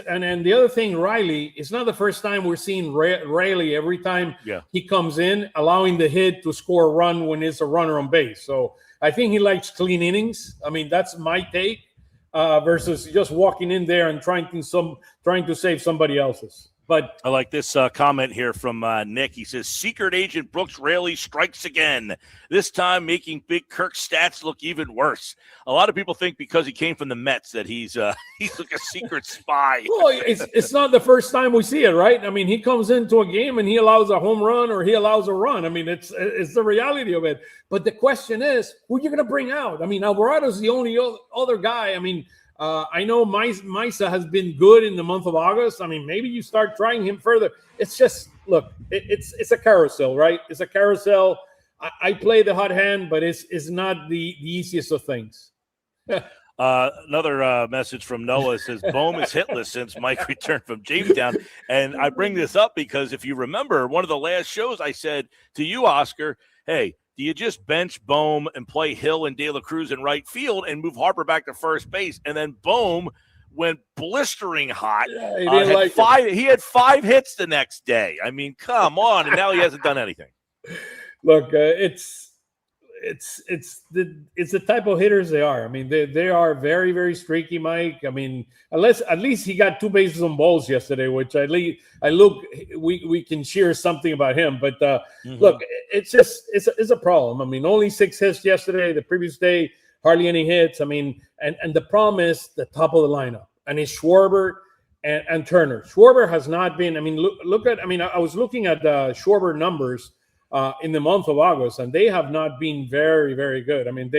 And then the other thing, Riley, it's not the first time we're seeing Riley every time he comes in, allowing the hit to score a run when it's a runner on base. So I think he likes clean innings. I mean, that's my take versus just walking in there and trying to save somebody else's. But I like this comment here from Nick. He says, secret agent Brooks Raley strikes again, this time making Big Kirk's stats look even worse. A lot of people think because he came from the Mets that he's like a secret spy. Well, it's not the first time we see it, right? I mean, he comes into a game and he allows a home run or he allows a run. I mean, it's the reality of it. But the question is, who are you going to bring out? I mean, Alvarado's the only other guy. I mean, I know Misa has been good in the month of August. I mean, maybe you start trying him further. It's just, look, it's a carousel, right? It's a carousel. I play the hot hand, but it's not the easiest of things. Another message from Noah says, Bohm is hitless since Mike returned from Jamestown. And I bring this up because if you remember, one of the last shows I said to you, Oscar, hey, do you just bench Bohm and play Hill and De La Cruz in right field and move Harper back to first base? And then Bohm went blistering hot. Yeah, he had 5 hits the next day. I mean, come on. And now he hasn't done anything. Look, it's the type of hitters they are. I mean, they are very, very streaky, Mike. I mean, at least he got 2 bases on balls yesterday, which we can share something about him. But look, it's a problem. I mean, only 6 hits yesterday. The previous day, hardly any hits. I mean, and the problem is the top of the lineup, and it's Schwarber and Turner. Schwarber has not been. I mean, look at. I mean, I was looking at the Schwarber numbers in the month of August, and they have not been very, very good. I mean,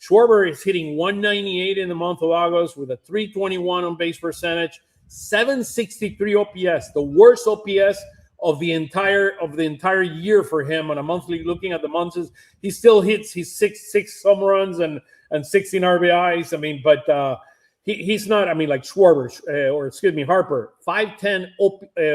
Schwarber is hitting 198 in the month of August with a 321 on base percentage, 763 OPS, the worst OPS of the entire year for him on a monthly. Looking at the months, he still hits his six home runs and 16 RBIs. I mean, but he's not. I mean, like Schwarber Harper, 510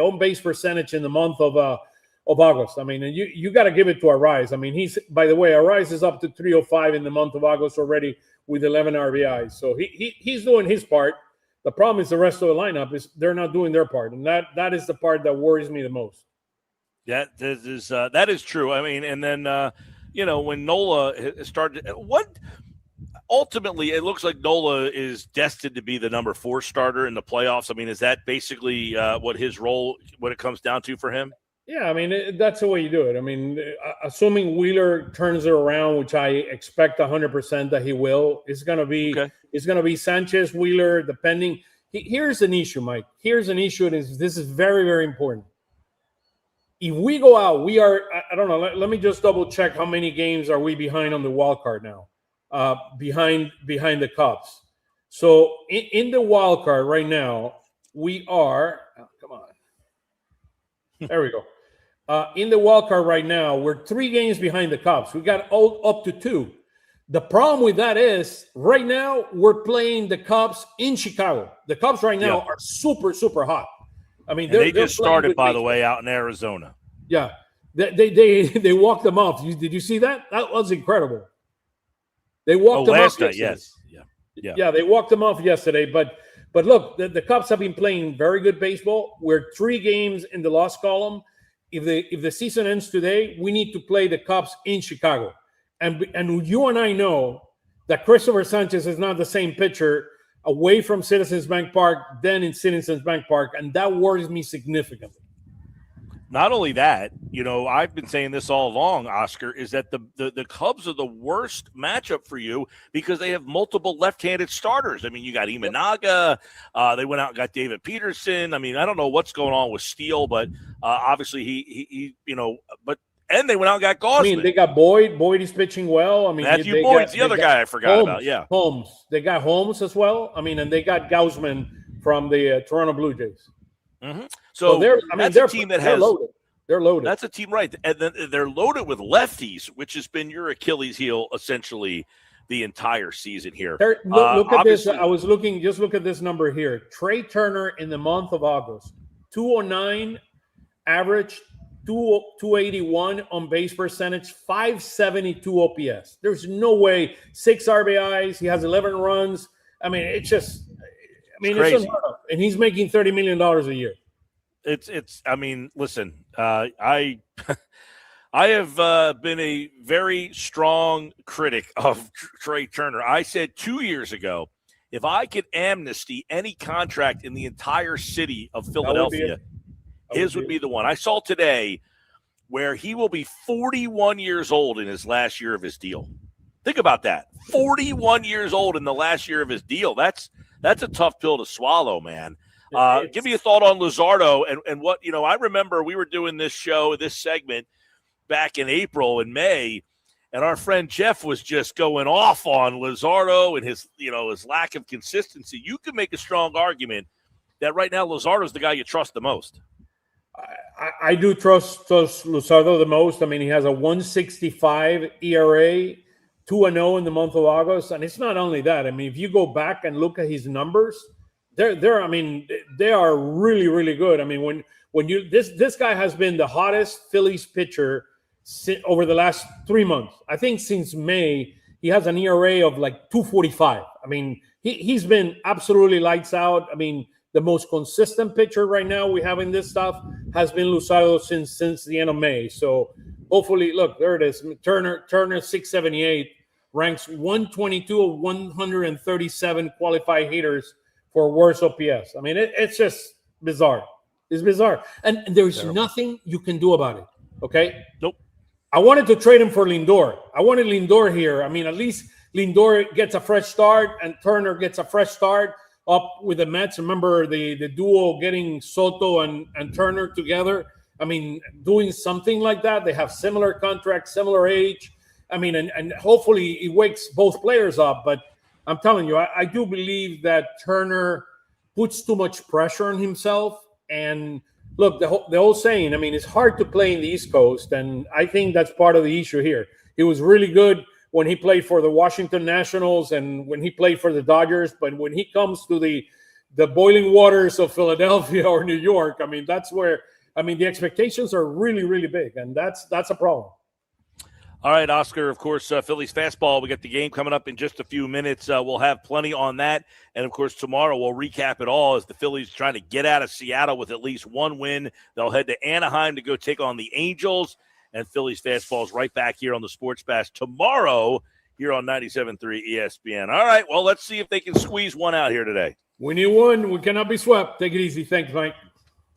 on base percentage in the month of August. I mean, and you got to give it to Arraez. I mean, by the way, Arraez is up to 305 in the month of August already with 11 RBIs. So he's doing his part. The problem is the rest of the lineup is they're not doing their part, and that is the part that worries me the most. That is true. I mean, and then when Nola started, ultimately it looks like Nola is destined to be the number 4 starter in the playoffs. I mean, is that basically what his role, what it comes down to for him? Yeah, I mean, that's the way you do it. I mean, assuming Wheeler turns it around, which I expect 100% that he will, it's going to be Sanchez, Wheeler, depending. Here's an issue, Mike. Here's an issue, and this is very, very important. If we go out, we are, I don't know, let me just double check how many games are we behind on the wild card now, behind the Cubs. So in the wild card right now, we are, come on. There we go. In the wild card right now, we're 3 games behind the Cubs. We got up to 2. The problem with that is right now we're playing the Cubs in Chicago. The Cubs right now are super, super hot. I mean, they just started, by the way, out in Arizona. Yeah, they walked them off. Did you see that? That was incredible. They walked them off night, yesterday. Yes. Yeah, they walked them off yesterday. But look, the Cubs have been playing very good baseball. We're 3 games in the loss column. If the season ends today, we need to play the Cubs in Chicago. And you and I know that Christopher Sanchez is not the same pitcher away from Citizens Bank Park than in Citizens Bank Park, and that worries me significantly. Not only that, I've been saying this all along, Oscar, is that the Cubs are the worst matchup for you because they have multiple left-handed starters. I mean, you got Imanaga. They went out and got David Peterson. I mean, I don't know what's going on with Steele, but obviously and they went out and got Gausman. I mean, they got Boyd. Boyd is pitching well. I mean, Matthew Boyd's the other guy I forgot about. Yeah, Holmes. They got Holmes as well. I mean, and they got Gausman from the Toronto Blue Jays. Mm-hmm. So they're a team that has loaded. They're loaded. That's a team, right? And then they're loaded with lefties, which has been your Achilles heel essentially the entire season here. Look at this. I was looking. Just look at this number here. Trey Turner in the month of August, 209 average. 281 on base percentage, 572 OPS. There's no way. 6 RBIs. He has 11 runs. I mean, it's just. I mean, it's unheard of. And he's making $30 million a year. It's. I mean, listen. I have been a very strong critic of Trey Turner. I said 2 years ago, if I could amnesty any contract in the entire city of Philadelphia, his would be the one. I saw today where he will be 41 years old in his last year of his deal. Think about that. 41 years old in the last year of his deal. That's a tough pill to swallow, man. Give me a thought on Luzardo and what, I remember we were doing this segment back in April and May, and our friend Geoff was just going off on Luzardo and his lack of consistency. You could make a strong argument that right now Luzardo's the guy you trust the most. I do trust Luzardo the most. I mean, he has a 1.65 ERA, 2-0 in the month of August, and it's not only that. I mean, if you go back and look at his numbers, I mean, they are really, really good. I mean, when you this guy has been the hottest Phillies pitcher over the last 3 months. I think since May, he has an ERA of like 2.45. I mean, he's been absolutely lights out. I mean, the most consistent pitcher right now we have in this stuff has been Luzardo since the end of May. So hopefully, look, there it is. Turner 678 ranks 122 of 137 qualified hitters for worst OPS. I mean, it's just bizarre. It's bizarre. And there's nothing you can do about it. Okay? Nope. I wanted to trade him for Lindor. I wanted Lindor here. I mean, at least Lindor gets a fresh start and Turner gets a fresh start up with the Mets. Remember the duo getting Soto and Turner together? I mean, doing something like that. They have similar contracts, similar age. I mean, and hopefully it wakes both players up. But I'm telling you, I do believe that Turner puts too much pressure on himself. And look, the whole saying, I mean, it's hard to play in the East Coast. And I think that's part of the issue here. He was really good when he played for the Washington Nationals and when he played for the Dodgers. But when he comes to the boiling waters of Philadelphia or New York, I mean, that's where, I mean, the expectations are really, really big. And that's a problem. All right, Oscar, of course, Phillies fastball. We got the game coming up in just a few minutes. We'll have plenty on that. And, of course, tomorrow we'll recap it all as the Phillies trying to get out of Seattle with at least one win. They'll head to Anaheim to go take on the Angels. And Phillies fastball is right back here on the Sports Bash tomorrow here on 97.3 ESPN. All right, well, let's see if they can squeeze one out here today. We need one. We cannot be swept. Take it easy. Thanks, Mike.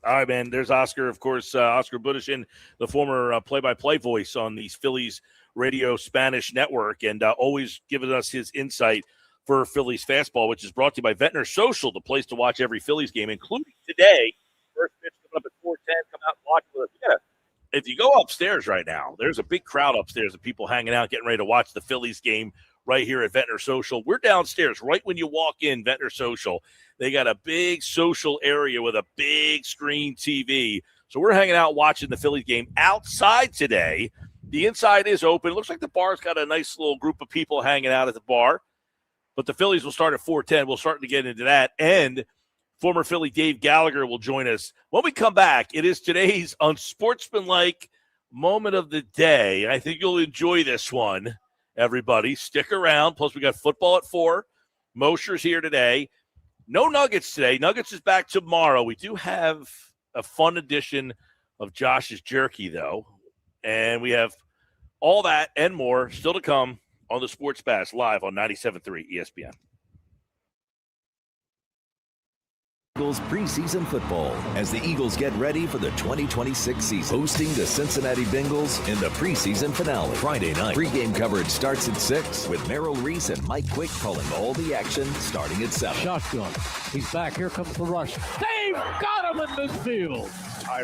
All right, man. There's Oscar, of course, Oscar Budishin, the former play-by-play voice on these Phillies radio Spanish network, and always giving us his insight for Phillies fastball, which is brought to you by Ventnor Social, the place to watch every Phillies game, including today. First pitch coming up at 4:10. Come out and watch with us. Yeah. If you go upstairs right now, there's a big crowd upstairs of people hanging out, getting ready to watch the Phillies game right here at Ventnor Social. We're downstairs right when you walk in Ventnor Social. They got a big social area with a big screen TV. So we're hanging out watching the Phillies game outside today. The inside is open. It looks like the bar's got a nice little group of people hanging out at the bar. But the Phillies will start at 4:10. We'll start to get into that. And former Philly Dave Gallagher will join us. When we come back, it is today's Unsportsmanlike moment of the day. I think you'll enjoy this one, everybody. Stick around. Plus, we got football at 4. Mosher's here today. No Nuggets today. Nuggets is back tomorrow. We do have a fun edition of Josh's Jerky, though. And we have all that and more still to come on the Sports Bash live on 97.3 ESPN. Eagles preseason football as the Eagles get ready for the 2026 season. Hosting the Cincinnati Bengals in the preseason finale. Friday night. Pre-game coverage starts at 6 with Merrill Reese and Mike Quick calling all the action starting at 7. Shotgun. He's back. Here comes the rush. They've got him in midfield.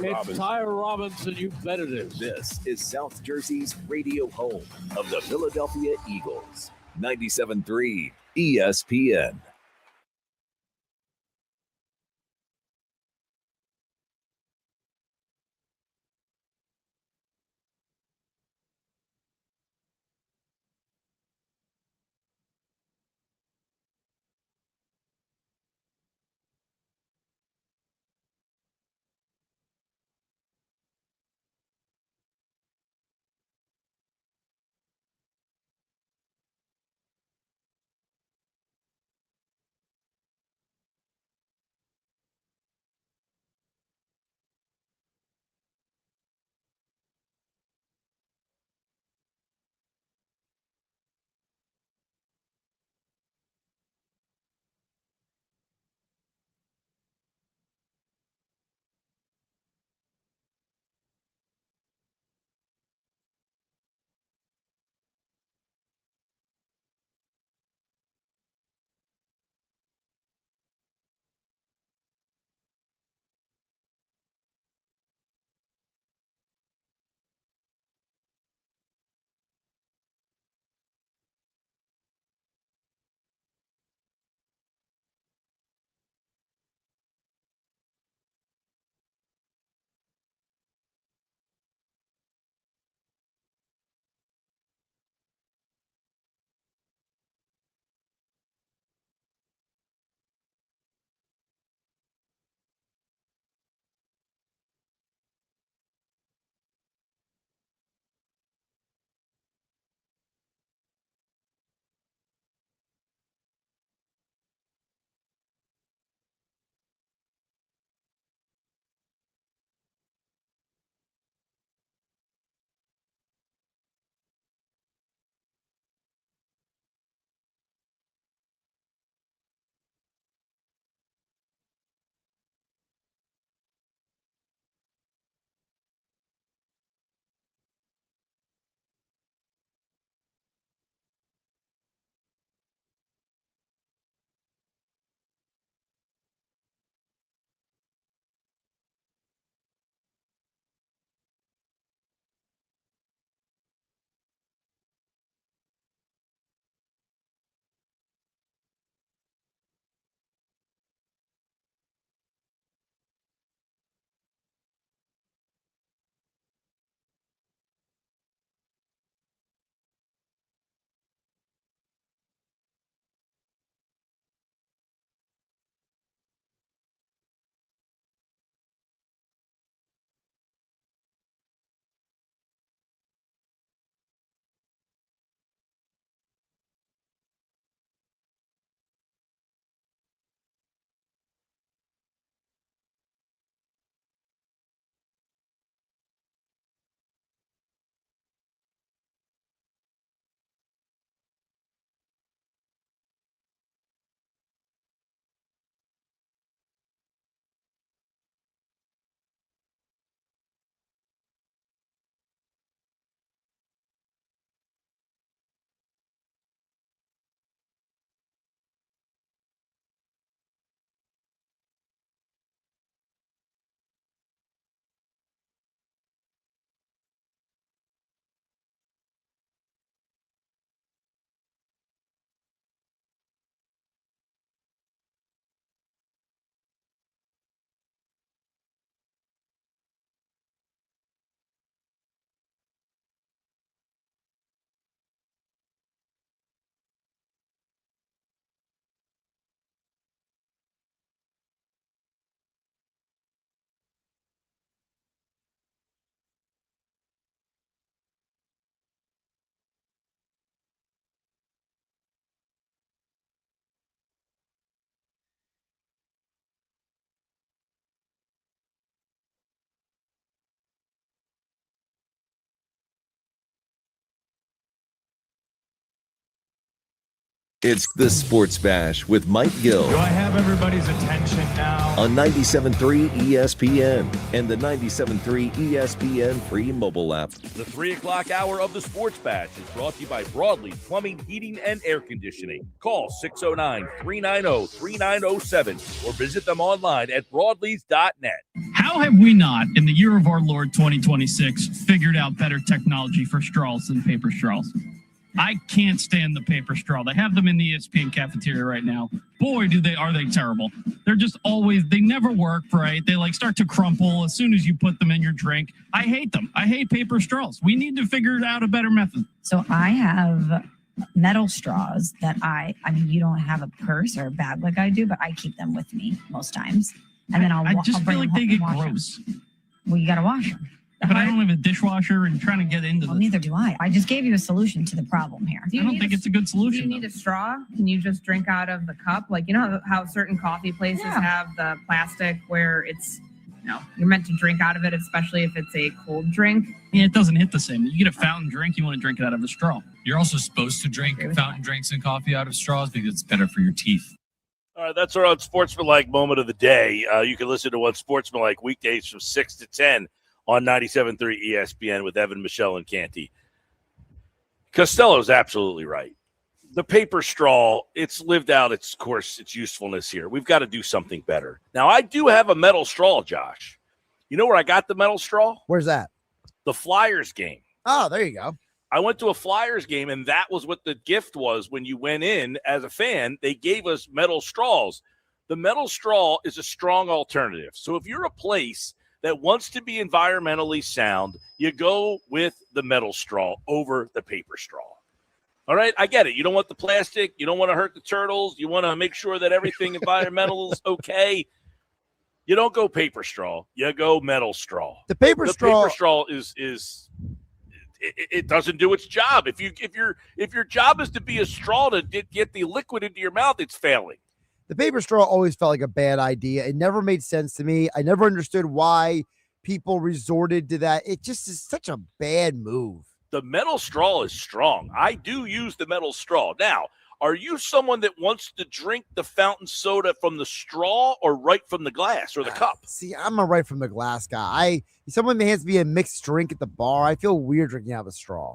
It's Ty Robinson. You bet it is. This is South Jersey's radio home of the Philadelphia Eagles. 97.3 ESPN. It's the Sports Bash with Mike Gill Do I have everybody's attention now? on 97.3 ESPN and the 97.3 ESPN free mobile app. The 3 o'clock hour of the Sports Bash is brought to you by Broadleaf Plumbing, Heating, and Air Conditioning. Call 609-390-3907 or visit them online at broadleaf.net. How have we not, in the year of our Lord 2026, figured out better technology for straws than paper straws? I can't stand the paper straw. They have them in the ESPN cafeteria right now. Boy, are they terrible. They're just they never work right. They start to crumple as soon as you put them in your drink. I hate them. I hate paper straws. We need to figure out a better method. So I have metal straws that I mean, you don't have a purse or a bag like I do, but I keep them with me most times. And then I just feel like they get gross. Well, you got to wash them. But I don't have a dishwasher and trying to get into Well, neither do I. I just gave you a solution to the problem here. I don't think it's a good solution. Do you need a straw? Can you just drink out of the cup? You know how certain coffee places have the plastic where it's, you're meant to drink out of it, especially if it's a cold drink. Yeah, it doesn't hit the same. You get a fountain drink, you want to drink it out of a straw. You're also supposed to drink fountain drinks and coffee out of straws because it's better for your teeth. All right, that's our Unsportsmanlike moment of the day. You can listen to Unsportsmanlike weekdays from 6 to 10 on 97.3 ESPN with Evan, Michelle, and Canty. Costello's absolutely right. The paper straw, it's lived out its usefulness here. We've got to do something better. Now, I do have a metal straw, Josh. You know where I got the metal straw? Where's that? The Flyers game. Oh, there you go. I went to a Flyers game, and that was what the gift was when you went in as a fan. They gave us metal straws. The metal straw is a strong alternative. So if you're a place that wants to be environmentally sound, you go with the metal straw over the paper straw. All right, I get it. You don't want the plastic. You don't want to hurt the turtles. You want to make sure that everything environmental is okay. You don't go paper straw. You go metal straw. The paper straw is it doesn't do its job. If your job is to be a straw to get the liquid into your mouth, it's failing. The paper straw always felt like a bad idea. It never made sense to me. I never understood why people resorted to that. It just is such a bad move. The metal straw is strong. I do use the metal straw. Now, are you someone that wants to drink the fountain soda from the straw or right from the glass or the cup? See, I'm a right from the glass guy. Someone hands me a mixed drink at the bar, I feel weird drinking out of a straw.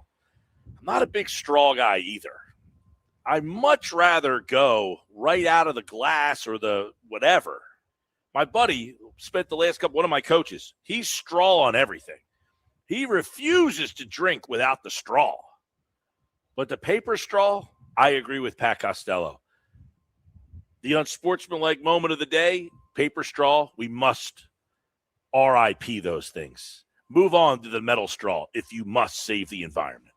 I'm not a big straw guy either. I much rather go right out of the glass or the whatever. My buddy spent the last couple, one of my coaches, he's straw on everything. He refuses to drink without the straw. But the paper straw, I agree with Pat Costello. The unsportsmanlike moment of the day, paper straw, we must RIP those things. Move on to the metal straw if you must save the environment.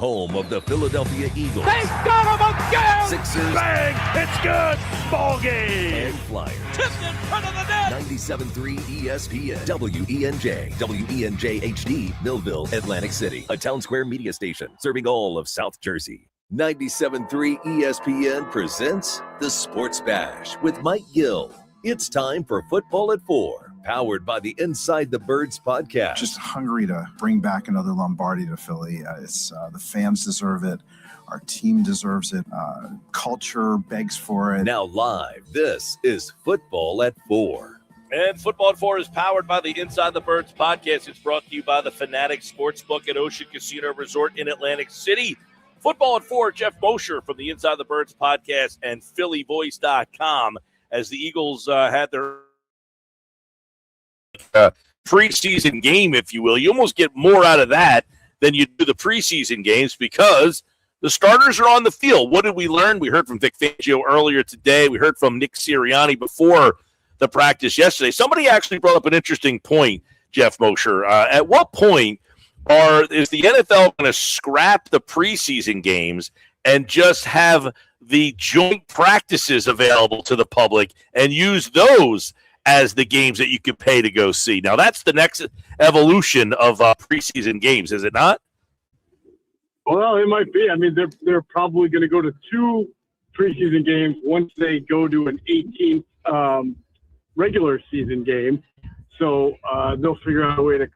home of the Philadelphia Eagles. They got him again! Sixers. Bang! It's good! Ball game! And Flyers. Tipped in front of the net! 97.3 ESPN. WENJ. WENJ HD. Millville, Atlantic City. A Town Square media station serving all of South Jersey. 97.3 ESPN presents The Sports Bash with Mike Gill. It's time for Football at 4, powered by the Inside the Birds podcast. Just hungry to bring back another Lombardi to Philly. The fans deserve it. Our team deserves it. Culture begs for it. Now live, this is Football at 4. And Football at 4 is powered by the Inside the Birds podcast. It's brought to you by the Fanatic Sportsbook at Ocean Casino Resort in Atlantic City. Football at 4, Geoff Mosher from the Inside the Birds podcast and PhillyVoice.com. As the Eagles had their preseason game, if you will. You almost get more out of that than you do the preseason games because the starters are on the field. What did we learn? We heard from Vic Fangio earlier today. We heard from Nick Sirianni before the practice yesterday. Somebody actually brought up an interesting point, Geoff Mosher. At what point is the NFL going to scrap the preseason games and just have the joint practices available to the public and use those as the games that you can pay to go see? Now, that's the next evolution of preseason games, is it not? Well, it might be. I mean, they're probably going to go to 2 preseason games once they go to an 18th regular season game. So they'll figure out a way to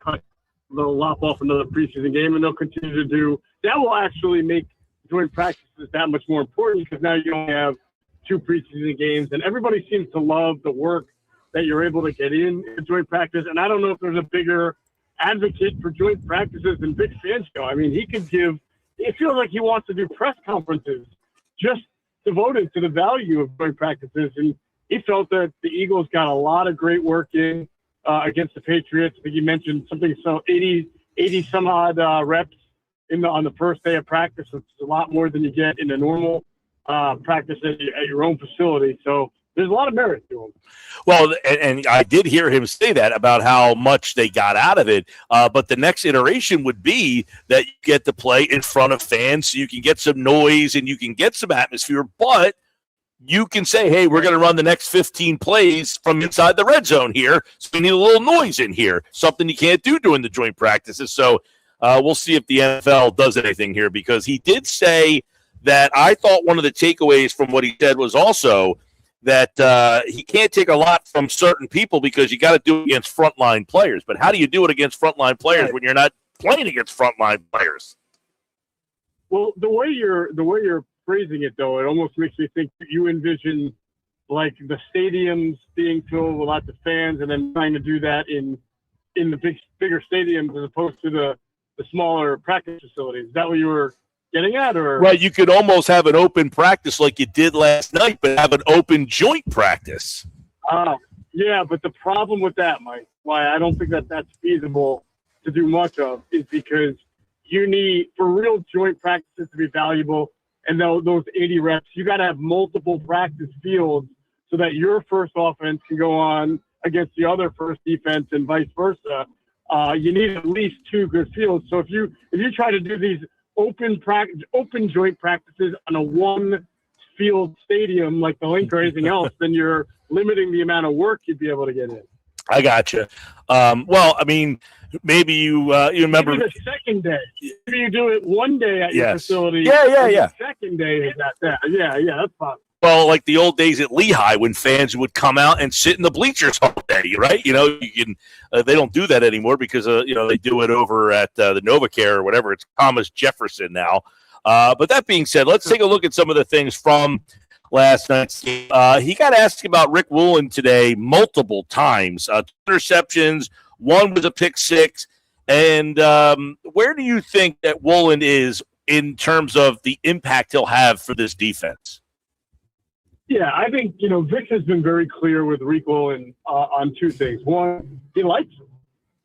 they'll lop off another preseason game, and they'll continue to do. That will actually make joint practices that much more important because now you only have 2 preseason games, and everybody seems to love the work that you're able to get in joint practice. And I don't know if there's a bigger advocate for joint practices than Vic Fangio. I mean, it feels like he wants to do press conferences just devoted to the value of joint practices. And he felt that the Eagles got a lot of great work in against the Patriots. I think you mentioned something, so 80 some odd reps on the first day of practice, which is a lot more than you get in a normal practice at your own facility. So there's a lot of merit to them. Well, and I did hear him say that about how much they got out of it. But the next iteration would be that you get to play in front of fans so you can get some noise and you can get some atmosphere. But you can say, hey, we're going to run the next 15 plays from inside the red zone here. So we need a little noise in here, something you can't do during the joint practices. So we'll see if the NFL does anything here, because he did say that I thought one of the takeaways from what he said was also that he can't take a lot from certain people because you got to do it against frontline players. But how do you do it against frontline players when you're not playing against frontline players? Well, the way you're phrasing it, though, it almost makes me think that you envision like the stadiums being filled with lots of fans and then trying to do that in the bigger stadiums as opposed to the smaller practice facilities. Is that what you were getting at? Or right, you could almost have an open practice like you did last night, but have an open joint practice. Yeah, but the problem with that, Mike, why I don't think that's feasible to do much of, is because you need, for real joint practices to be valuable, and those 80 reps, you got to have multiple practice fields so that your first offense can go on against the other first defense and vice versa. You need at least 2 good fields. So if you try to do these open joint practices on a 1-field stadium like the Link or anything else, then you're limiting the amount of work you'd be able to get in. I gotcha. Well, I mean, maybe you remember maybe the second day. Maybe you do it one day at your facility. Yeah. The second day is at that. Yeah, that's fine. Well, like the old days at Lehigh when fans would come out and sit in the bleachers all day, right? You know, you can. They don't do that anymore because they do it over at the NovaCare or whatever. It's Thomas Jefferson now. But that being said, let's take a look at some of the things from last night's game. He got asked about Rick Woolen today multiple times. 2 interceptions, 1 was a pick 6. And where do you think that Woolen is in terms of the impact he'll have for this defense? Yeah, I think, Vic has been very clear with Rick Woolen on 2 things. One, he likes him.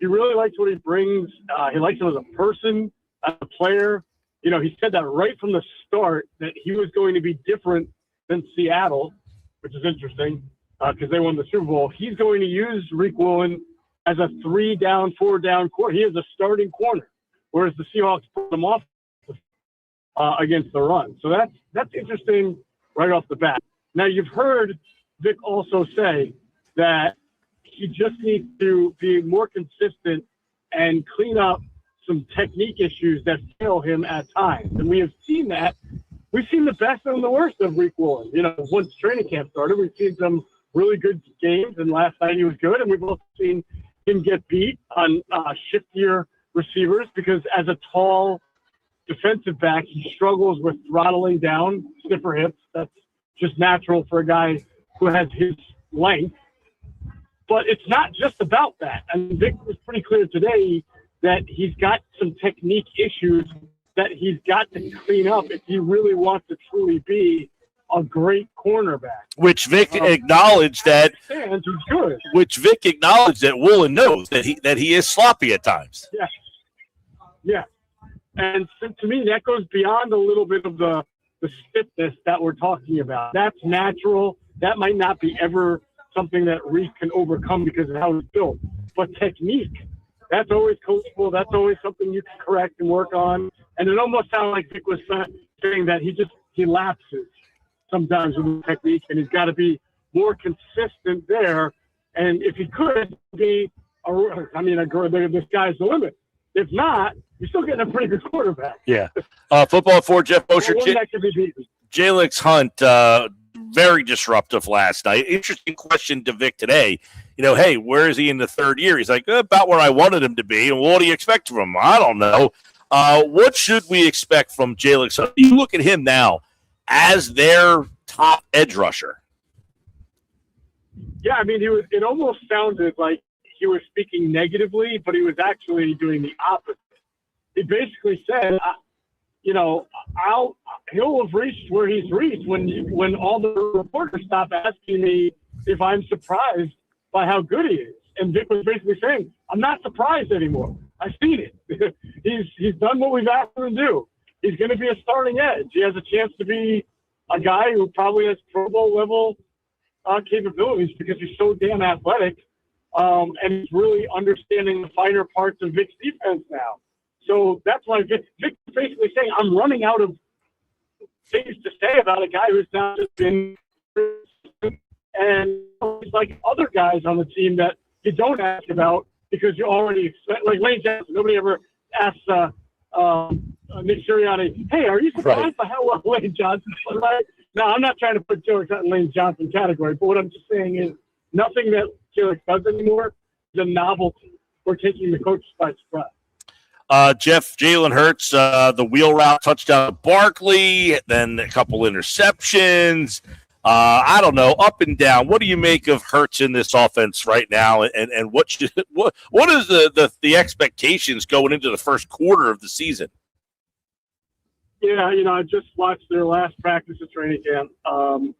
He really likes what he brings. He likes him as a person, as a player. He said that right from the start that he was going to be different than Seattle, which is interesting because they won the Super Bowl. He's going to use Rick Woolen as a 3-down, 4-down corner. He is a starting corner, whereas the Seahawks put him off against the run. So that's interesting right off the bat. Now, you've heard Vic also say that he just needs to be more consistent and clean up some technique issues that fail him at times. And we have seen that. We've seen the best and the worst of Rick Woolen. Once training camp started, we've seen some really good games, and last night he was good. And we've also seen him get beat on shiftier receivers because as a tall defensive back, he struggles with throttling down stiffer hips. That's just natural for a guy who has his length. But it's not just about that. And Vic was pretty clear today that he's got some technique issues that he's got to clean up if he really wants to truly be a great cornerback. Which Vic acknowledged that. He's good. Which Vic acknowledged that Woolen knows that he is sloppy at times. Yeah. Yeah. And so to me, that goes beyond a little bit of the stiffness that we're talking about. That's natural. That might not be ever something that Reese can overcome because of how he's built. But technique, that's always coachable. That's always something you can correct and work on. And it almost sounded like Vic was saying that he lapses sometimes with the technique, and he's got to be more consistent there. And if he could be, this guy's the limit. If not, you're still getting a pretty good quarterback. Yeah. Football for Geoff Mosher. Jalix Hunt, very disruptive last night. Interesting question to Vic today. Hey, where is he in the third year? He's like, about where I wanted him to be. And what do you expect from him? I don't know. What should we expect from Jalix Hunt? You look at him now as their top edge rusher. Yeah, it almost sounded like he was speaking negatively, but he was actually doing the opposite. He basically said, he'll have reached where he's reached when all the reporters stop asking me if I'm surprised by how good he is. And Vic was basically saying, I'm not surprised anymore. I've seen it. He's done what we've asked him to do. He's going to be a starting edge. He has a chance to be a guy who probably has Pro Bowl level capabilities because he's so damn athletic. And he's really understanding the finer parts of Vic's defense now. So that's why Vic's basically saying, I'm running out of things to say about a guy who's now just been and he's like other guys on the team that you don't ask about because you already expect, like Lane Johnson. Nobody ever asks Nick Sirianni, hey, are you surprised by how well Lane Johnson played? No, I'm not trying to put Jalix in Lane Johnson category, but what I'm just saying is nothing that Jalix does anymore is a novelty. We're taking the coaches by surprise. Geoff, Jalen Hurts, the wheel route touchdown to Barkley, then a couple interceptions. I don't know, up and down. What do you make of Hurts in this offense right now? And what is the expectations going into the first quarter of the season? Yeah, I just watched their last practice at training camp, and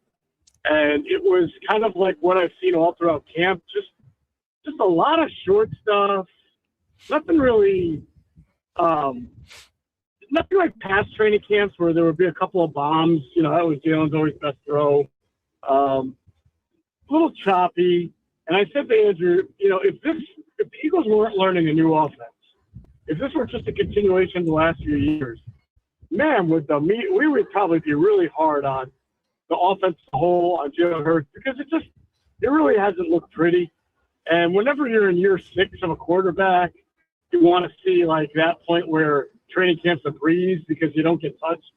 it was kind of like what I've seen all throughout camp. Just a lot of short stuff. Nothing really. Nothing like past training camps where there would be a couple of bombs. That was Jalen's always best throw. A little choppy. And I said to Andrew, if the Eagles weren't learning a new offense, if this were just a continuation of the last few years, man, we would probably be really hard on the offense as a whole, on Jalen Hurts, because it really hasn't looked pretty. And whenever you're in year 6 of a quarterback, you want to see like that point where training camp's a breeze because you don't get touched.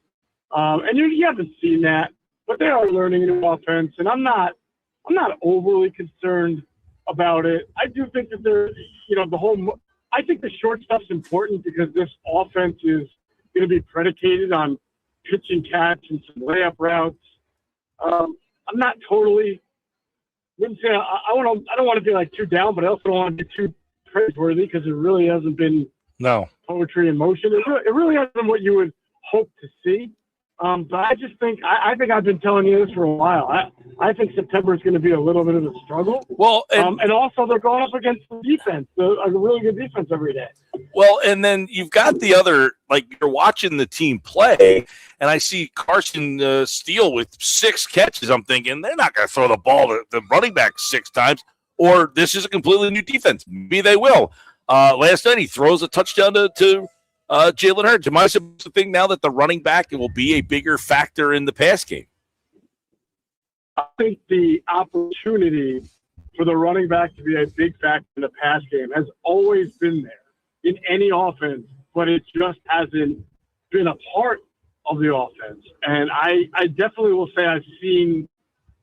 And you haven't seen that, but they are learning a new offense, and I'm not overly concerned about it. I do think that I think the short stuff's important because this offense is going to be predicated on pitch and catch and some layup routes. I'm not totally. Wouldn't say I don't want to be like too down, but I also don't want to be too praiseworthy because it really hasn't been poetry in motion. It really hasn't been what you would hope to see. But I just think I think I've been telling you this for a while. I think September is going to be a little bit of a struggle. Well, and also they're going up against the defense, a really good defense every day. Well, and then you've got the other, like you're watching the team play, and I see Carson Steele with 6 catches. I'm thinking they're not going to throw the ball to the running back 6 times, or this is a completely new defense. Maybe they will. Last night he throws a touchdown to Jalen Hurts. Am I supposed to think now that the running back will be a bigger factor in the pass game? I think the opportunity for the running back to be a big factor in the pass game has always been there in any offense, but it just hasn't been a part of the offense. And I definitely will say I've seen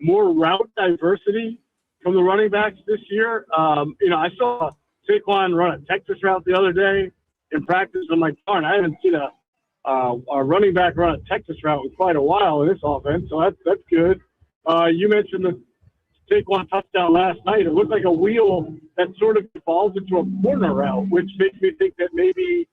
more route diversity from the running backs this year. I saw Saquon run a Texas route the other day in practice. I'm like, darn, I haven't seen a running back run a Texas route in quite a while in this offense, so that's good. You mentioned the Saquon touchdown last night. It looked like a wheel that sort of evolved into a corner route, which makes me think that maybe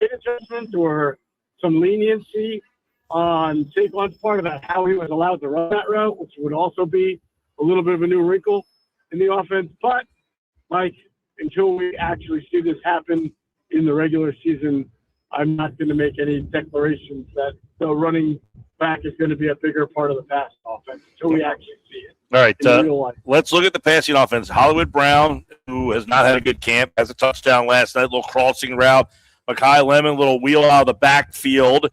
adjustment or some leniency on Saquon's part about how he was allowed to run that route, which would also be a little bit of a new wrinkle in the offense. But, Mike, until we actually see this happen in the regular season, I'm not going to make any declarations that the running back is going to be a bigger part of the pass offense until we actually see it. All right, let's look at the passing offense. Hollywood Brown, who has not had a good camp, has a touchdown last night, little crossing route. Mekhi Lemon, little wheel out of the backfield.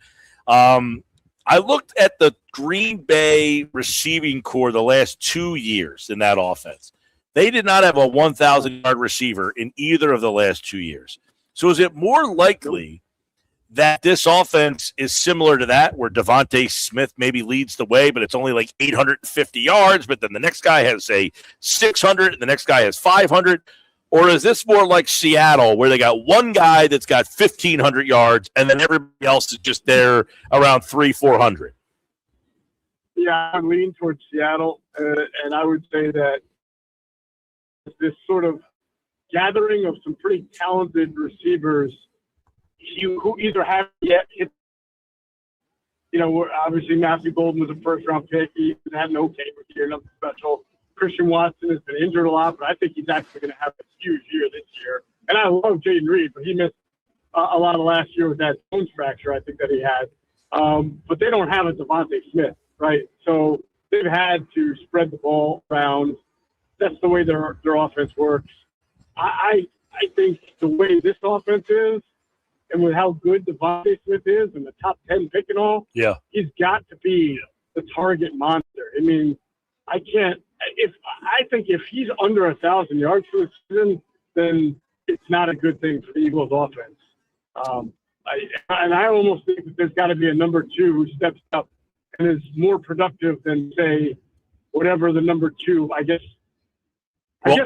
I looked at the Green Bay receiving core the last 2 years in that offense. They did not have a 1,000-yard receiver in either of the last 2 years. So is it more likely that this offense is similar to that, where Devontae Smith maybe leads the way, but it's only like 850 yards, but then the next guy has, say, 600, and the next guy has 500? Or is this more like Seattle, where they got one guy that's got 1,500 yards, and then everybody else is just there around 300-400? Yeah, I'm leaning towards Seattle, and I would say that this sort of gathering of some pretty talented receivers who either haven't yet hit, obviously Matthew Golden was a first-round pick. He had an okay year, nothing special. Christian Watson has been injured a lot, but I think he's actually going to have a huge year this year. And I love Jaden Reed, but he missed a lot of last year with that bones fracture I think that he had. But they don't have a Devontae Smith, right? So they've had to spread the ball around. That's the way their offense works. I think the way this offense is, and with how good Devontae Smith is and the top 10 pick and all, he's got to be the target monster. I mean, I think if he's under 1,000 yards for the season, then it's not a good thing for the Eagles offense. I almost think that there's got to be a number two who steps up and is more productive than, say, whatever the number two, I guess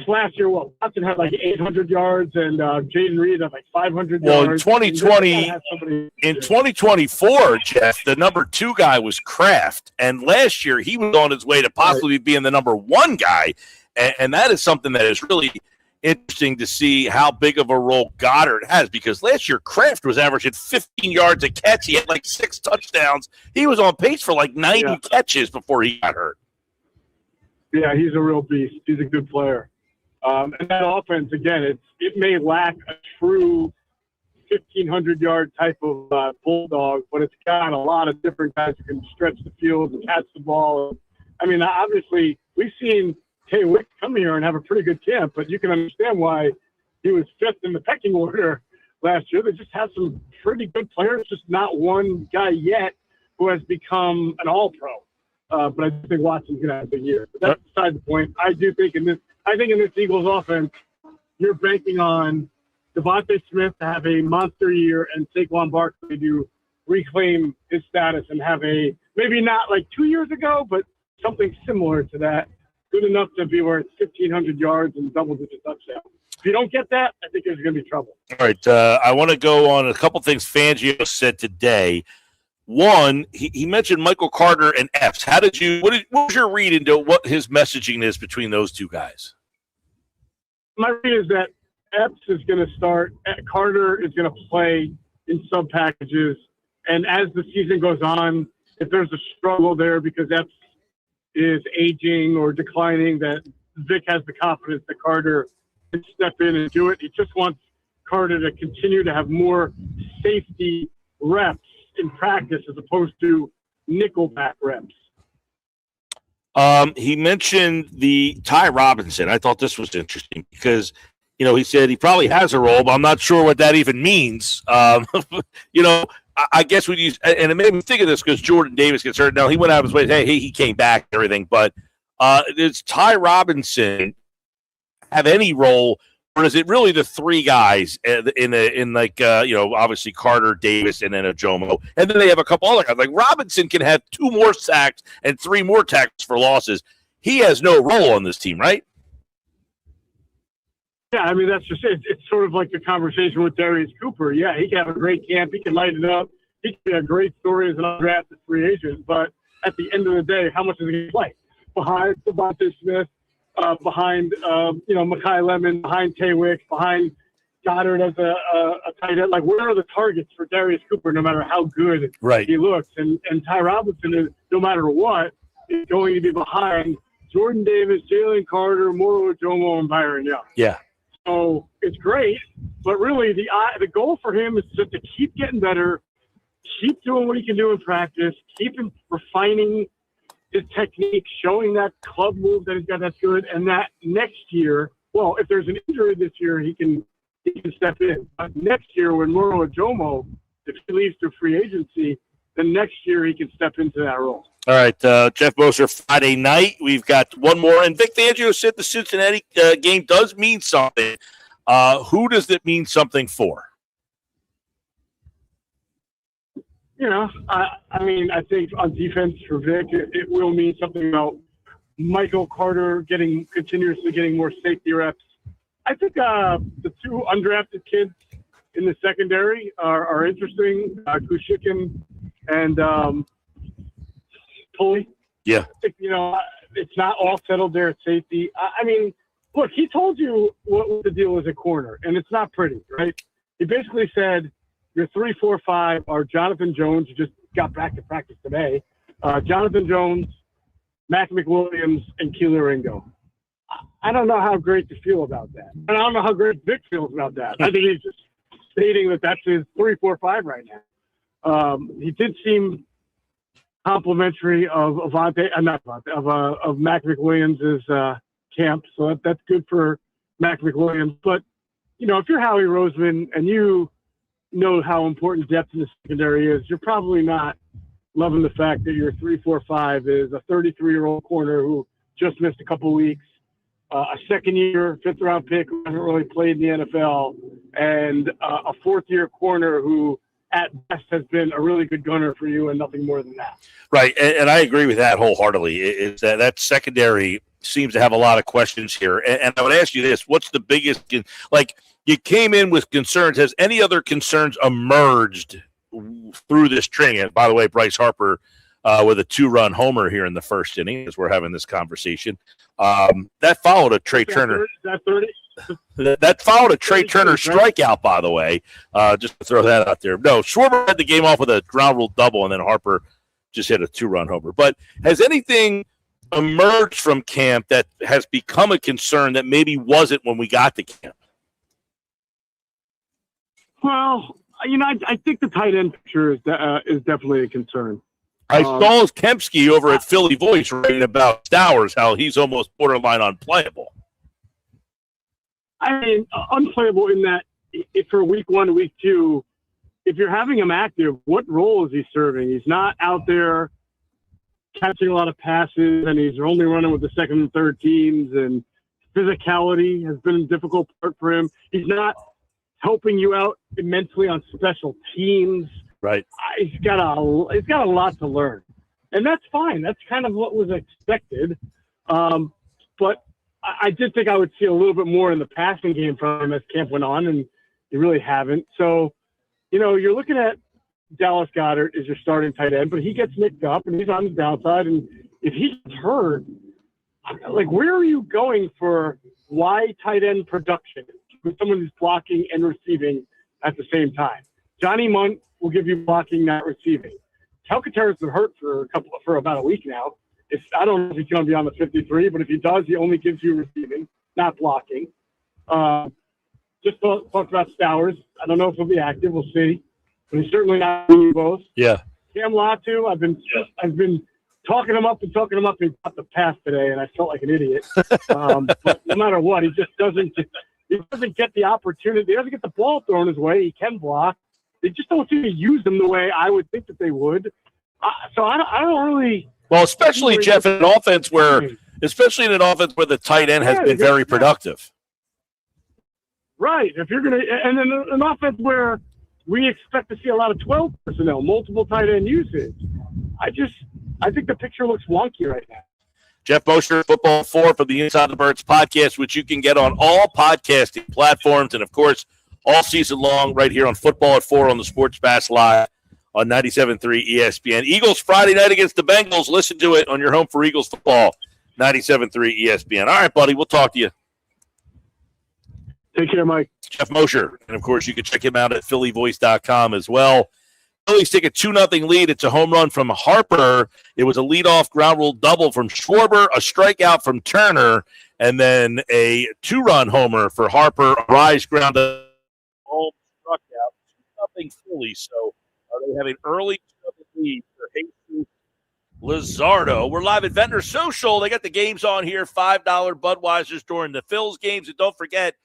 last year, Watson had like 800 yards and Jaden Reed had like 500 yards. Well, in 2024, Geoff, the number two guy was Kraft. And last year, he was on his way to possibly being the number one guy. And that is something that is really interesting to see how big of a role Goddard has, because last year, Kraft was averaging 15 yards a catch. He had like 6 touchdowns. He was on pace for like 90 catches before he got hurt. Yeah, he's a real beast. He's a good player. And that offense, again, it may lack a true 1,500-yard type of bulldog, but it's got a lot of different guys who can stretch the field and catch the ball. I mean, obviously, we've seen Tay Wick come here and have a pretty good camp, but you can understand why he was 5th in the pecking order last year. They just have some pretty good players, just not one guy yet who has become an all-pro. But I think Watson's going to have a big year. But that's beside the point. I think in this Eagles offense, you're banking on Devontae Smith to have a monster year and Saquon Barkley to reclaim his status and have maybe not like 2 years ago, but something similar to that, good enough to be where it's 1,500 yards and double-digit touchdowns. If you don't get that, I think there's going to be trouble. All right, I want to go on a couple things Fangio said today. One, he mentioned Michael Carter and Epps. What was your read into what his messaging is between those two guys? My read is that Epps is going to start. Carter is going to play in sub packages. And as the season goes on, if there's a struggle there because Epps is aging or declining, that Vic has the confidence that Carter can step in and do it. He just wants Carter to continue to have more safety reps in practice as opposed to nickelback reps. He mentioned the Ty Robinson. I thought this was interesting because, he said he probably has a role, but I'm not sure what that even means. I guess when you – and it made me think of this because Jordan Davis gets hurt. Now, he went out of his way. Hey, he came back and everything. But does Ty Robinson have any role, or is it really the three guys obviously Carter, Davis, and then Ajomo? And then they have a couple other guys. Like Robinson can have 2 more sacks and 3 more tackles for losses. He has no role on this team, right? Yeah, I mean, that's just it. It's sort of like the conversation with Darius Cooper. Yeah, he can have a great camp. He can light it up. He can be a great story as an undrafted free agent. But at the end of the day, how much is he going to play? Behind Devontae Smith, behind, Mekhi Lemon, behind Taywick, behind Goddard as a tight end. Like, where are the targets for Darius Cooper, no matter how good he looks? And Ty Robinson, is, no matter what, is going to be behind Jordan Davis, Jalen Carter, Moro Ajomo, and Byron Young. Yeah. So it's great, but really the goal for him is just to keep getting better, keep doing what he can do in practice, keep refining his technique, showing that club move that he's got that's good, and that next year, well, if there's an injury this year, he can step in. But next year, when Moro Ajomo, if he leaves to free agency, then next year he can step into that role. All right, Geoff Mosher, Friday night. We've got one more. And Vic Fangio said the Cincinnati game does mean something. Who does it mean something for? I think on defense for Vic, it will mean something about Michael Carter continuously getting more safety reps. I think the 2 undrafted kids in the secondary are interesting, Kushikin and Pulley. Yeah. It's not all settled there at safety. I mean, look, he told you what the deal was at corner, and it's not pretty, right? He basically said your 3, 4, 5 are Jonathan Jones, who just got back to practice today, Jonathan Jones, Mac McWilliams, and Keeler Ringo. I don't know how great to feel about that. And I don't know how great Vic feels about that. I think he's just stating that that's his 3, 4, 5 right now. He did seem complimentary of Mac McWilliams' camp, so that's good for Mac McWilliams. But if you're Howie Roseman and you know how important depth in the secondary is, you're probably not loving the fact that your 3, 4, 5 is a 33-year-old corner who just missed a couple weeks, a second-year, 5th-round pick who hasn't really played in the NFL, and a 4th-year corner who at best has been a really good gunner for you and nothing more than that. Right, and I agree with that wholeheartedly. Is that secondary seems to have a lot of questions here. And I would ask you this, what's the biggest – like, you came in with concerns. Has any other concerns emerged through this training? And by the way, Bryce Harper with a 2-run homer here in the first inning as we're having this conversation. That followed a Trey Turner. That followed a Trey Turner strikeout, by the way. Just to throw that out there. No, Schwarber had the game off with a ground rule double, and then Harper just hit a 2-run homer. But has anything emerged from camp that has become a concern that maybe wasn't when we got to camp? Well, I think the tight end picture is definitely a concern. I saw Kempsky over at Philly Voice writing about Stowers, how he's almost borderline unplayable. I mean, unplayable in that if for week 1, week 2, if you're having him active, what role is he serving? He's not out there catching a lot of passes, and he's only running with the second and third teams, and physicality has been a difficult part for him. He's not helping you out immensely on special teams. Right. He's got a lot to learn, and that's fine. That's kind of what was expected. But I did think I would see a little bit more in the passing game from him as camp went on, and you really haven't. So, you're looking at Dallas Goedert as your starting tight end, but he gets nicked up and he's on the downside. And if he's hurt, like, where are you going for wide tight end production with someone who's blocking and receiving at the same time? Johnny Munt will give you blocking, not receiving. Calcaterra's been hurt for about a week now. I don't know if he's going to be on the 53, but if he does, he only gives you receiving, not blocking. Just talked about Stowers. I don't know if he'll be active. We'll see. But he's certainly not doing both. Yeah. Cam Latu, I've been talking him up. He got the pass today, and I felt like an idiot. But no matter what, he just doesn't. he doesn't get the opportunity. He doesn't get the ball thrown his way. He can block. They just don't seem to use him the way I would think that they would. So I don't really. Well, especially, Geoff, in an offense where the tight end has been very productive. Right. If you're going to, and then an offense where we expect to see a lot of 12 personnel, multiple tight end usage. I think the picture looks wonky right now. Geoff Mosher, Football 4 from the Inside the Birds podcast, which you can get on all podcasting platforms and, of course, all season long right here on Football at 4 on the Sports Bash Live on 97.3 ESPN. Eagles Friday night against the Bengals. Listen to it on your home for Eagles football, 97.3 ESPN. All right, buddy, we'll talk to you. Take care, Mike. Geoff Mosher. And, of course, you can check him out at phillyvoice.com as well. Phillies take a 2-0 lead. It's a home run from Harper. It was a leadoff ground rule double from Schwarber, a strikeout from Turner, and then a 2-run homer for Harper. A rise ground home struck out. 2-0 Phillies. So they have an early lead for Jesus Luzardo. We're live at Ventnor Social. They got the games on here, $5 Budweisers during the Phils games. And don't forget,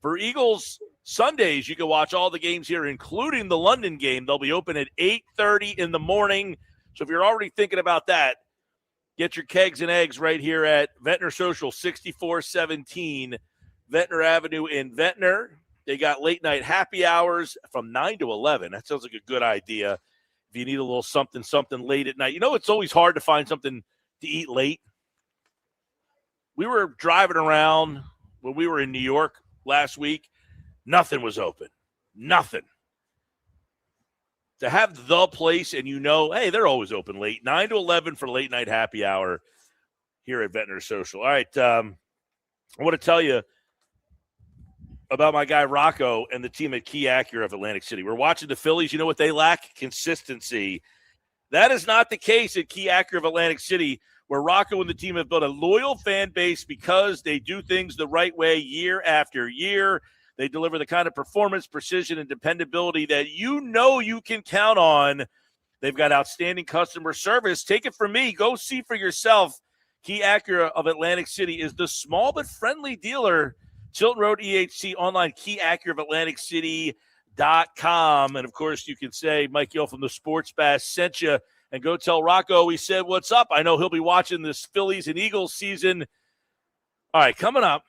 for Eagles Sundays, you can watch all the games here, including the London game. They'll be open at 8:30 in the morning. So if you're already thinking about that, get your kegs and eggs right here at Ventnor Social, 6417 Ventnor Avenue in Ventnor. They got late-night happy hours from 9 to 11. That sounds like a good idea if you need a little something late at night. You know, it's always hard to find something to eat late. We were driving around when we were in New York last week. Nothing was open. Nothing. To have the place and hey, they're always open late. 9 to 11 for late night happy hour here at Ventnor Social. All right. I want to tell you about my guy Rocco and the team at Key Acura of Atlantic City. We're watching the Phillies. You know what they lack? Consistency. That is not the case at Key Acura of Atlantic City, where Rocco and the team have built a loyal fan base because they do things the right way year after year. They deliver the kind of performance, precision, and dependability that you can count on. They've got outstanding customer service. Take it from me. Go see for yourself. Key Acura of Atlantic City is the small but friendly dealer. Chilton Road EHC online, Key Acura of Atlantic City.com. And, of course, you can say Mike Gill from the Sports Bash sent you. And go tell Rocco we said what's up. I know he'll be watching this Phillies and Eagles season. All right, coming up,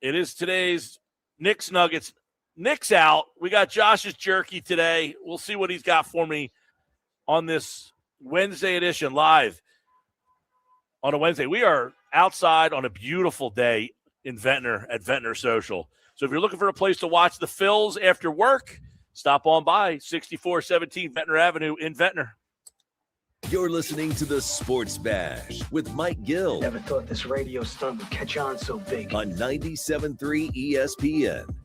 it is today's Knicks Nuggets. Knicks out. We got Josh's jerky today. We'll see what he's got for me on this Wednesday edition live on a Wednesday. We are outside on a beautiful day in Ventnor at Ventnor Social. So if you're looking for a place to watch the Phils after work, stop on by 6417 Ventnor Avenue in Ventnor. You're listening to the Sports Bash with Mike Gill. Never thought this radio stunt would catch on so big. On 97.3 ESPN.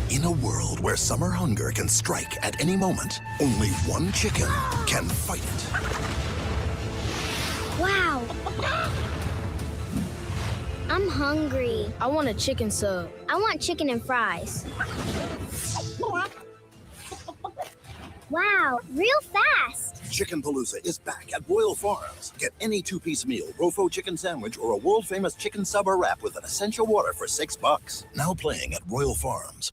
In a world where summer hunger can strike at any moment, only one chicken can fight it. Wow. I'm hungry. I want a chicken sub. I want chicken and fries. Wow, real fast. Chicken Palooza is back at Royal Farms. Get any two-piece meal, Rofo chicken sandwich, or a world-famous chicken sub or wrap with an essential water for $6. Now playing at Royal Farms.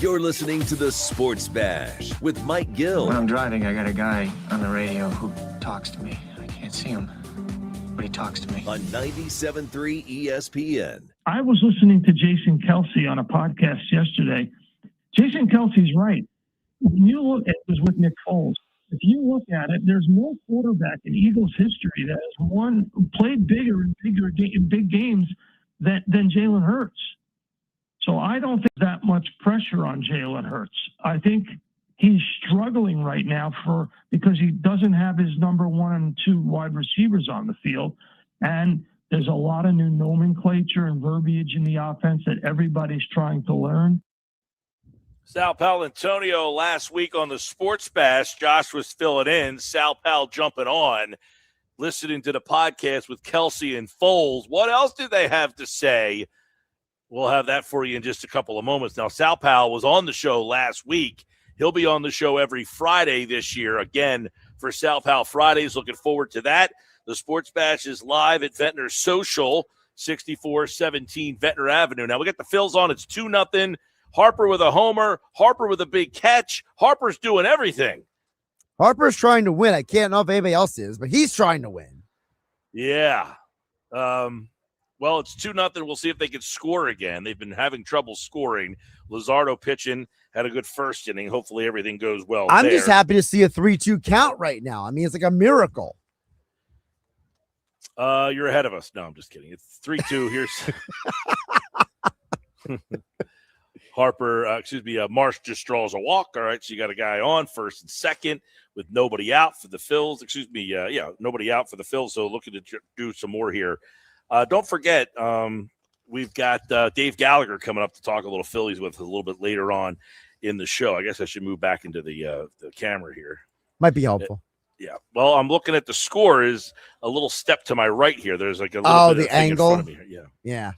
You're listening to the Sports Bash with Mike Gill. When I'm driving, I got a guy on the radio who talks to me. I can't see him, but he talks to me. On 97.3 ESPN. I was listening to Jason Kelsey on a podcast yesterday. Jason Kelsey's right. When you look at it, was with Nick Foles. If you look at it, there's no quarterback in Eagles history that has played bigger in big games than Jalen Hurts. So I don't think that much pressure on Jalen Hurts. I think he's struggling right now because he doesn't have his number 1 and 2 wide receivers on the field. And there's a lot of new nomenclature and verbiage in the offense that everybody's trying to learn. Sal Paolantonio last week on the Sports Bash. Josh was filling in. Sal Pal jumping on, listening to the podcast with Kelsey and Foles. What else did they have to say? We'll have that for you in just a couple of moments. Now, Sal Pal was on the show last week. He'll be on the show every Friday this year. Again, for Sal Pal Fridays, looking forward to that. The Sports Bash is live at Ventnor Social, 6417 Ventnor Avenue. Now, we got the Phils on. It's 2-0. Harper with a homer. Harper with a big catch. Harper's doing everything. Harper's trying to win. I can't know if anybody else is, but he's trying to win. Yeah. Well, it's 2-0. We'll see if they can score again. They've been having trouble scoring. Luzardo pitching, had a good first inning. Hopefully everything goes well. I'm just happy to see a 3-2 count right now. I mean, it's like a miracle. You're ahead of us. No, I'm just kidding. It's 3-2. Here's Harper, Marsh just draws a walk. All right, so you got a guy on first and second with nobody out for the Phils. Nobody out for the Phils. So looking to do some more here. Don't forget, we've got Dave Gallagher coming up to talk a little Phillies with us a little bit later on in the show. I guess I should move back into the camera here. Might be helpful. Yeah. Well, I'm looking at the score is a little step to my right here. There's like a little bit the angle. in front of me here. Yeah.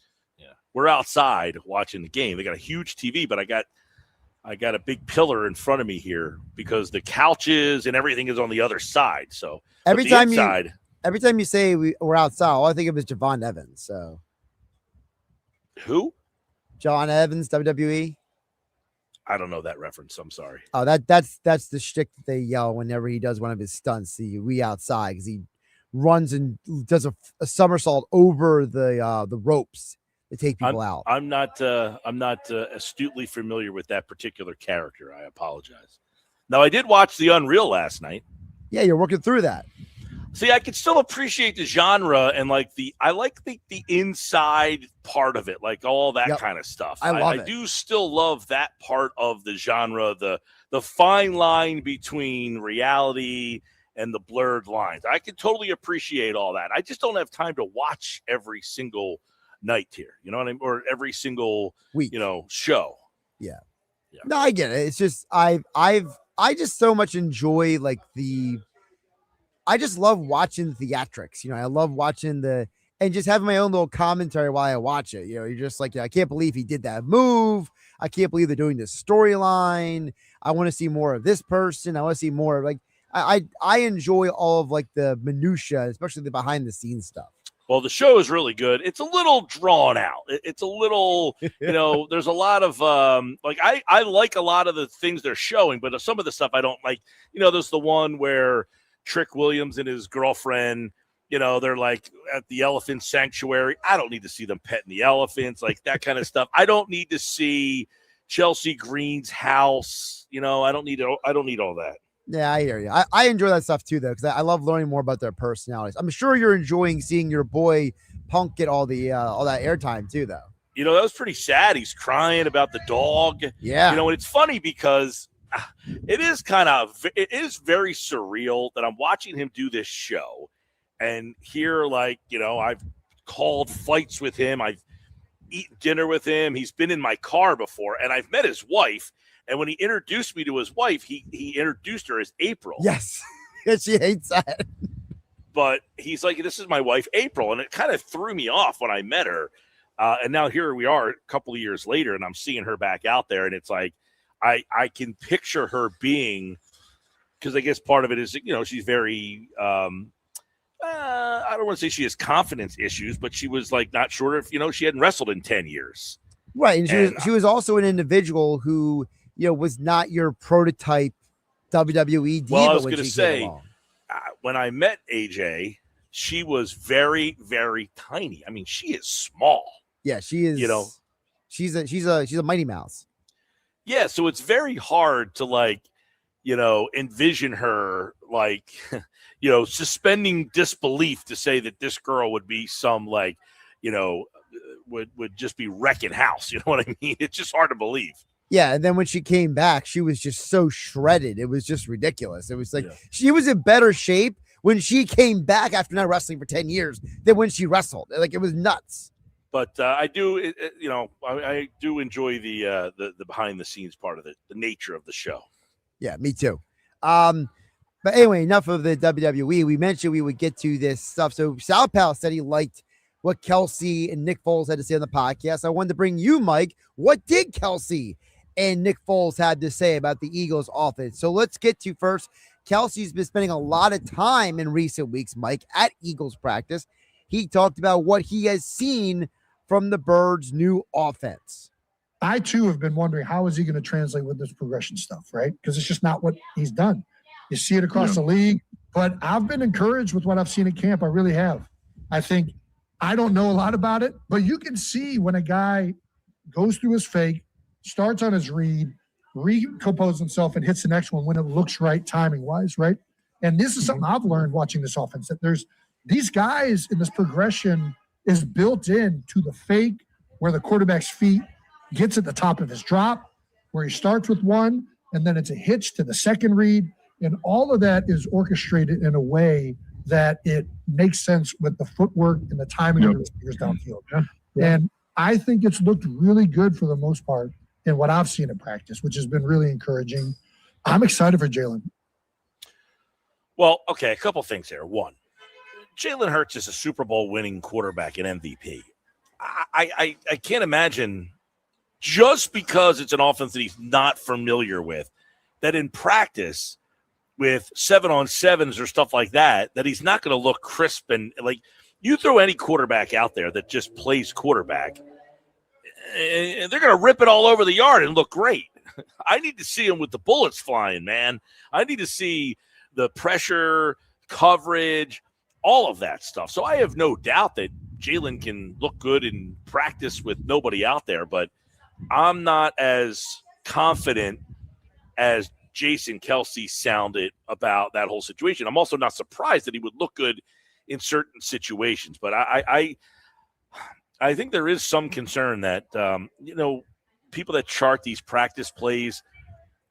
We're outside watching the game. They got a huge TV, but I got a big pillar in front of me here because the couches and everything is on the other side. So every time you say we're outside, all I think of is Javon Evans. So who? John Evans, WWE. I don't know that reference. I'm sorry. Oh, that's the shtick that they yell whenever he does one of his stunts. We outside because he runs and does a somersault over the ropes to take people out. I'm not astutely familiar with that particular character. I apologize. Now, I did watch The Unreal last night. Yeah, you're working through that. See, I can still appreciate the genre and I like the inside part of it, like all that kind of stuff. I do still love that part of the genre, the fine line between reality and the blurred lines. I can totally appreciate all that. I just don't have time to watch every single night here, you know what I mean? Or every single week, show. Yeah. No, I get it. It's just I just so much enjoy I just love watching theatrics. I love watching and just having my own little commentary while I watch it. You're just like, I can't believe he did that move. I can't believe they're doing this storyline. I want to see more of this person. I want to see more I enjoy all of the minutia, especially the behind the scenes stuff. Well, the show is really good. It's a little drawn out. It's a little, there's a lot of, I like a lot of the things they're showing, but some of the stuff I don't like. There's the one where Trick Williams and his girlfriend, they're like at the elephant sanctuary. I don't need to see them petting the elephants, like that kind of stuff. I don't need to see Chelsea Green's house. I don't need all that. Yeah, I hear you. I enjoy that stuff too, though, because I love learning more about their personalities. I'm sure you're enjoying seeing your boy Punk get all that airtime too, though. That was pretty sad. He's crying about the dog. Yeah. And it's funny because it is very surreal that I'm watching him do this show and here, I've called fights with him. I've eaten dinner with him. He's been in my car before, and I've met his wife. And when he introduced me to his wife, he introduced her as April. Yes. She hates that. But he's like, this is my wife, April. And it kind of threw me off when I met her. And now here we are a couple of years later, and I'm seeing her back out there. And it's like, I can picture her being, because I guess part of it is, she's very, I don't want to say she has confidence issues, but she was not sure if, she hadn't wrestled in 10 years. Right, and she was also an individual who, was not your prototype WWE diva. Well, I was going to say, when I met AJ, she was very, very tiny. I mean, she is small. Yeah, she is. She's a Mighty Mouse. Yeah, so it's very hard to envision her suspending disbelief to say that this girl would be some would just be wrecking house. You know what I mean? It's just hard to believe. Yeah, and then when she came back, she was just so shredded. It was just ridiculous. It was she was in better shape when she came back after not wrestling for 10 years than when she wrestled. It was nuts. But I do, I do enjoy the behind the scenes part of it, the nature of the show. Yeah, me too. But anyway, enough of the WWE. We mentioned we would get to this stuff. So Sal Pal said he liked what Kelsey and Nick Foles had to say on the podcast. I wanted to bring you, Mike. What did Kelsey and Nick Foles had to say about the Eagles offense? So let's get to first. Kelsey's been spending a lot of time in recent weeks, Mike, at Eagles practice. He talked about what he has seen from the Birds' new offense. I, too, have been wondering, how is he going to translate with this progression stuff, right? Because it's just not what he's done. You see it across the league, but I've been encouraged with what I've seen at camp. I really have. I don't know a lot about it, but you can see when a guy goes through his fake, starts on his read, recomposes himself, and hits the next one when it looks right timing-wise, right? And this is something I've learned watching this offense, that there's these guys in this progression is built in to the fake where the quarterback's feet gets at the top of his drop, where he starts with one, and then it's a hitch to the second read. And all of that is orchestrated in a way that it makes sense with the footwork and the timing of the receivers downfield. Yeah. And I think it's looked really good for the most part in what I've seen in practice, which has been really encouraging. I'm excited for Jalen. Well, okay, a couple things here. One, Jalen Hurts is a Super Bowl winning quarterback and MVP. I can't imagine, just because it's an offense that he's not familiar with, that in practice with 7-on-7s or stuff like that he's not going to look crisp. And you throw any quarterback out there that just plays quarterback, and they're going to rip it all over the yard and look great. I need to see him with the bullets flying, man. I need to see the pressure, coverage, all of that stuff. So I have no doubt that Jalen can look good in practice with nobody out there, but I'm not as confident as Jason Kelsey sounded about that whole situation. I'm also not surprised that he would look good in certain situations, but I think there is some concern that, people that chart these practice plays,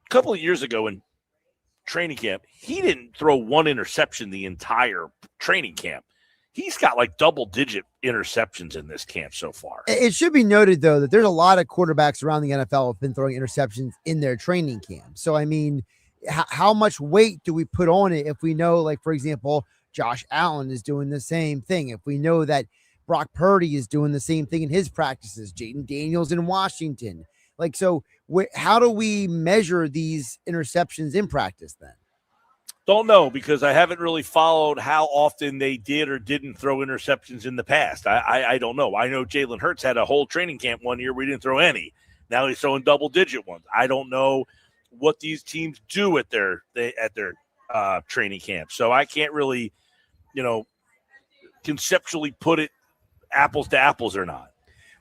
a couple of years ago in training camp, he didn't throw one interception the entire training camp. He's got double-digit interceptions in this camp so far. It should be noted, though, that there's a lot of quarterbacks around the NFL have been throwing interceptions in their training camp. So, I mean, how much weight do we put on it if we know, for example, Josh Allen is doing the same thing? If we know that Brock Purdy is doing the same thing in his practices, Jaden Daniels in Washington. How do we measure these interceptions in practice then? Don't know, because I haven't really followed how often they did or didn't throw interceptions in the past. I don't know. I know Jalen Hurts had a whole training camp one year where he didn't throw any. Now he's throwing double-digit ones. I don't know what these teams do at their training camp. So I can't really, conceptually put it apples to apples or not.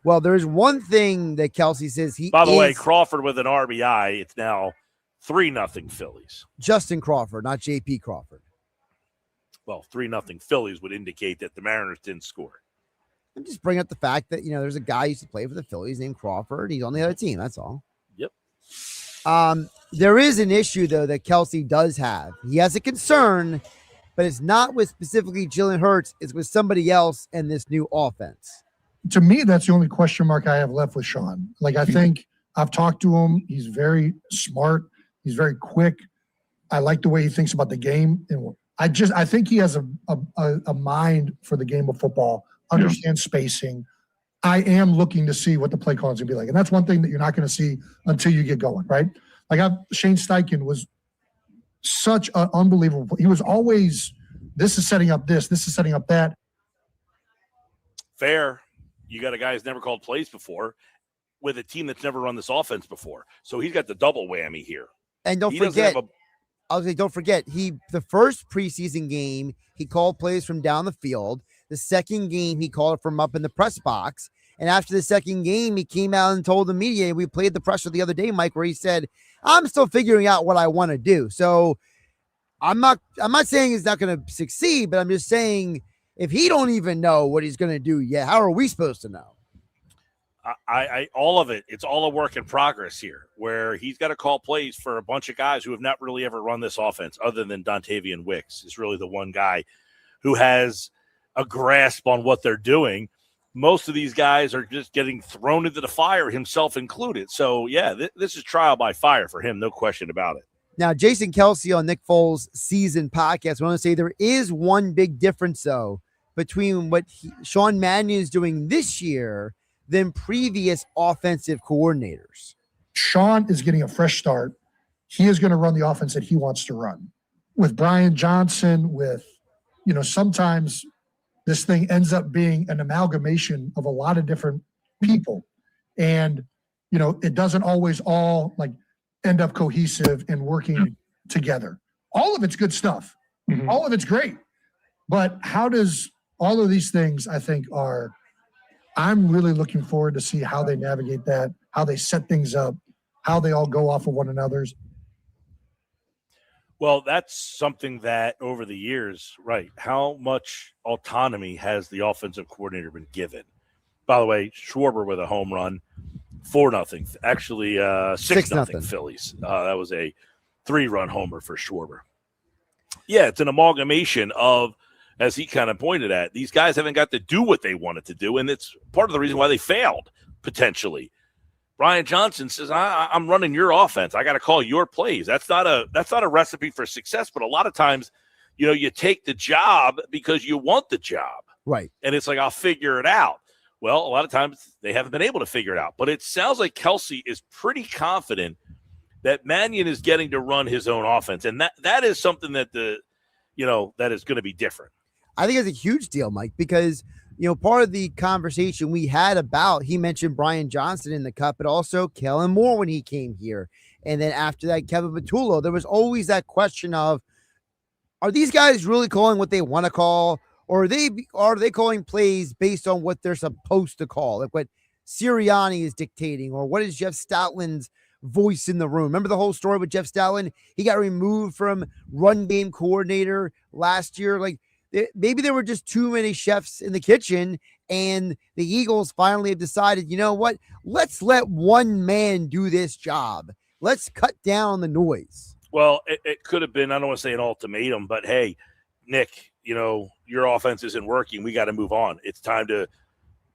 Well, there's one thing that Kelsey says By the way, Crawford with an RBI, it's now 3-0 Phillies. Justin Crawford, not J.P. Crawford. Well, 3-0 Phillies would indicate that the Mariners didn't score. I'm just bringing up the fact that, there's a guy who used to play for the Phillies named Crawford. He's on the other team. That's all. Yep. There is an issue, though, that Kelsey does have. He has a concern, but it's not with specifically Jalen Hurts. It's with somebody else in this new offense. To me, that's the only question mark I have left with Sean. I think I've talked to him. He's very smart. He's very quick. I like the way he thinks about the game. And I think he has a mind for the game of football, understands spacing. I am looking to see what the play calling is going to be like. And that's one thing that you're not going to see until you get going, right? Shane Steichen was such an unbelievable. He was always, this is setting up this is setting up that. Fair. You got a guy who's never called plays before. with a team that's never run this offense before. So he's got the double whammy here. And don't forget, don't forget, the first preseason game, he called plays from down the field. The second game, he called it from up in the press box. And after the second game, he came out and told the media, we played the presser the other day, Mike, where he said, I'm still figuring out what I want to do. So I'm not saying he's not going to succeed, but I'm just saying if he don't even know what he's going to do yet, how are we supposed to know? All of it, it's all a work in progress here, where he's got to call plays for a bunch of guys who have not really ever run this offense other than Dontavian Wicks is really the one guy who has a grasp on what they're doing. Most of these guys are just getting thrown into the fire, himself included. So, yeah, this is trial by fire for him, no question about it. Now, Jason Kelsey on Nick Foles' season podcast, I want to say there is one big difference, though, between what Sean Mannion is doing this year than previous offensive coordinators. Sean is getting a fresh start. He is going to run the offense that he wants to run. With Brian Johnson, sometimes this thing ends up being an amalgamation of a lot of different people. And, it doesn't always all end up cohesive and working together. All of it's good stuff. Mm-hmm. All of it's great. But how does all of these things, I think, I'm really looking forward to see how they navigate that, how they set things up, how they all go off of one another's. Well, that's something that over the years, right, how much autonomy has the offensive coordinator been given? By the way, Schwarber with a home run, 4-0. Actually, 6-0 Phillies. That was a 3-run homer for Schwarber. Yeah, it's an amalgamation of, as he kind of pointed at, these guys haven't got to do what they wanted to do, and it's part of the reason why they failed, potentially. Brian Johnson says, I'm running your offense. I got to call your plays. That's not a recipe for success, but a lot of times, you take the job because you want the job. Right. And it's like, I'll figure it out. Well, a lot of times they haven't been able to figure it out. But it sounds like Kelsey is pretty confident that Mannion is getting to run his own offense. And that is something that that is going to be different. I think it's a huge deal, Mike, because part of the conversation we had about, he mentioned Brian Johnson in the Cup, but also Kellen Moore when he came here. And then after that, Kevin Patullo. There was always that question of, are these guys really calling what they want to call? Or are they calling plays based on what they're supposed to call? Like what Sirianni is dictating, or what is Jeff Stoutland's voice in the room? Remember the whole story with Jeff Stoutland? He got removed from run game coordinator last year. Maybe there were just too many chefs in the kitchen, and the Eagles finally have decided, you know what? Let's let one man do this job. Let's cut down the noise. Well, it could have been, I don't want to say an ultimatum, but hey, Nick, your offense isn't working. We got to move on. It's time to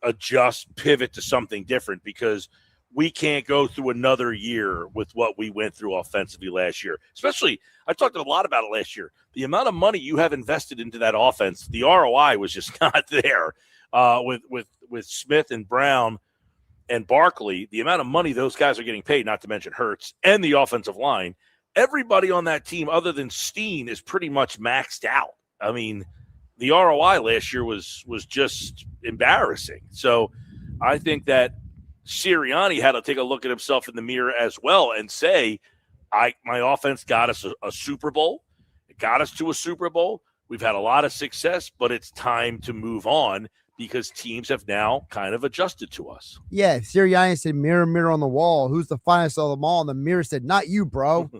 adjust, pivot to something different, because we can't go through another year with what we went through offensively last year. Especially, I talked a lot about it last year. The amount of money you have invested into that offense, the ROI was just not there. With Smith and Brown and Barkley, the amount of money those guys are getting paid, not to mention Hurts and the offensive line, everybody on that team other than Steen is pretty much maxed out. I mean, the ROI last year was just embarrassing. So I think that Sirianni had to take a look at himself in the mirror as well and say, my offense got us a Super Bowl. It got us to a Super Bowl. We've had a lot of success, but it's time to move on because teams have now kind of adjusted to us. Yeah, Sirianni said, mirror, mirror on the wall, who's the finest of them all? And the mirror said, not you, bro.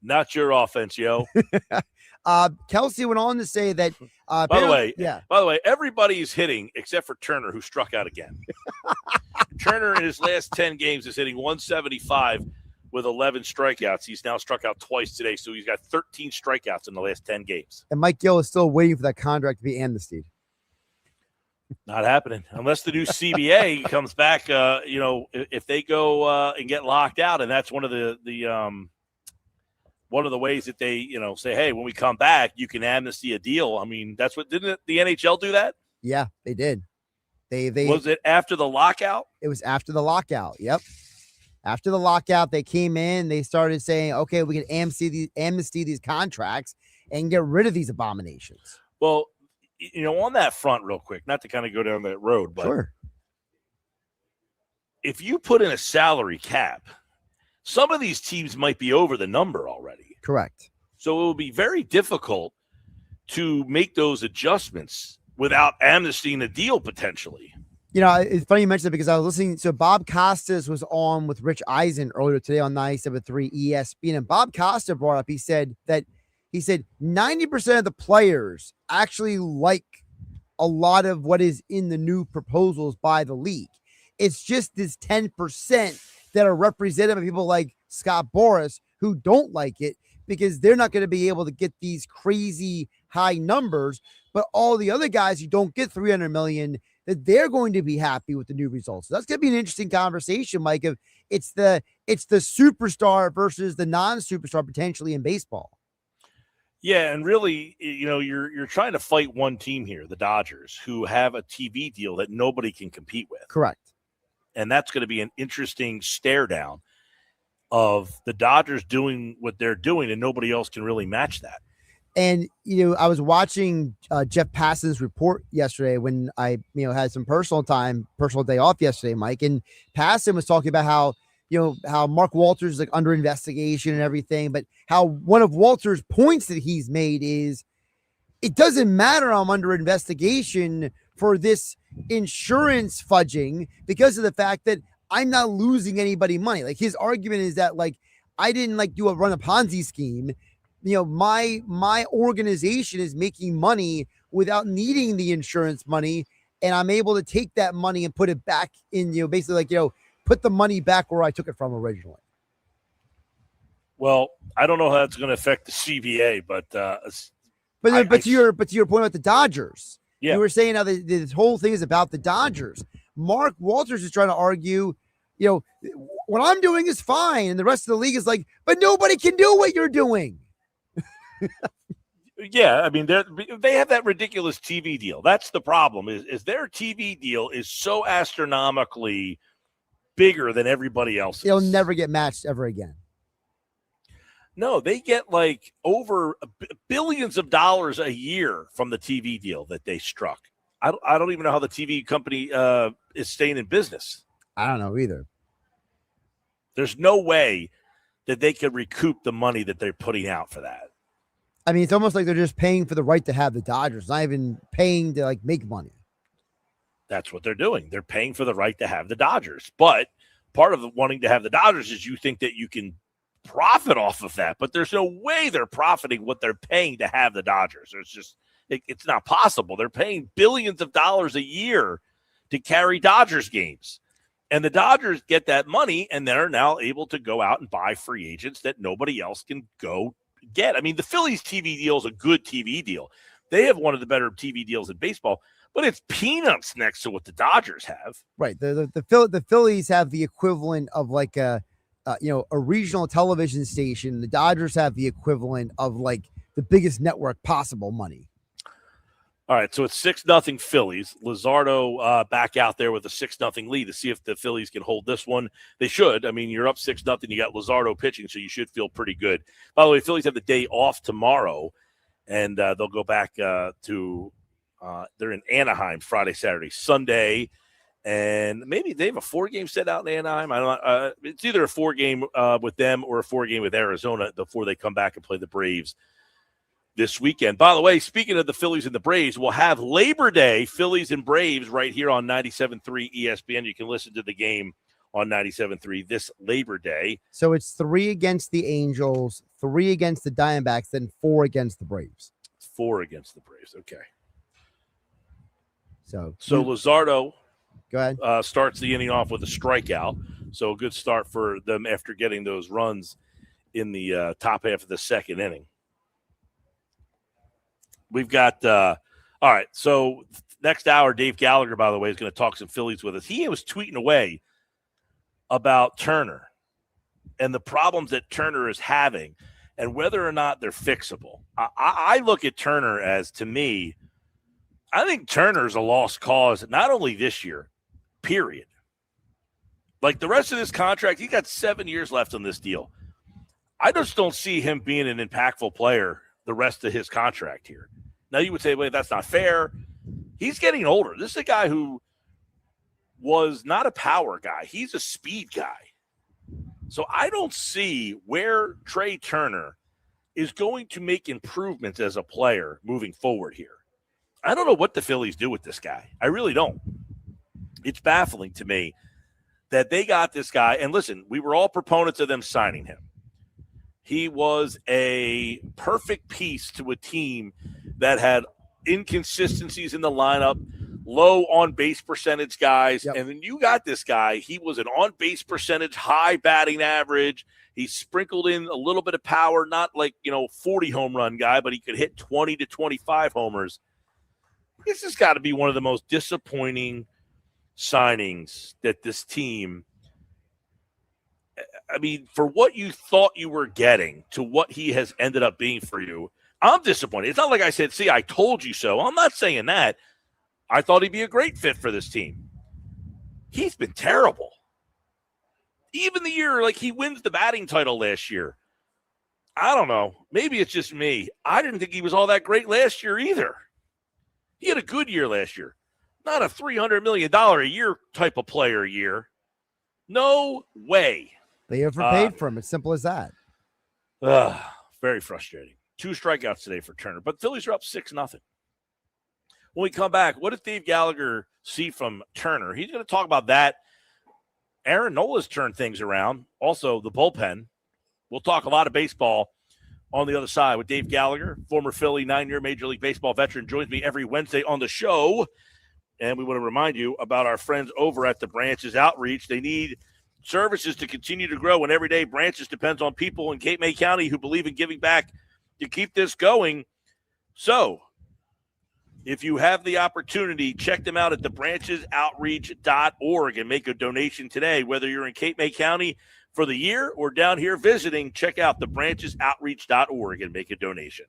Not your offense, yo. Kelsey went on to say that. By the way, everybody's hitting except for Turner, who struck out again. Turner in his last 10 games is hitting 175 with 11 strikeouts. He's now struck out twice today, so he's got 13 strikeouts in the last 10 games. And Mike Gill is still waiting for that contract to be amnestied. Not happening unless the new CBA comes back. If they go and get locked out, and that's one of the ways that they say, hey, when we come back, you can amnesty a deal. I mean, that's what didn't the NHL do that? Yeah, they did. They was it after the lockout? It was after the lockout. Yep. After the lockout, they came in. They started saying, okay, we can amnesty these contracts and get rid of these abominations. Well, on that front real quick, not to kind of go down that road, but sure. if you put in a salary cap, some of these teams might be over the number already. Correct. So it will be very difficult to make those adjustments without amnestying the deal potentially. You know, it's funny you mentioned that because I was listening. So Bob Costas was on with Rich Eisen earlier today on 97.3 ESPN, and Bob Costa brought up, he said 90% of the players actually like a lot of what is in the new proposals by the league. It's just this 10% that are representative of people like Scott Boras who don't like it because they're not going to be able to get these crazy high numbers. But all the other guys who don't get $300 million, that they're going to be happy with the new results. So that's going to be an interesting conversation, Mike. Of it's the superstar versus the non-superstar potentially in baseball. Yeah, and really, you know, you're trying to fight one team here, the Dodgers, who have a TV deal that nobody can compete with. Correct. And that's going to be an interesting stare down of the Dodgers doing what they're doing, and nobody else can really match that. And, you know, I was watching Geoff Passan's report yesterday when I, you know, had some personal day off yesterday, Mike. And Passan was talking about how, you know, how Mark Walters is like under investigation and everything, but how one of Walters' points that he's made is it doesn't matter I'm under investigation for this insurance fudging because of the fact that I'm not losing anybody money. Like his argument is that like I didn't like run a Ponzi scheme. You know, my organization is making money without needing the insurance money, and I'm able to take that money and put it back in, you know, basically like, you know, put the money back where I took it from originally. Well, I don't know how that's going to affect the CBA, but to your point about the Dodgers, yeah. You were saying how this whole thing is about the Dodgers. Mark Walters is trying to argue, you know, what I'm doing is fine, and the rest of the league is like, but nobody can do what you're doing. Yeah, I mean, they have that ridiculous TV deal. That's the problem. Is their TV deal is so astronomically bigger than everybody else's. It'll never get matched ever again. No, they get like over billions of dollars a year from the TV deal that they struck. I don't even know how the TV company is staying in business. I don't know either. There's no way that they could recoup the money that they're putting out for that. I mean, it's almost like they're just paying for the right to have the Dodgers, not even paying to like make money. That's what they're doing. They're paying for the right to have the Dodgers. But part of wanting to have the Dodgers is you think that you can profit off of that. But there's no way they're profiting what they're paying to have the Dodgers. It's not possible. They're paying billions of dollars a year to carry Dodgers games. And the Dodgers get that money, and they're now able to go out and buy free agents that nobody else can go get. I mean, the Phillies TV deal is a good TV deal. They have one of the better TV deals in baseball, but it's peanuts next to what the Dodgers have. Right. The Phillies have the equivalent of like a regional television station. The Dodgers have the equivalent of like the biggest network possible money. All right, so it's 6-0 Phillies. Luzardo back out there with a 6-0 lead to see if the Phillies can hold this one. They should. I mean, you're up 6-0. You got Luzardo pitching, so you should feel pretty good. By the way, Phillies have the day off tomorrow, and they'll go back to they're in Anaheim Friday, Saturday, Sunday, and maybe they have a 4-game set out in Anaheim. I don't know. It's either a 4-game with them or a 4-game with Arizona before they come back and play the Braves this weekend. By the way, speaking of the Phillies and the Braves, we'll have Labor Day, Phillies and Braves, right here on 97.3 ESPN. You can listen to the game on 97.3 this Labor Day. So it's 3 against the Angels, 3 against the Diamondbacks, then 4 against the Braves. 4 against the Braves. Okay. So Luzardo go ahead. Starts the inning off with a strikeout. So a good start for them after getting those runs in the top half of the second inning. We've got, all right, so next hour, Dave Gallagher, by the way, is going to talk some Phillies with us. He was tweeting away about Turner and the problems that Turner is having and whether or not they're fixable. I look at Turner as, to me, I think Turner's a lost cause, not only this year, period. Like the rest of this contract, he got 7 years left on this deal. I just don't see him being an impactful player the rest of his contract here. Now you would say, wait, that's not fair. He's getting older. This is a guy who was not a power guy. He's a speed guy. So I don't see where Trey Turner is going to make improvements as a player moving forward here. I don't know what the Phillies do with this guy. I really don't. It's baffling to me that they got this guy. And listen, we were all proponents of them signing him. He was a perfect piece to a team that had inconsistencies in the lineup, low on-base percentage guys. Yep. And then you got this guy. He was an on-base percentage, high batting average. He sprinkled in a little bit of power, not like, 40 home run guy, but he could hit 20 to 25 homers. This has got to be one of the most disappointing signings that this team, I mean, for what you thought you were getting to what he has ended up being for you, I'm disappointed. It's not like I said, see, I told you so. I'm not saying that. I thought he'd be a great fit for this team. He's been terrible. Even the year, like he wins the batting title last year. I don't know. Maybe it's just me. I didn't think he was all that great last year either. He had a good year last year. Not a $300 million a year type of player a year. No way. They overpaid for him. It's simple as that. Very frustrating. 2 strikeouts today for Turner, but Phillies are up 6-0. When we come back, what does Dave Gallagher see from Turner? He's going to talk about that. Aaron Nola's turned things around. Also, the bullpen. We'll talk a lot of baseball on the other side with Dave Gallagher, former Philly, 9-year Major League Baseball veteran, joins me every Wednesday on the show. And we want to remind you about our friends over at the Branches Outreach. They need services to continue to grow, and every day Branches depends on people in Cape May County who believe in giving back to keep this going. So if you have the opportunity, check them out at thebranchesoutreach.org and make a donation today, whether you're in Cape May County for the year or down here visiting. Check out thebranchesoutreach.org and make a donation.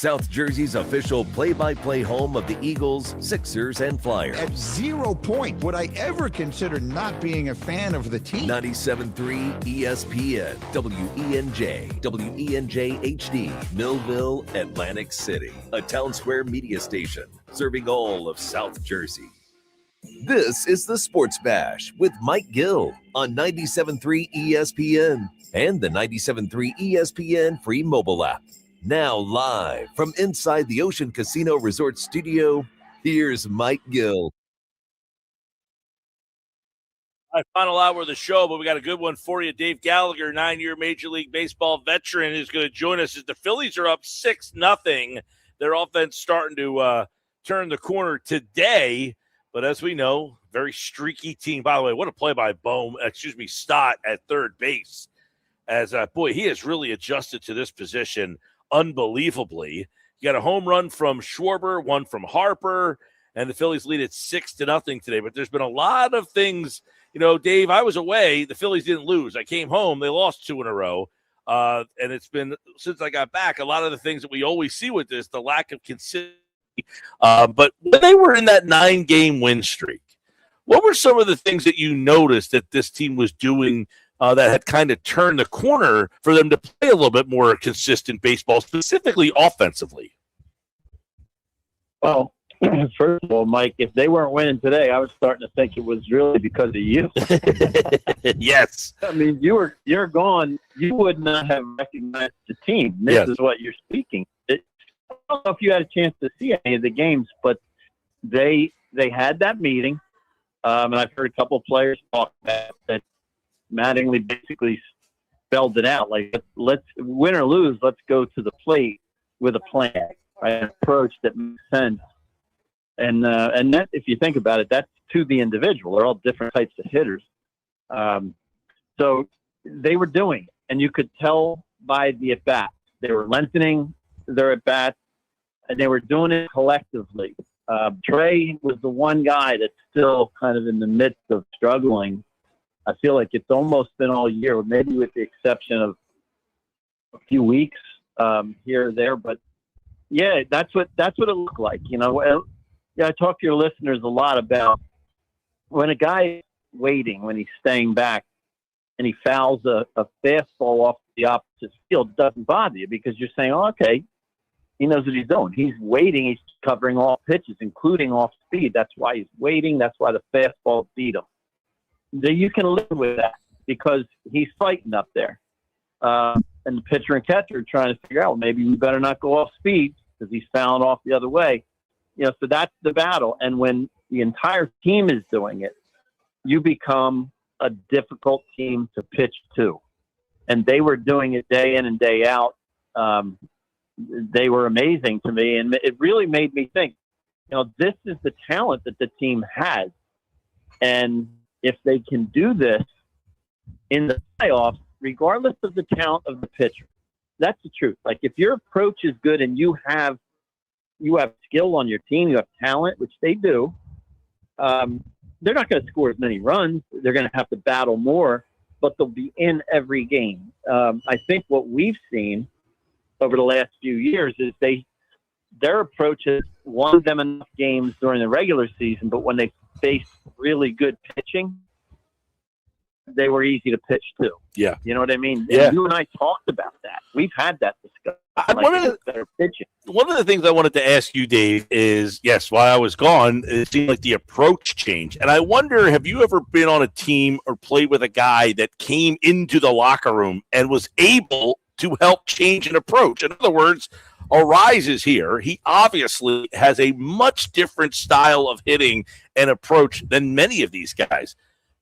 South Jersey's official play-by-play home of the Eagles, Sixers, and Flyers. At 0 point would I ever consider not being a fan of the team. 97.3 ESPN, WENJ, WENJ HD, Millville, Atlantic City. A Town Square media station serving all of South Jersey. This is the Sports Bash with Mike Gill on 97.3 ESPN and the 97.3 ESPN free mobile app. Now live from inside the Ocean Casino Resort Studio, here's Mike Gill. All right, final hour of the show, but we got a good one for you. Dave Gallagher, 9-year Major League Baseball veteran, is going to join us as the Phillies are up 6-0. Their offense starting to turn the corner today. But as we know, very streaky team. By the way, what a play by Stott at third base. As boy, he has really adjusted to this position unbelievably. You got a home run from Schwarber, one from Harper, and the Phillies lead it 6-0 today. But there's been a lot of things. You know, Dave, I was away. The Phillies didn't lose. I came home. They lost 2 in a row. And it's been, since I got back, a lot of the things that we always see with this, the lack of consistency. But when they were in that 9-game win streak, what were some of the things that you noticed that this team was doing that had kind of turned the corner for them to play a little bit more consistent baseball, specifically offensively? Well, first of all, Mike, if they weren't winning today, I was starting to think it was really because of you. Yes. I mean, you're gone. You would not have recognized the team. This is what you're speaking. I don't know if you had a chance to see any of the games, but they had that meeting, and I've heard a couple of players talk about that. Mattingly basically spelled it out, like, let's win or lose, let's go to the plate with a plan, right? An approach that makes sense. And that, if you think about it, that's to the individual. They're all different types of hitters. So they were doing it, and you could tell by the at-bat. They were lengthening their at-bat, and they were doing it collectively. Trey was the one guy that's still kind of in the midst of struggling. I feel like it's almost been all year, maybe with the exception of a few weeks here or there. But yeah, that's what it looked like. You know, yeah, I talk to your listeners a lot about when a guy is waiting, when he's staying back, and he fouls a fastball off the opposite field, it doesn't bother you because you're saying, oh, okay, he knows what he's doing. He's waiting. He's covering all pitches, including off speed. That's why he's waiting. That's why the fastball beat him. You can live with that because he's fighting up there. And the pitcher and catcher are trying to figure out, well, maybe we better not go off speed because he's fouling off the other way. You know, so that's the battle. And when the entire team is doing it, you become a difficult team to pitch to. And they were doing it day in and day out. They were amazing to me. And it really made me think, you know, this is the talent that the team has. And if they can do this in the playoffs, regardless of the talent of the pitcher, that's the truth. Like, if your approach is good and you have skill on your team, you have talent, which they do, they're not going to score as many runs. They're going to have to battle more, but they'll be in every game. I think what we've seen over the last few years is their approach has won them enough games during the regular season, but when they faced really good pitching, they were easy to pitch to. Yeah. You know what I mean? Yeah. And you and I talked about that. We've had that discussion. One of the things I wanted to ask you, Dave, is, yes, while I was gone, it seemed like the approach changed. And I wonder, have you ever been on a team or played with a guy that came into the locker room and was able to help change an approach? In other words, Arise is here. He obviously has a much different style of hitting and approach than many of these guys.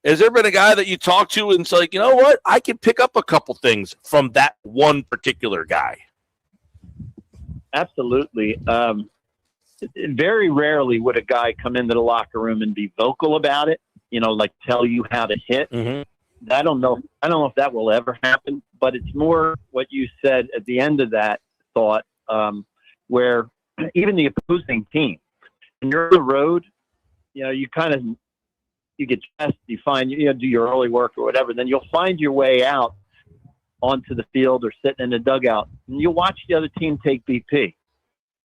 Has there been a guy that you talk to and it's like, you know what, I can pick up a couple things from that one particular guy? Absolutely. Very rarely would a guy come into the locker room and be vocal about it, you know, like tell you how to hit. Mm-hmm. I don't know if that will ever happen, but it's more what you said at the end of that thought, where even the opposing team, when you're on the road, you know, you get dressed, you find, you know, do your early work or whatever, then you'll find your way out onto the field or sitting in the dugout, and you'll watch the other team take BP.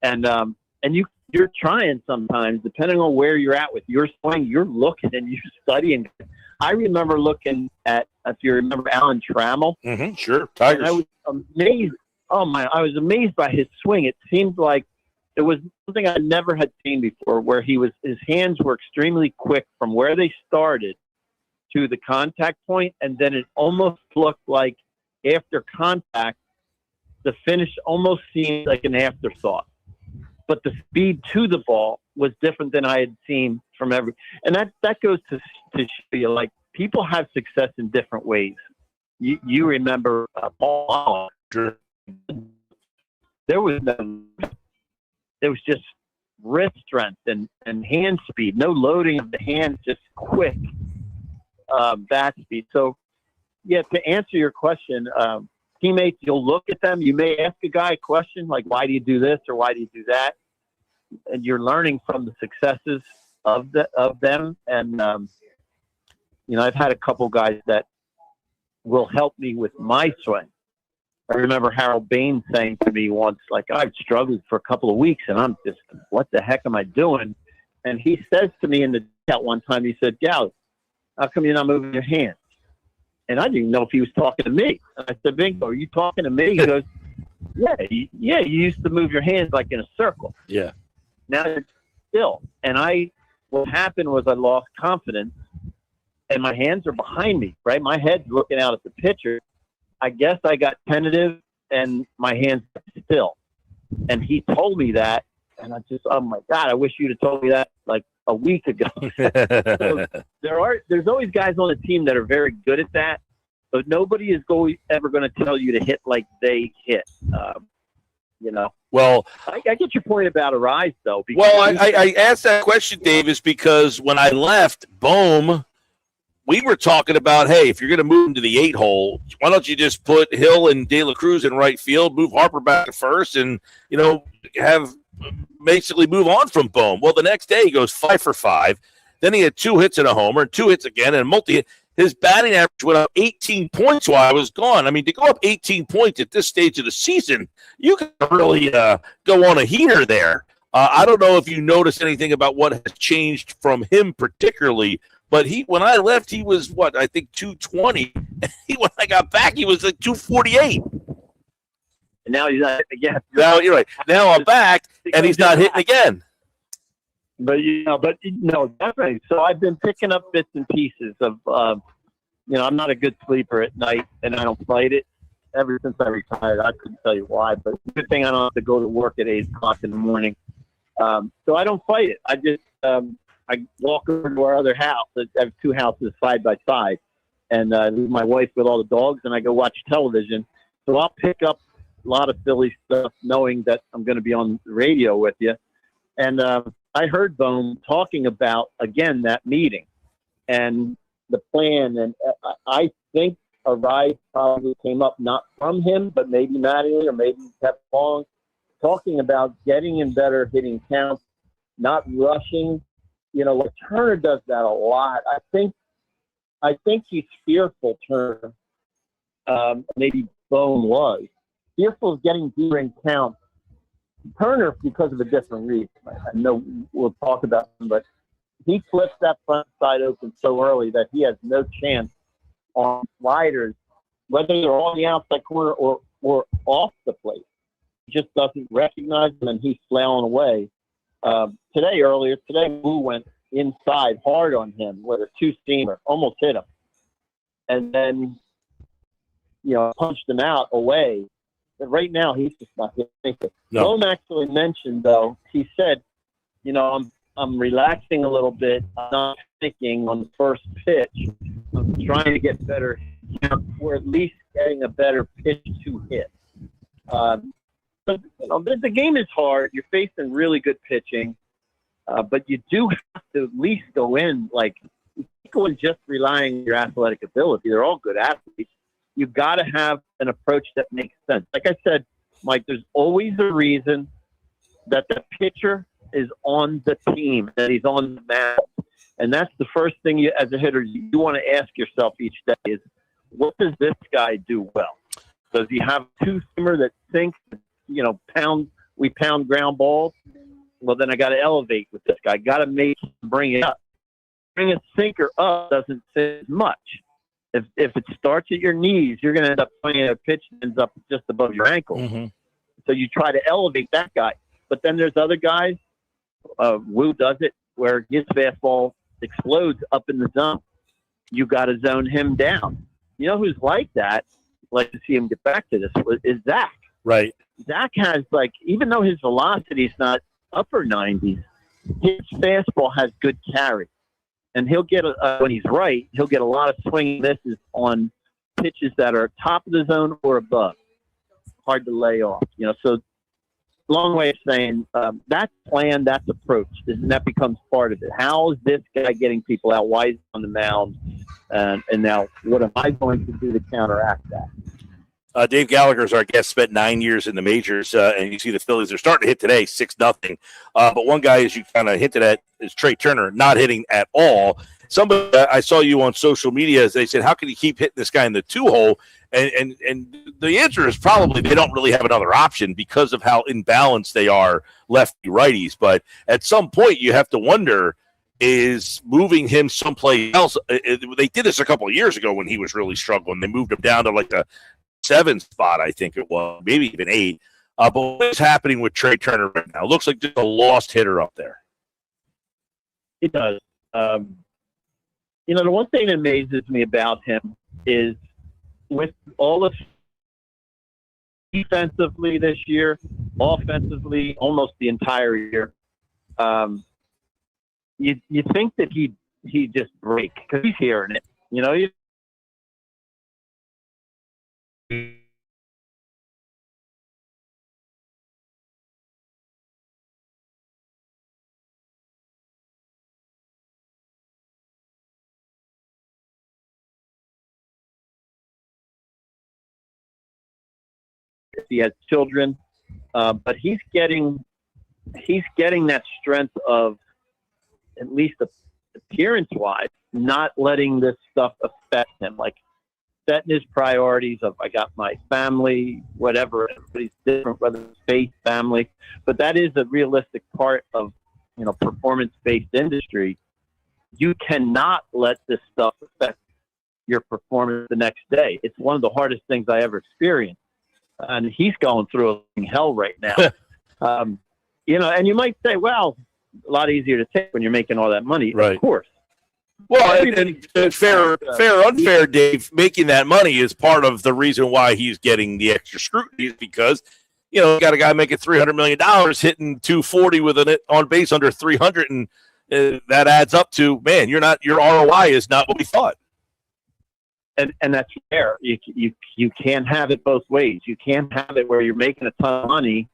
And you're trying sometimes, depending on where you're at with your swing, you're looking and you're studying. I remember looking at, if you remember, Alan Trammell. Mm-hmm, sure, Tigers. And I was amazed. I was amazed by his swing. It seemed like it was something I never had seen before, where his hands were extremely quick from where they started to the contact point, and then it almost looked like after contact, the finish almost seemed like an afterthought. But the speed to the ball was different than I had seen from and that goes to show you, like, people have success in different ways. You remember Paul? There was just wrist strength and hand speed, no loading of the hands, just quick bat speed. So, yeah, to answer your question, teammates, you'll look at them. You may ask a guy a question like, why do you do this or why do you do that? And you're learning from the successes of them. And, I've had a couple guys that will help me with my swing. I remember Harold Bain saying to me once, like, I've struggled for a couple of weeks and I'm just, what the heck am I doing? And he says to me in the chat one time, he said, Gallagher, how come you're not moving your hands? And I didn't know if he was talking to me. And I said, Bingo, are you talking to me? He goes, you used to move your hands like in a circle. Yeah. Now you're still. And what happened was I lost confidence and my hands are behind me, right? My head's looking out at the pitcher. I guess I got tentative and my hands are still. And he told me that. And I just, oh my God, I wish you'd have told me that like a week ago. So there's always guys on the team that are very good at that, but nobody is ever going to tell you to hit like they hit. Well, I get your point about Arise, though. Well, I asked that question, Davis, because when I left Bohm, we were talking about, hey, if you're going to move into the 8-hole, why don't you just put Hill and De La Cruz in right field, move Harper back to first, and, have basically move on from Bohm. Well, the next day he goes 5 for 5. Then he had 2 hits and a homer, and 2 hits again, and a multi-hit. His batting average went up 18 points while I was gone. I mean, to go up 18 points at this stage of the season, you can really go on a heater there. I don't know if you noticed anything about what has changed from him particularly, but when I left, he was, 220. When I got back, he was like 248. And now he's not hitting again. Now you're right. Now I'm back, and he's not hitting again. But definitely. So I've been picking up bits and pieces of, I'm not a good sleeper at night, and I don't fight it. Ever since I retired, I couldn't tell you why, but good thing I don't have to go to work at 8 o'clock in the morning. So I don't fight it. I just, I walk over to our other house. I have 2 houses side by side, and I leave my wife with all the dogs, and I go watch television. So I'll pick up a lot of Philly stuff, knowing that I'm going to be on the radio with you. And I heard Bohm talking about, again, that meeting and the plan. And I think a rise probably came up not from him, but maybe Mattingly or maybe Pep Long, talking about getting in better hitting counts, not rushing. Like Turner does that a lot. I think he's fearful, Turner. Maybe Bohm was. Fearful of getting deeper in counts. Turner, because of a different reason. I know we'll talk about him, but he flips that front side open so early that he has no chance on sliders, whether they're on the outside corner or off the plate. He just doesn't recognize them, and he's flailing away. Earlier today, Wu went inside hard on him with a 2-seamer, almost hit him. And then, punched him out away. But right now, he's just not hitting it. No. Bohm actually mentioned, though, he said, I'm relaxing a little bit. I'm not thinking on the first pitch. I'm trying to get better, or at least getting a better pitch to hit. But the game is hard. You're facing really good pitching, but you do have to at least go in. Like, you can't go in just relying on your athletic ability. They're all good athletes. You've got to have an approach that makes sense. Like I said, Mike, there's always a reason that the pitcher is on the team, that he's on the mound. And that's the first thing you, as a hitter, you want to ask yourself each day is, what does this guy do well? Does he have a 2-seamer that sinks, pounds we pound ground balls. Well, then I got to elevate with this guy. Got to bring it up. Bring a sinker up doesn't fit as much. If it starts at your knees, you're going to end up playing a pitch that ends up just above your ankle. Mm-hmm. So you try to elevate that guy. But then there's other guys. Wu does it where his fastball explodes up in the zone. You got to zone him down. You know who's like that? Like to see him get back to this is Zach. Right. Zach has, like, even though his velocity is not upper 90s, his fastball has good carry. And he'll get, when he's right, he'll get a lot of swing misses on pitches that are top of the zone or above. Hard to lay off. You know, so long way of saying that plan, that's approach, and that becomes part of it. How is this guy getting people out? Why is he on the mound? And now what am I going to do to counteract that? Dave Gallagher is our guest, spent 9 years in the majors, and you see the Phillies are starting to hit today, 6-0. But one guy, as you kind of hinted at, is Trey Turner, not hitting at all. Somebody, I saw you on social media, they said, how can you keep hitting this guy in the 2-hole? And the answer is probably they don't really have another option because of how imbalanced they are lefty-righties. But at some point, you have to wonder, is moving him someplace else? They did this a couple of years ago when he was really struggling. They moved him down to like a 7 spot, I think it was, maybe even 8. But what's happening with Trey Turner right now? It looks like just a lost hitter up there. It does. You know, the one thing that amazes me about him is with all of defensively this year, offensively almost the entire year, you think that he just break because he's hearing it. You know, he has children, but he's getting that strength of, at least appearance-wise, not letting this stuff affect him. Like setting his priorities of, I got my family, whatever. Everybody's different, whether it's faith, family, but that is a realistic part of, you know, performance-based industry. You cannot let this stuff affect your performance the next day. It's one of the hardest things I ever experienced. And he's going through a hell right now. You know, and you might say, well, a lot easier to take when you're making all that money. Right. Of course. Well, and fair, unfair, Dave, making that money is part of the reason why he's getting the extra scrutiny, is because, you know, you got a guy making $300 million hitting 240 with an on base under 300, and that adds up to, man, your ROI is not what we thought. And that's fair. You can't have it both ways. You can't have it where you're making a ton of money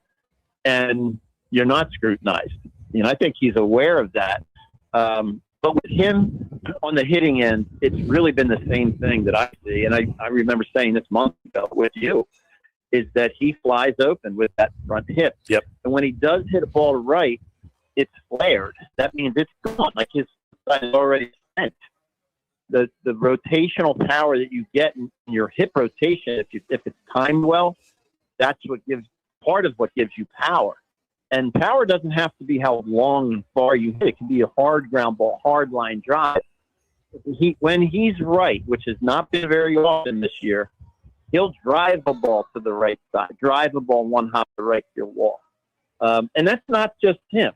and you're not scrutinized. You know, I think he's aware of that. But with him on the hitting end, it's really been the same thing that I see. And I remember saying this month ago with you, is that he flies open with that front hip. Yep. And when he does hit a ball to right, it's flared. That means it's gone. Like his side is already spent. The rotational power that you get in your hip rotation, if it's timed well, that's what gives part of what gives you power. And power doesn't have to be how long and far you hit. It can be a hard ground ball, hard line drive. When he's right, which has not been very often this year, he'll drive a ball to the right side, drive a ball one hop to right to your wall. And that's not just him.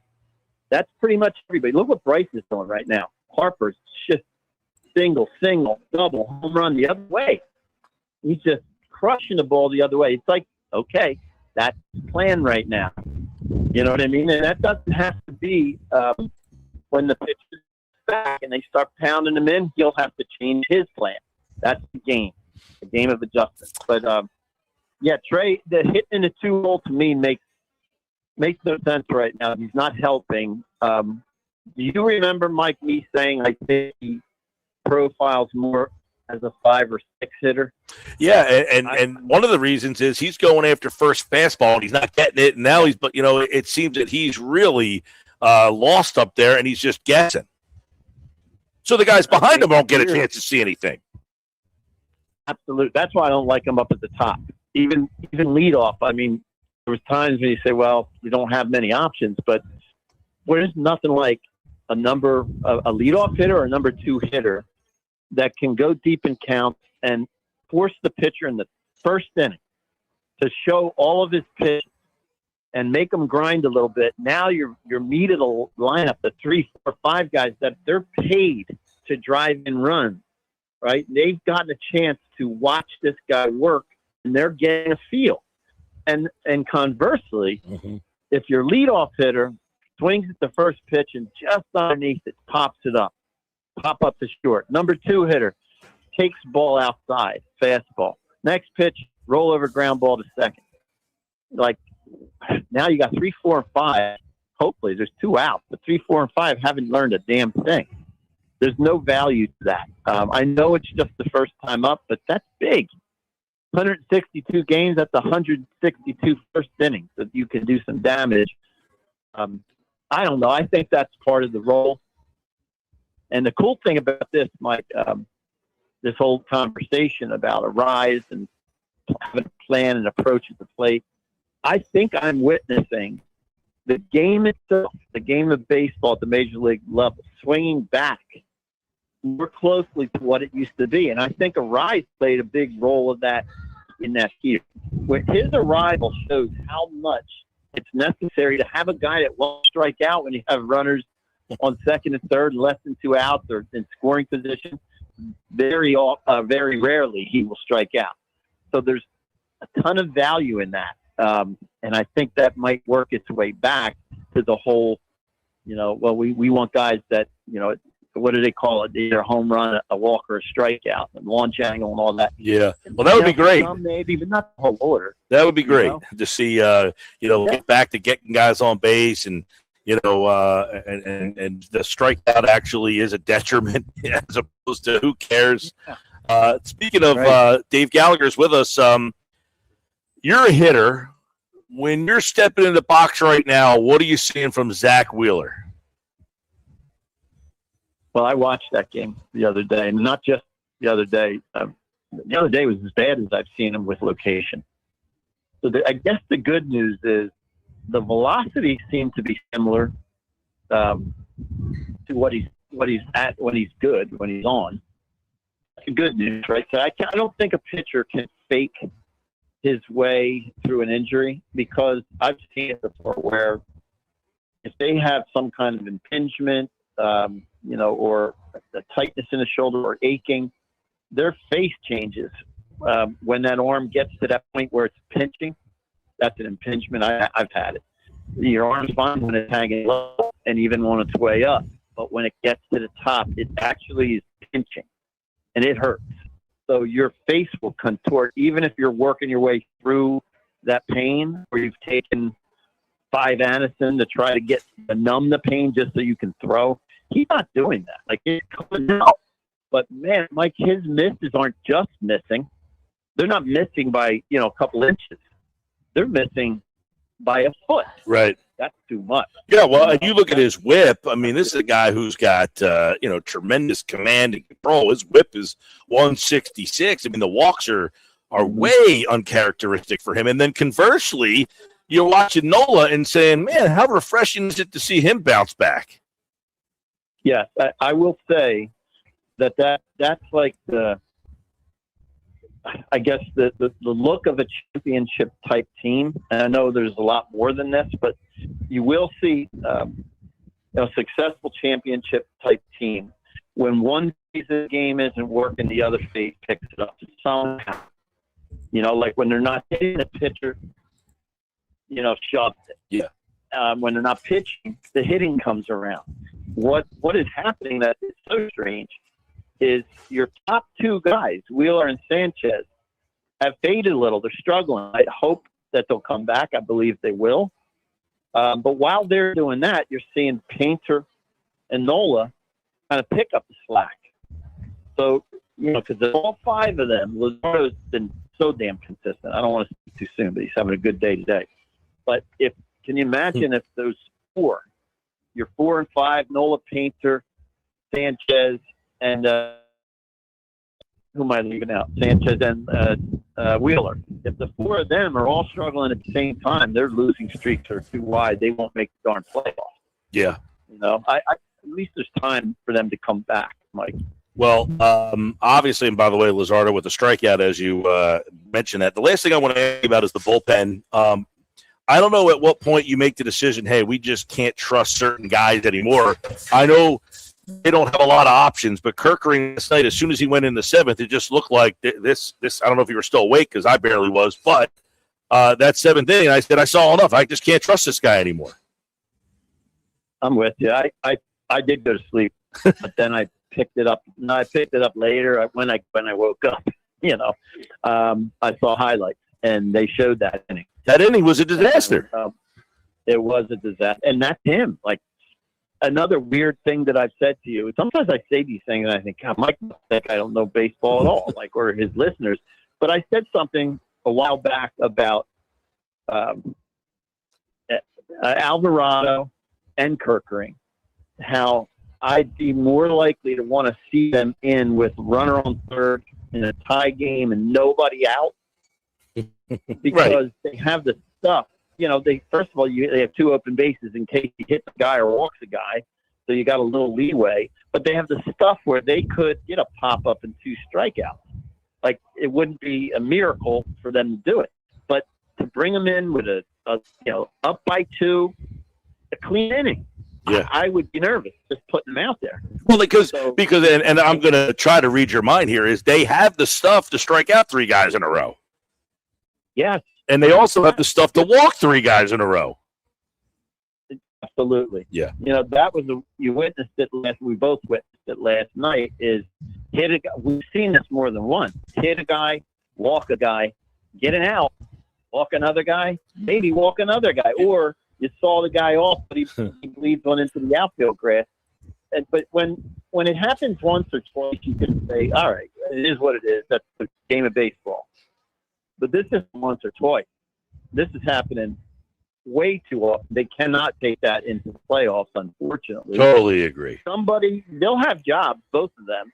That's pretty much everybody. Look what Bryce is doing right now. Harper's just single, double, home run the other way. He's just crushing the ball the other way. It's like, okay, that's the plan right now. You know what I mean? And that doesn't have to be when the pitch is back and they start pounding them in, he'll have to change his plan. That's the game of adjustment. But, yeah, Trey, the hitting in the 2-hole to me makes no sense right now. He's not helping. Do you remember, Mike, me saying I think he profiles more as a 5 or 6 hitter? Yeah, and one of the reasons is he's going after first fastball and he's not getting it, and now it seems that he's really lost up there and he's just guessing. So the guys behind him won't get a chance to see anything. Absolutely. That's why I don't like him up at the top. Even leadoff. I mean, there was times when you say, well, you don't have many options, but there's nothing like a leadoff hitter or a number 2 hitter that can go deep in counts and force the pitcher in the first inning to show all of his pitch and make them grind a little bit. Now your meat of the lineup, the 3, 4, 5 guys that they're paid to drive in runs, right? They've gotten a chance to watch this guy work, and they're getting a feel. And conversely, if your leadoff hitter swings at the first pitch and just underneath it pops it up, pop up to short. Number 2 hitter takes ball outside, fastball. Next pitch, roll over ground ball to second. Like, now you got 3, 4, and 5. Hopefully there's 2 out, but 3, 4, and 5 haven't learned a damn thing. There's no value to that. I know it's just the first time up, but that's big. 162 games, that's 162 first innings that you can do some damage. I don't know. I think that's part of the role. And the cool thing about this, Mike, this whole conversation about a rise and having a plan and approach at the plate, I think I'm witnessing the game itself, the game of baseball at the major league level, swinging back more closely to what it used to be. And I think a rise played a big role of that in that year. When his arrival shows how much it's necessary to have a guy that won't strike out when you have runners on second and third, less than 2 outs, or in scoring position. Very rarely he will strike out. So there's a ton of value in that. And I think that might work its way back to the whole, we want guys that, what do they call it? Either a home run, a walk, or a strikeout, and launch angle and all that. Yeah. Well, that would be great. Some maybe, but not the whole order. That would be great to see, get back to getting guys on base and, and the strikeout actually is a detriment as opposed to who cares. Speaking of Dave Gallagher's with us, you're a hitter. When you're stepping in the box right now, what are you seeing from Zach Wheeler? Well, I watched that game the other day, and not just the other day. The other day was as bad as I've seen him with location. So I guess the good news is the velocity seemed to be similar to what he's at when he's good, when he's on. That's the good news, right? So I don't think a pitcher can fake his way through an injury, because I've seen it before where if they have some kind of impingement, or a tightness in the shoulder or aching, their face changes. When that arm gets to that point where it's pinching, that's an impingement. I've had it. Your arm's fine when it's hanging low and even on its way up. But when it gets to the top, it actually is pinching, and it hurts. So your face will contort, even if you're working your way through that pain, or you've taken 5 Anacin to try to numb the pain just so you can throw. He's not doing that. Like, it's coming out. But, man, Mike, his misses aren't just missing. They're not missing by, a couple inches. They're missing by a foot. Right. That's too much. Yeah, well, and you look at his whip. I mean, this is a guy who's got, tremendous command and control. His whip is 166. I mean, the walks are way uncharacteristic for him. And then conversely, you're watching Nola and saying, man, how refreshing is it to see him bounce back? Yes, I will say that's like the look of a championship type team. And I know there's a lot more than this, but you will see a successful championship type team when one phase of the game isn't working, the other phase picks it up somehow. Like when they're not hitting the pitcher, shoves it. Yeah. When they're not pitching, the hitting comes around. What is happening that is so strange is your top 2 guys, Wheeler and Sanchez, have faded a little. They're struggling. I hope that they'll come back. I believe they will. But while they're doing that, you're seeing Painter and Nola kind of pick up the slack. So, because all 5 of them, Lazardo's been so damn consistent. I don't want to speak too soon, but he's having a good day today. But can you imagine if those 4, your 4 and 5, Nola, Painter, Sanchez, and who am I leaving out? Sanchez and Wheeler. If the four of them are all struggling at the same time, their losing streaks are too wide. They won't make the darn playoffs. Yeah. You know, I at least there's time for them to come back, Mike. Well, obviously, and by the way, Luzardo with the strikeout, as you mentioned that. The last thing I want to ask you about is the bullpen. I don't know at what point you make the decision, hey, we just can't trust certain guys anymore. I know they don't have a lot of options, but Kerkering this night, as soon as he went in the seventh, it just looked like this. I don't know if you were still awake because I barely was, but that seventh inning, I said, I saw enough. I just can't trust this guy anymore. I'm with you. I did go to sleep, but then I picked it up. No, I picked it up later when I woke up. You know, I saw highlights, and they showed that inning. That inning was a disaster. It was a disaster, and that's him. Like, another weird thing that I've said to you. Sometimes I say these things, and I think, God, Mike must think I don't know baseball at all, like, or his listeners. But I said something a while back about Alvarado and Kerkering, how I'd be more likely to want to see them in with runner on third in a tie game and nobody out because they have the stuff. You know, first of all, they have two open bases in case he hits a guy or walks a guy, so you got a little leeway. But they have the stuff where they could get a pop up and 2 strikeouts. Like, it wouldn't be a miracle for them to do it, but to bring them in with a up by 2. A clean inning. Yeah, I would be nervous just putting them out there. Well, because and I'm going to try to read your mind here, is they have the stuff to strike out 3 guys in a row. Yes. And they also have the stuff to walk 3 guys in a row. Absolutely. Yeah. You know, that was you witnessed it we both witnessed it last night, is hit a guy. We've seen this more than once. Hit a guy, walk a guy, get an out, walk another guy, maybe walk another guy, or you saw the guy off, but he bleeds one into the outfield grass. But when it happens once or twice, you can say, all right, it is what it is. That's the game of baseball. But this is once or twice. This is happening way too often. They cannot take that into the playoffs, unfortunately. Totally agree. They'll have jobs, both of them.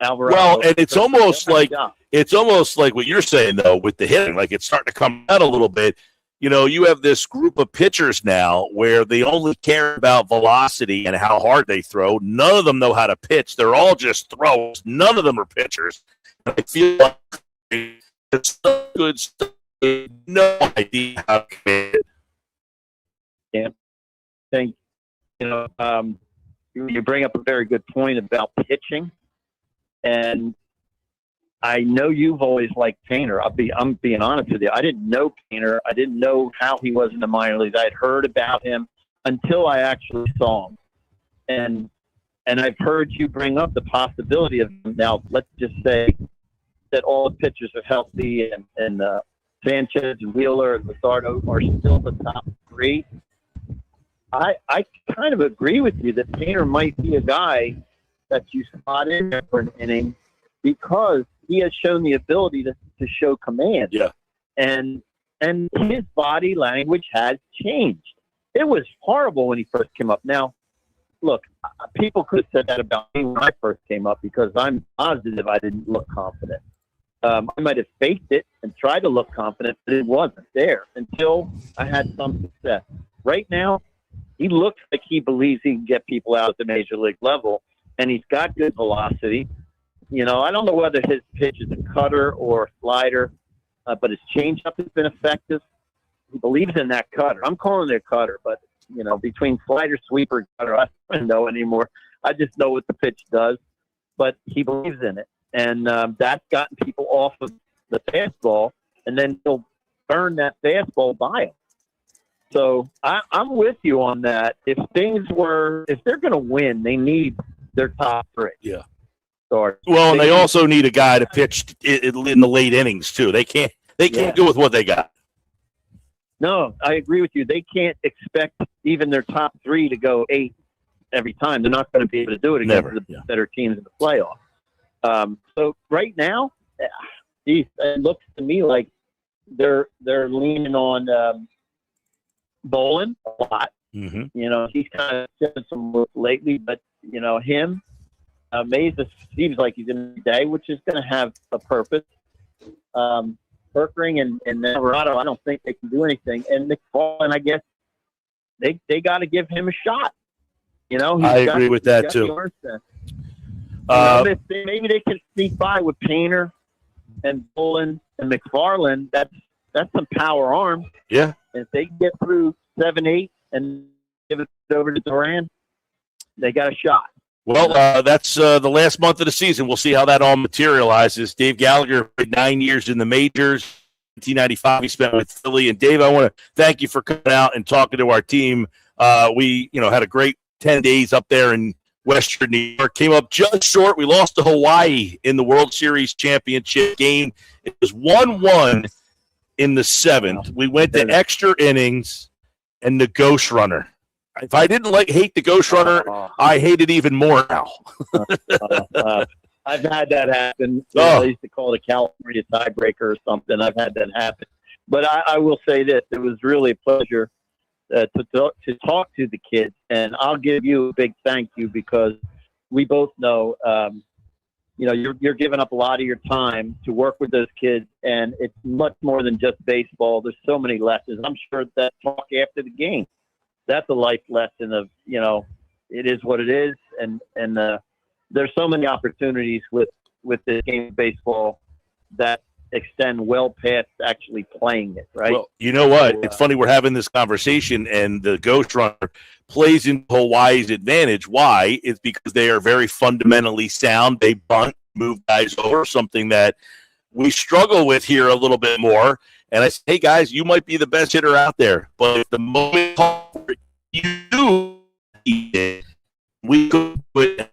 Alvarado, well, and it's almost like what you're saying, though, with the hitting. Like, it's starting to come out a little bit. You know, you have this group of pitchers now where they only care about velocity and how hard they throw. None of them know how to pitch. They're all just throwers. None of them are pitchers. I feel like it's so good stuff. No idea how to commit it. Yeah. I think, you bring up a very good point about pitching. And I know you've always liked Painter. I'm being honest with you. I didn't know Painter. I didn't know how he was in the minor leagues. I had heard about him until I actually saw him. And I've heard you bring up the possibility of him. Now, let's just say that all the pitchers are healthy and Sanchez and Wheeler and Luzardo are still the top 3. I kind of agree with you that Painter might be a guy that you spot in there for an inning because he has shown the ability to show command. Yeah. And his body language has changed. It was horrible when he first came up. Now, look, people could have said that about me when I first came up because I'm positive I didn't look confident. I might have faked it and tried to look confident, but it wasn't there until I had some success. Right now, he looks like he believes he can get people out at the major league level, and he's got good velocity. You know, I don't know whether his pitch is a cutter or a slider, but his changeup has been effective. He believes in that cutter. I'm calling it a cutter, but, between slider, sweeper, cutter, I don't know anymore. I just know what the pitch does, but he believes in it. And that's gotten people off of the fastball, and then he'll burn that fastball by him. So I'm with you on that. If they're going to win, they need their top 3. Yeah. Well, and they also need a guy to pitch in the late innings too. They can't do with what they got. No, I agree with you. They can't expect even their top 3 to go 8 every time. They're not going to be able to do it against the better teams in the playoffs. So right now, it looks to me like they're leaning on Bolin a lot. Mm-hmm. He's kind of given some work lately, but him Mays seems like he's in the day, which is going to have a purpose. Perkering and Alvarado, I don't think they can do anything. And McFarland, I guess they got to give him a shot. I agree with that too. Maybe they can sneak by with Painter and Bullen and McFarland. That's some power arm. Yeah. And if they get through 7-8 and give it over to Duran, they got a shot. Well, that's the last month of the season. We'll see how that all materializes. Dave Gallagher played 9 years in the majors. 1995 he spent with Philly. And Dave, I want to thank you for coming out and talking to our team. We, had a great 10 days up there in Western New York. Came up just short. We lost to Hawaii in the World Series championship game. It was 1-1 in the seventh. We went to extra innings and the ghost runner. If I didn't hate the ghost runner, I hate it even more now. I've had that happen. I used to call it a California tiebreaker or something. I've had that happen. But I will say this. It was really a pleasure to talk to the kids. And I'll give you a big thank you because we both know, you're giving up a lot of your time to work with those kids. And it's much more than just baseball. There's so many lessons. I'm sure that talk after the game, that's a life lesson of, it is what it is. And there's so many opportunities with this game of baseball that extend well past actually playing it, right? Well, you know what? It's funny we're having this conversation and the ghost runner plays into Hawaii's advantage. Why? It's because they are very fundamentally sound. They bunt, move guys over, something that we struggle with here a little bit more. And I say, hey, guys, you might be the best hitter out there. But if the moment you we could,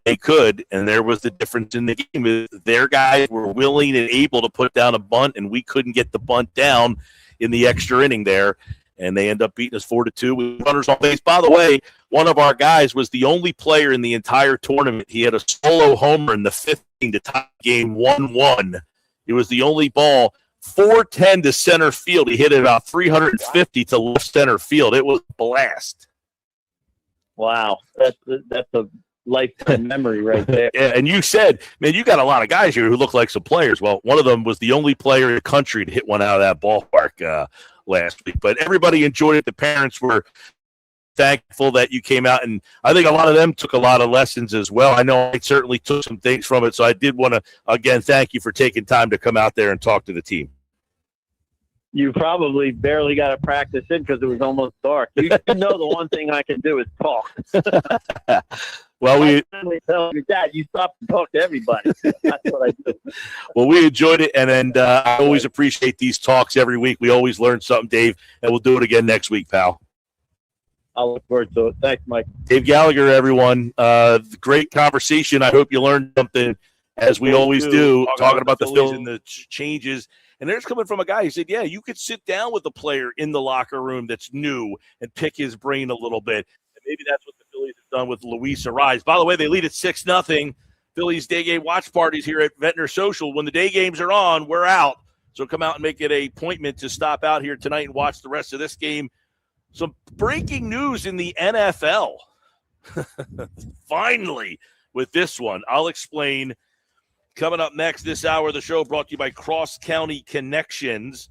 they could, and there was the difference in the game. Their guys were willing and able to put down a bunt, and we couldn't get the bunt down in the extra inning there, and they end up beating us 4-2 with runners on base. By the way, one of our guys was the only player in the entire tournament. He had a solo homer in the fifth inning to tie the game 1-1. It was the only ball. 410 to center field. He hit it about 350 to left center field. It was a blast. Wow, that's a lifetime memory right there. Yeah, and you said, man, you got a lot of guys here who look like some players. Well, one of them was the only player in the country to hit one out of that ballpark last week. But everybody enjoyed it. The parents were thankful that you came out, and I think a lot of them took a lot of lessons as well. I know I certainly took some things from it, so I did want to, again, thank you for taking time to come out there and talk to the team. You probably barely got to practice in because it was almost dark. You know the one thing I can do is talk. Well, I tell your dad, you stop and talk to everybody. That's what I do. Well, we enjoyed it, and I always appreciate these talks every week. We always learn something, Dave, and we'll do it again next week, pal. I'll look forward to it. Thanks, Mike. Dave Gallagher, everyone. Great conversation. I hope you learned something, as we always do, talking about the Phillies and the changes. And there's coming from a guy who said, yeah, you could sit down with a player in the locker room that's new and pick his brain a little bit. And maybe that's what the Phillies have done with Luis Ariz. By the way, they lead at 6-0. Phillies day game watch parties here at Ventnor Social. When the day games are on, we're out. So come out and make it an appointment to stop out here tonight and watch the rest of this game. Some breaking news in the NFL. Finally, with this one, I'll explain. Coming up next this hour of the show, brought to you by Cross County Connections.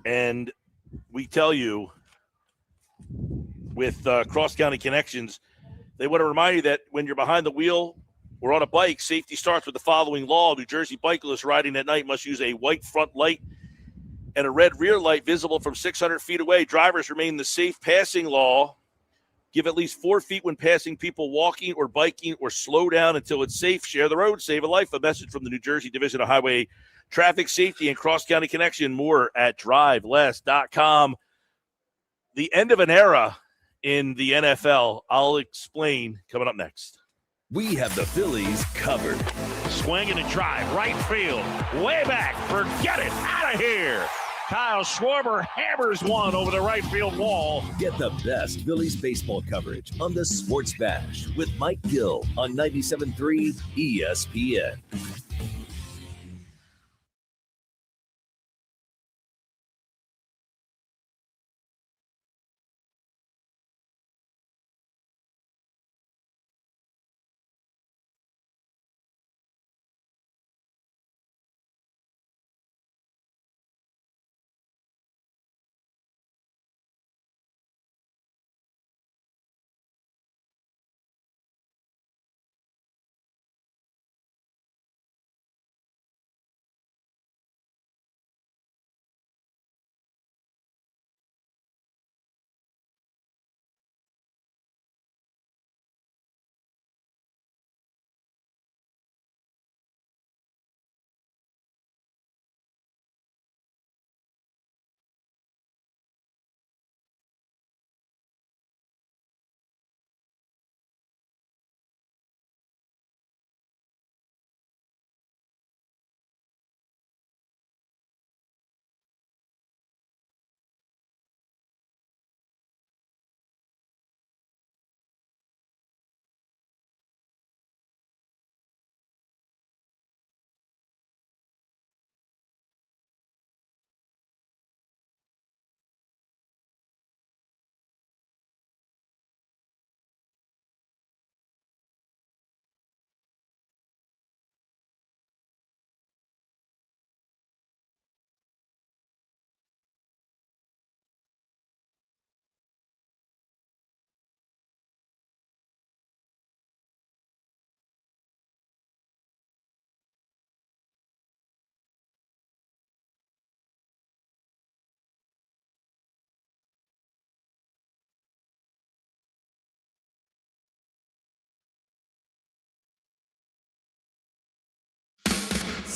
And we tell you, with Cross County Connections, they want to remind you that when you're behind the wheel or on a bike, safety starts with the following law. New Jersey bicyclists riding at night must use a white front light and a red rear light visible from 600 feet away. Drivers remain the safe passing law. Give at least 4 feet when passing people walking or biking, or slow down until it's safe. Share the road, save a life. A message from the New Jersey Division of Highway Traffic Safety and Cross County Connection. More at driveless.com. The end of an era in the NFL. I'll explain coming up next. We have the Phillies covered. Swing and a drive, right field, way back. Forget it, out of here. Kyle Schwarber hammers one over the right field wall. Get the best Phillies baseball coverage on the Sports Bash with Mike Gill on 97.3 ESPN.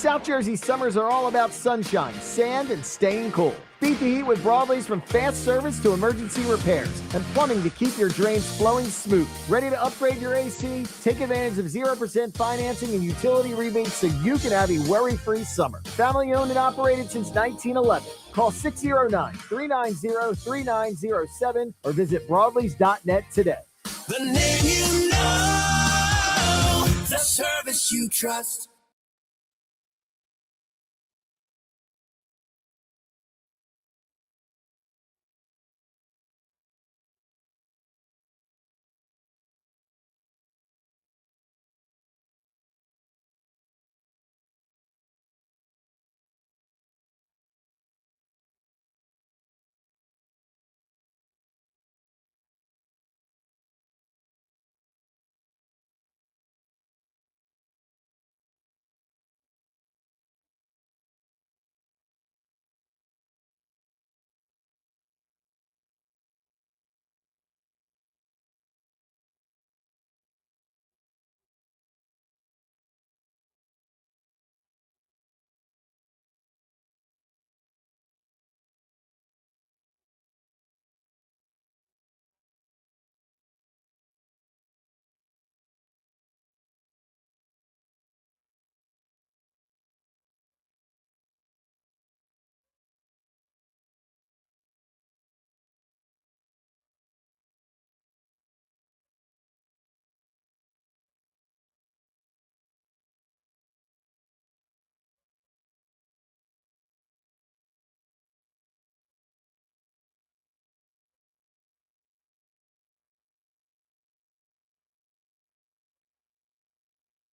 South Jersey summers are all about sunshine, sand, and staying cool. Beat the heat with Broadway's from fast service to emergency repairs and plumbing to keep your drains flowing smooth. Ready to upgrade your AC? Take advantage of 0% financing and utility rebates so you can have a worry-free summer. Family owned and operated since 1911. Call 609-390-3907 or visit broadleys.net today. The name you know, the service you trust.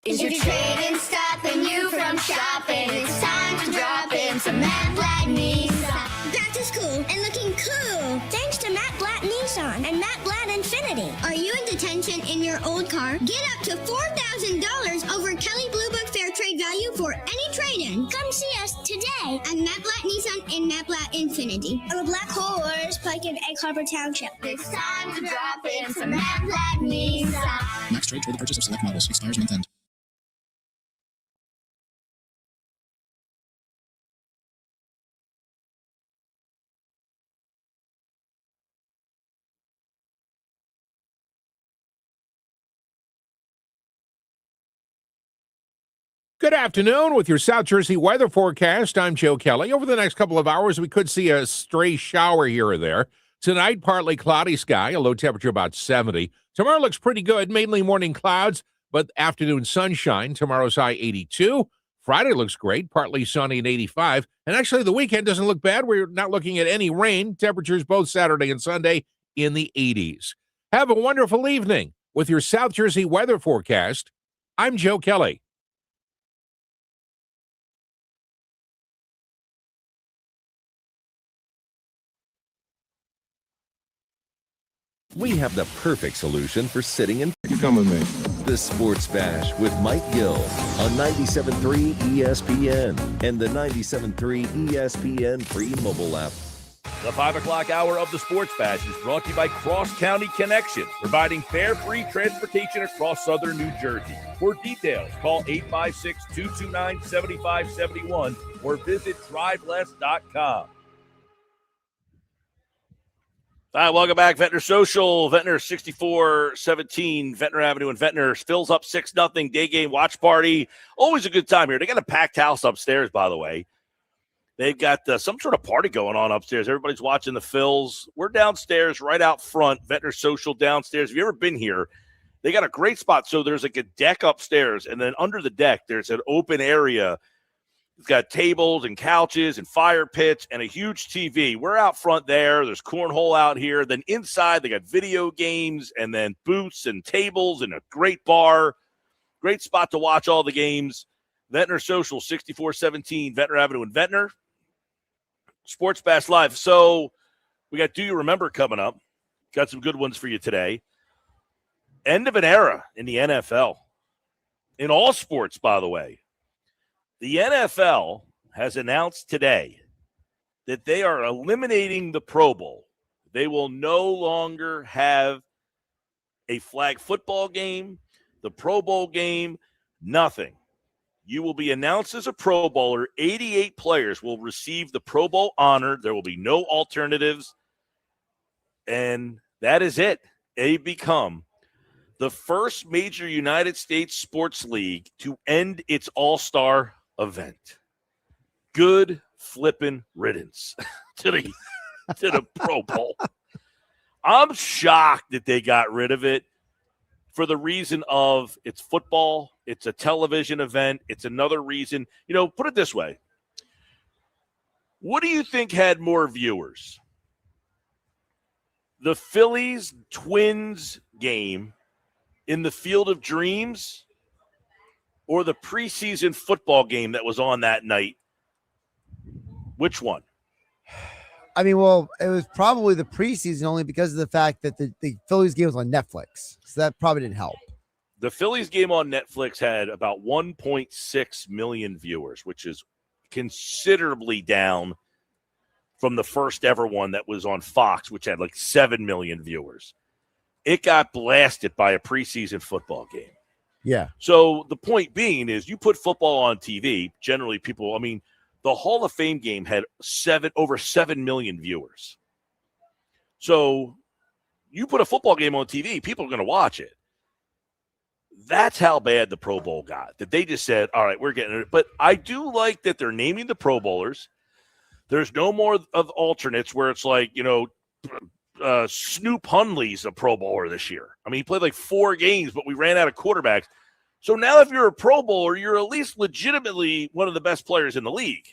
Is your trading stopping you from shopping? It's time to drop in some Matt Blatt Nissan. Back to school and looking cool. Thanks to Matt Blatt Nissan and Matt Blatt Infinity. Are you in detention in your old car? Get up to $4,000 over Kelly Blue Book Fair Trade Value for any trade-in. Come see us today at Matt Blatt Nissan and Matt Blatt Infinity on the Black Horse, Pike and Egg Harbor Township. It's time to drop in some Matt Blatt Nissan. Max trade for the purchase of select models. Expires month end. Good afternoon with your South Jersey weather forecast. I'm Joe Kelly. Over the next couple of hours, we could see a stray shower here or there. Tonight, partly cloudy sky, a low temperature about 70. Tomorrow looks pretty good, mainly morning clouds, but afternoon sunshine. Tomorrow's high 82. Friday looks great, partly sunny and 85. And actually, the weekend doesn't look bad. We're not looking at any rain. Temperatures both Saturday and Sunday in the 80s. Have a wonderful evening with your South Jersey weather forecast. I'm Joe Kelly. We have the perfect solution for sitting in. Come with me. The Sports Bash with Mike Gill on 97.3 ESPN and the 97.3 ESPN free mobile app. The 5 o'clock hour of the Sports Bash is brought to you by Cross County Connection, providing fare free transportation across southern New Jersey. For details, call 856-229-7571 or visit driveless.com. All right, welcome back. Ventnor Social, Ventnor 64-17, Ventnor Avenue and Ventnor. Phil's up 6-0, day game watch party. Always a good time here. They got a packed house upstairs, by the way. They've got some sort of party going on upstairs. Everybody's watching the Phils. We're downstairs right out front, Ventnor Social downstairs. If you've ever been here, they got a great spot. So there's like a deck upstairs, and then under the deck, there's an open area. It's got tables and couches and fire pits and a huge TV. We're out front there. There's cornhole out here. Then inside, they got video games and then booths and tables and a great bar. Great spot to watch all the games. Ventnor Social, 64-17, Ventnor Avenue and Ventnor. Sports Bash Live. So we got Do You Remember coming up. Got some good ones for you today. End of an era in the NFL. In all sports, by the way. The NFL has announced today that they are eliminating the Pro Bowl. They will no longer have a flag football game, the Pro Bowl game, nothing. You will be announced as a Pro Bowler. 88 players will receive the Pro Bowl honor. There will be no alternatives. And that is it. They become the first major United States sports league to end its all-star event. Good flippin' riddance to the Pro Bowl. I'm shocked that they got rid of it for the reason of it's football, it's a television event, it's another reason. Put it this way. What do you think had more viewers? The Phillies Twins game in the Field of Dreams or the preseason football game that was on that night? Which one? I mean, well, it was probably the preseason only because of the fact that the Phillies game was on Netflix. So that probably didn't help. The Phillies game on Netflix had about 1.6 million viewers, which is considerably down from the first ever one that was on Fox, which had like 7 million viewers. It got blasted by a preseason football game. Yeah. So the point being is you put football on TV, generally people, the Hall of Fame game had over 7 million viewers. So you put a football game on TV, people are going to watch it. That's how bad the Pro Bowl got, that they just said, all right, we're getting it. But I do like that they're naming the Pro Bowlers. There's no more of alternates where it's like, Snoop Hundley's a Pro Bowler this year. He played like 4 games, but we ran out of quarterbacks. So now if you're a Pro Bowler, you're at least legitimately one of the best players in the league.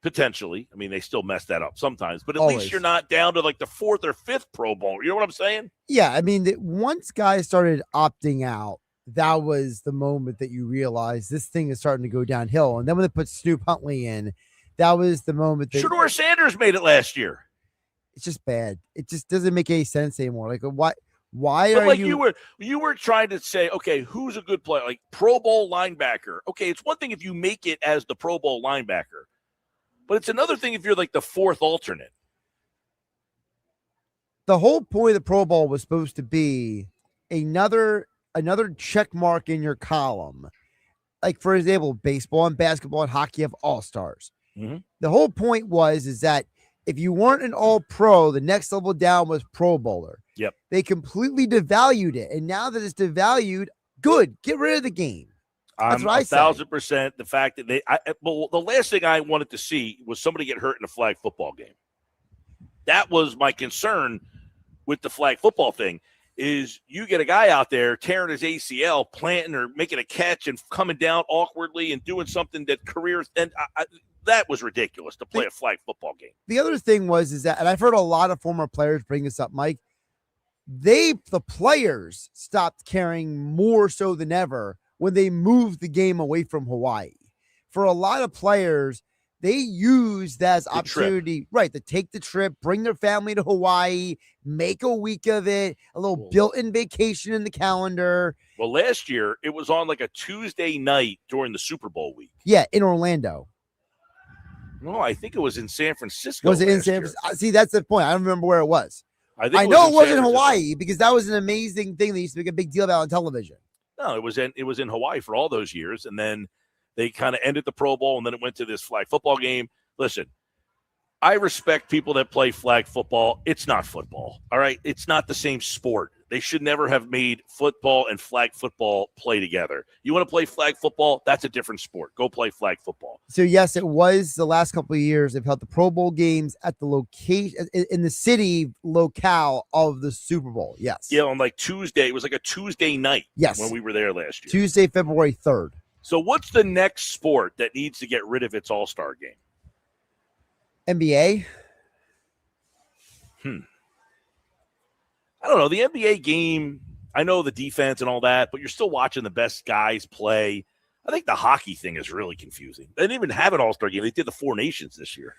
Potentially. They still mess that up sometimes, but at least you're not down to like the 4th or 5th Pro Bowler. You know what I'm saying? Yeah. Once guys started opting out, that was the moment that you realized this thing is starting to go downhill. And then when they put Snoop Huntley in, that was the moment that Shedeur Sanders made it last year. It's just bad. It just doesn't make any sense anymore. Like, why but are like you were trying to say, okay, who's a good player? Like Pro Bowl linebacker. Okay, it's one thing if you make it as the Pro Bowl linebacker, but it's another thing if you're like the 4th alternate. The whole point of the Pro Bowl was supposed to be another check mark in your column. Like, for example, baseball and basketball and hockey have all-stars. Mm-hmm. The whole point is that if you weren't an all-pro, the next level down was Pro Bowler. Yep. They completely devalued it. And now that it's devalued, good. Get rid of the game. That's what I say. 1,000% the fact that the last thing I wanted to see was somebody get hurt in a flag football game. That was my concern with the flag football thing, is you get a guy out there tearing his ACL, planting or making a catch and coming down awkwardly and doing something that careers – and that was ridiculous to play a flag football game. The other thing is that, and I've heard a lot of former players bring this up, Mike, the players stopped caring more so than ever when they moved the game away from Hawaii. For a lot of players, they used that as opportunity, right, to take the trip, bring their family to Hawaii, make a week of it, a little built-in vacation in the calendar. Well, last year, it was on like a Tuesday night during the Super Bowl week. Yeah, in Orlando. No, I think it was in San Francisco. Was it in San Francisco? See, that's the point. I don't remember where it was. I know it was in Hawaii because that was an amazing thing they used to make a big deal about on television. No, it was in Hawaii for all those years, and then they kind of ended the Pro Bowl, and then it went to this flag football game. Listen, I respect people that play flag football. It's not football, all right? It's not the same sport. They should never have made football and flag football play together. You want to play flag football? That's a different sport. Go play flag football. So, yes, it was the last couple of years. They've held the Pro Bowl games at the location in the city locale of the Super Bowl. Yes. Yeah, on like Tuesday. It was like a Tuesday night. Yes. When we were there last year. Tuesday, February 3rd. So what's the next sport that needs to get rid of its all-star game? NBA? I don't know. The NBA game, I know the defense and all that, but you're still watching the best guys play. I think the hockey thing is really confusing. They didn't even have an all-star game. They did the Four Nations this year.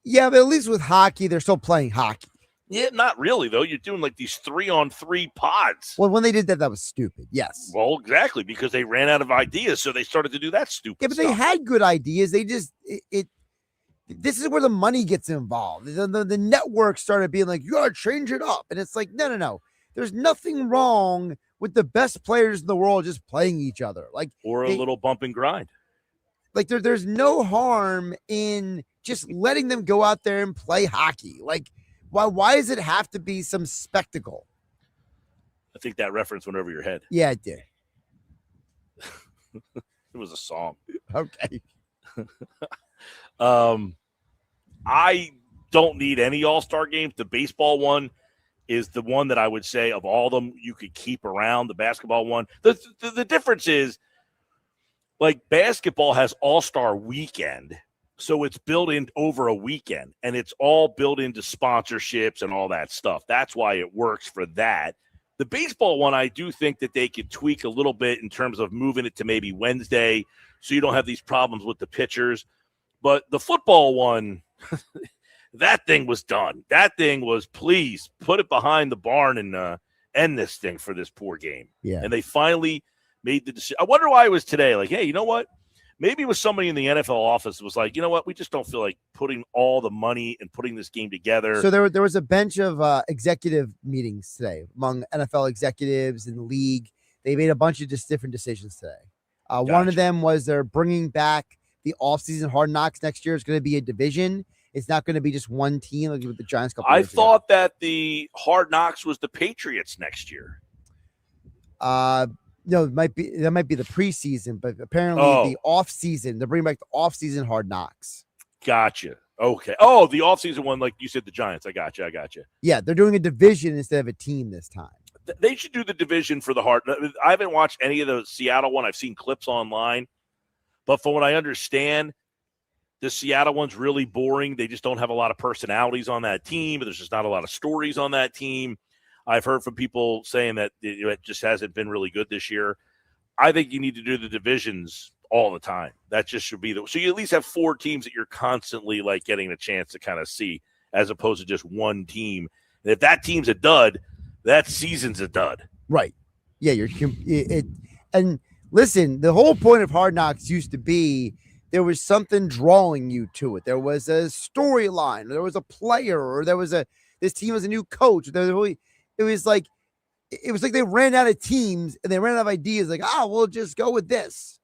Yeah, but at least with hockey, they're still playing hockey. Yeah, not really, though. You're doing like these 3-on-3 pods. Well, when they did that, that was stupid. Yes. Well, exactly, because they ran out of ideas, so they started to do that stupid Yeah, but stuff. they had good ideas. They just this is where the money gets involved. The network started being like, you got to change it up. And it's like, no. There's nothing wrong with with the best players in the world just playing each other. Like, or a little bump and grind. Like there's no harm in just letting them go out there and play hockey. Like, why does it have to be some spectacle? I think that reference went over your head. Yeah, it did. It was a song. Okay. I don't need any all-star games. The baseball one is the one that I would say of all of them you could keep around. The basketball one. The difference is, like, basketball has all-star weekend, so it's built in over a weekend, and it's all built into sponsorships and all that stuff. That's why it works for that. The baseball one, I do think that they could tweak a little bit in terms of moving it to maybe Wednesday so you don't have these problems with the pitchers. But the football one, that thing was done. That thing was, please put it behind the barn and end this thing for this poor game. Yeah. And they finally made the decision. I wonder why it was today. Like, hey, you know what? Maybe it was somebody in the NFL office was like, you know what? We just don't feel like putting all the money and putting this game together. So there was a bench of executive meetings today among NFL executives in the league. They made a bunch of just different decisions today. One of them was they're bringing back the offseason Hard Knocks next year. It's going to be a division. It's not going to be just one team like with the Giants. I thought that the Hard Knocks was the Patriots next year. No, that might be the preseason, but apparently the off season, they're bringing back the off season Hard Knocks. Gotcha. Okay. Oh, the offseason one, like you said, the Giants. I got you. Yeah, they're doing a division instead of a team this time. They should do the division for the Hard. I haven't watched any of the Seattle one. I've seen clips online, but from what I understand, the Seattle one's really boring. They just don't have a lot of personalities on that team. There's just not a lot of stories on that team. I've heard from people saying that it just hasn't been really good this year. I think you need to do the divisions all the time. That just should be so you at least have 4 teams that you're constantly like getting a chance to kind of see, as opposed to just one team. And if that team's a dud, that season's a dud. Right. Yeah. And listen, the whole point of Hard Knocks used to be there was something drawing you to it. There was a storyline, or there was a player, or this team was a new coach. It was like they ran out of teams and they ran out of ideas. Like, we'll just go with this.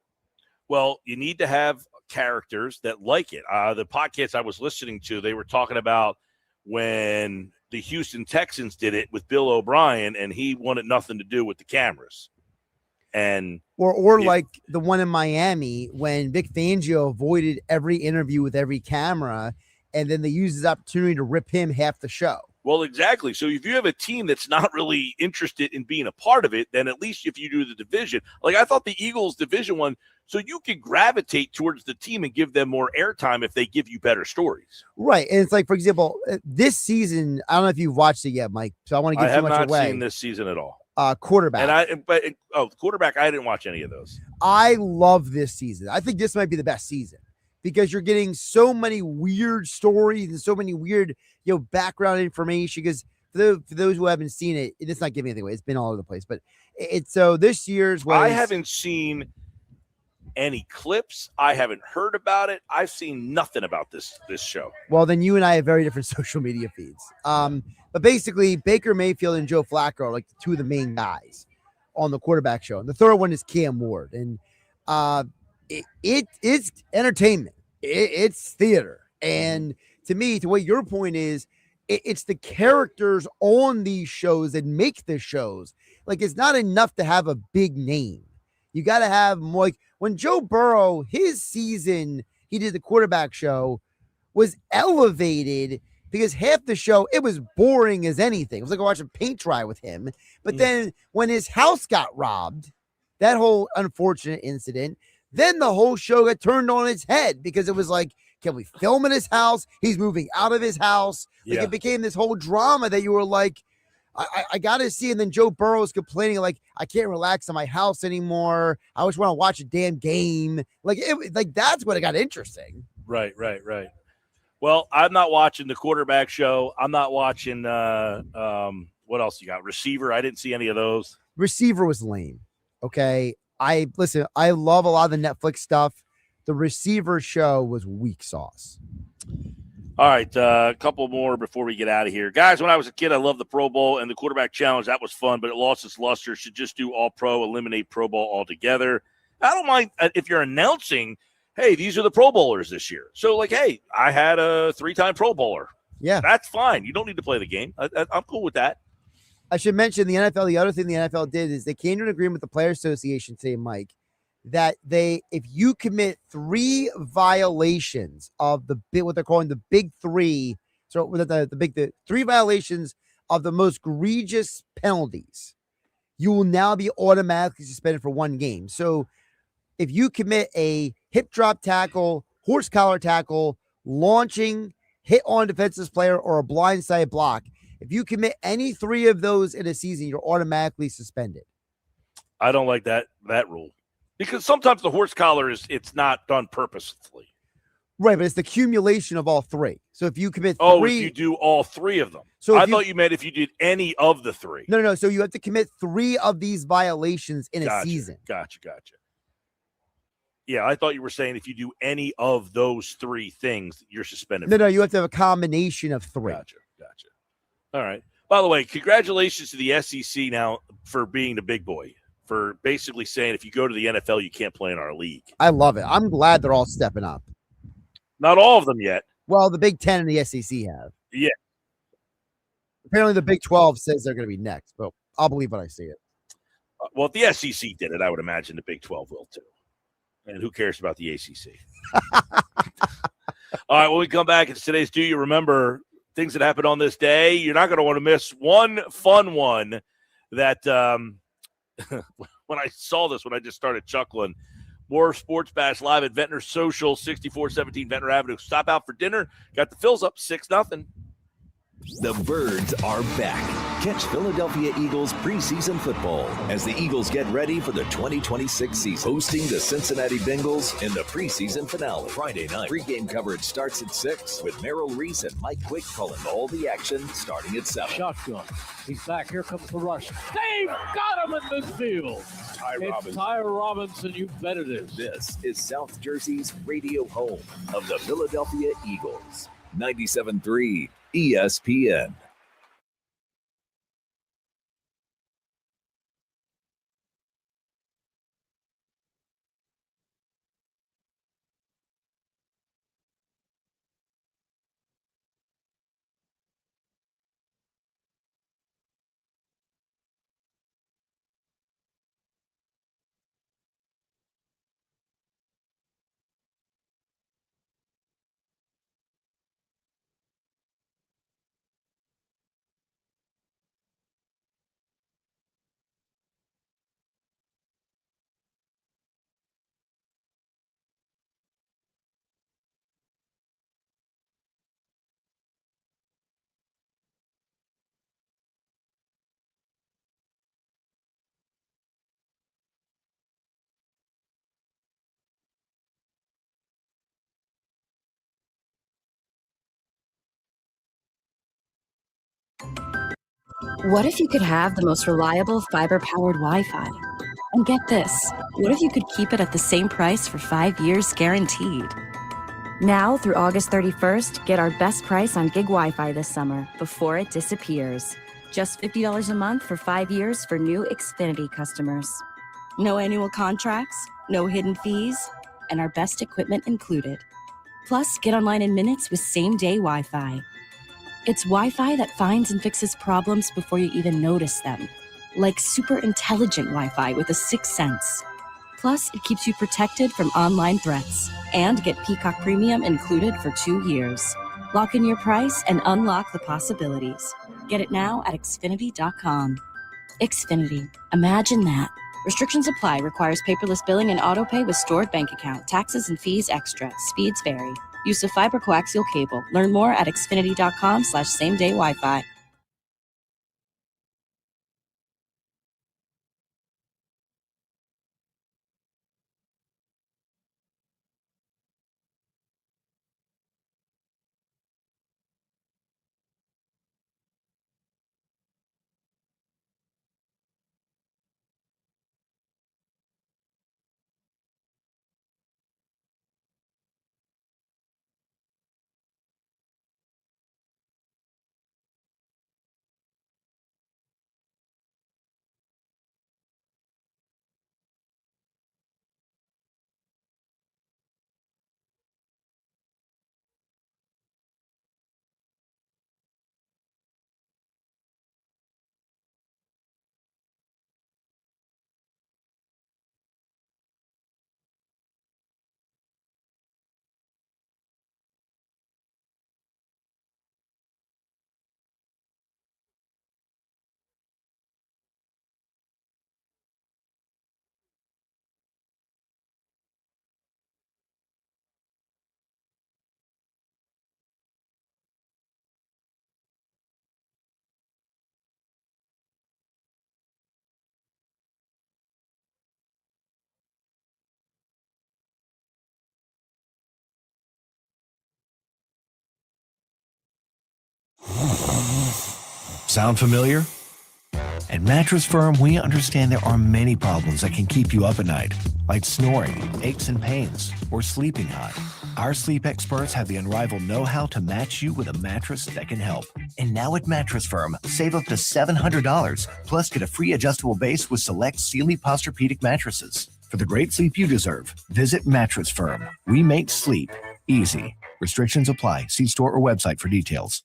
Well, you need to have characters that like it. The podcast I was listening to, they were talking about when the Houston Texans did it with Bill O'Brien, and he wanted nothing to do with the cameras. And like the one in Miami when Vic Fangio avoided every interview with every camera, and then they used his opportunity to rip him half the show. Well, exactly. So if you have a team that's not really interested in being a part of it, then at least if you do the division, like I thought the Eagles division one, so you can gravitate towards the team and give them more airtime if they give you better stories. Right. And it's like, for example, this season, I don't know if you've watched it yet, Mike, so I want to give too much away. I have not seen this season at all. Quarterback. Quarterback, I didn't watch any of those. I love this season. I think this might be the best season because you're getting so many weird stories and so many weird, background information. Because for those who haven't seen it, it's not giving anything away. It's been all over the place. But so this year's was. I haven't seen any clips. I haven't heard about it. I've seen nothing about this show. Well, then you and I have very different social media feeds. But basically, Baker Mayfield and Joe Flacco are like the 2 of the main guys on the quarterback show. And the third one is Cam Ward. And it's entertainment. It's theater. And to me, to what your point is, it's the characters on these shows that make the shows. Like, it's not enough to have a big name. You got to have more. Like when Joe Burrow, his season, he did the quarterback show, was elevated because half the show, it was boring as anything. It was like watching paint dry with him. But then when his house got robbed, that whole unfortunate incident, then the whole show got turned on its head because it was like, can we film in his house? He's moving out of his house. Like it became this whole drama that you were like, I got to see. And then Joe Burrow is complaining, like, I can't relax in my house anymore. I just want to watch a damn game. Like, that's what it got interesting. Right. Well, I'm not watching the quarterback show. I'm not watching, what else you got? Receiver. I didn't see any of those. Receiver was lame. Okay. I love a lot of the Netflix stuff. The Receiver show was weak sauce. All right, a couple more before we get out of here. Guys, when I was a kid, I loved the Pro Bowl and the quarterback challenge. That was fun, but it lost its luster. Should just do all-pro, eliminate Pro Bowl altogether. I don't mind if you're announcing, hey, these are the Pro Bowlers this year. So, like, hey, I had a 3-time Pro Bowler. Yeah. That's fine. You don't need to play the game. I'm cool with that. I should mention the NFL. The other thing the NFL did is they came to an agreement with the Player Association today, Mike, that if you commit 3 violations of what they're calling the big 3, so the 3 violations of the most egregious penalties, you will now be automatically suspended for 1 game. So if you commit a hip drop tackle, horse collar tackle, launching, hit on defensive player, or a blindside block, if you commit any 3 of those in a season, you're automatically suspended. I don't like that rule. Because sometimes the horse collar it's not done purposefully. Right, but it's the accumulation of all 3. So if you commit 3... Oh, if you do all 3 of them. So I thought you meant if you did any of the 3. No. So you have to commit 3 of these violations in a season. Gotcha. Yeah, I thought you were saying if you do any of those 3 things, you're suspended. No, you have to have a combination of 3. Gotcha. All right. By the way, congratulations to the SEC now for being the big boy, for basically saying if you go to the NFL, you can't play in our league. I love it. I'm glad they're all stepping up. Not all of them yet. Well, the Big 10 and the SEC have. Yeah. Apparently the Big 12 says they're going to be next, but I'll believe when I see it. Well, if the SEC did it, I would imagine the Big 12 will too. And who cares about the ACC? All right, when we come back, it's today's Do You Remember things that happened on this day. You're not going to want to miss one fun one that when I saw this, when I just started chuckling. More Sports Bash live at Ventnor Social, 6417 Ventnor Avenue. Stop out for dinner. Got the Phils up 6-0. The Birds are back. Catch Philadelphia Eagles preseason football as the Eagles get ready for the 2026 season. Hosting the Cincinnati Bengals in the preseason finale. Friday night. Pre-game coverage starts at 6 with Merrill Reese and Mike Quick calling all the action starting at 7. Shotgun. He's back. Here comes the rush. They've got him in midfield. Ty Robinson, you bet it is. This is South Jersey's radio home of the Philadelphia Eagles. 97.3 ESPN. What if you could have the most reliable fiber-powered Wi-Fi? And get this, what if you could keep it at the same price for 5 years guaranteed? Now through August 31st, get our best price on gig Wi-Fi this summer before it disappears. Just $50 a month for 5 years for new Xfinity customers. No annual contracts, no hidden fees, and our best equipment included. Plus, get online in minutes with same-day Wi-Fi. It's Wi-Fi that finds and fixes problems before you even notice them. Like super intelligent Wi-Fi with a 6th sense. Plus, it keeps you protected from online threats. And get Peacock Premium included for 2 years. Lock in your price and unlock the possibilities. Get it now at Xfinity.com. Xfinity. Imagine that. Restrictions apply. Requires paperless billing and autopay with stored bank account. Taxes and fees extra. Speeds vary. Use of fiber coaxial cable. Learn more at Xfinity.com/same-day Wi-Fi. Sound familiar? At Mattress Firm, we understand there are many problems that can keep you up at night, like snoring, aches and pains, or sleeping hot. Our sleep experts have the unrivaled know-how to match you with a mattress that can help. And now at Mattress Firm, save up to $700, plus get a free adjustable base with select Sealy Posturepedic mattresses. For the great sleep you deserve, visit Mattress Firm. We make sleep easy. Restrictions apply. See store or website for details.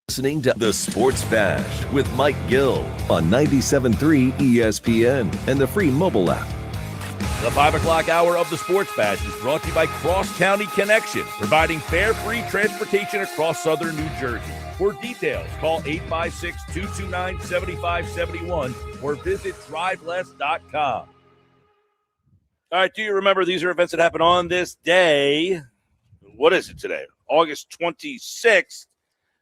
Listening to The Sports Bash with Mike Gill on 97.3 ESPN and the free mobile app. The 5 o'clock hour of the Sports Bash is brought to you by Cross County Connection, providing fare-free transportation across southern New Jersey. For details, call 856-229-7571 or visit driveless.com. All right, do you remember these are events that happen on this day? What is it today? August 26th.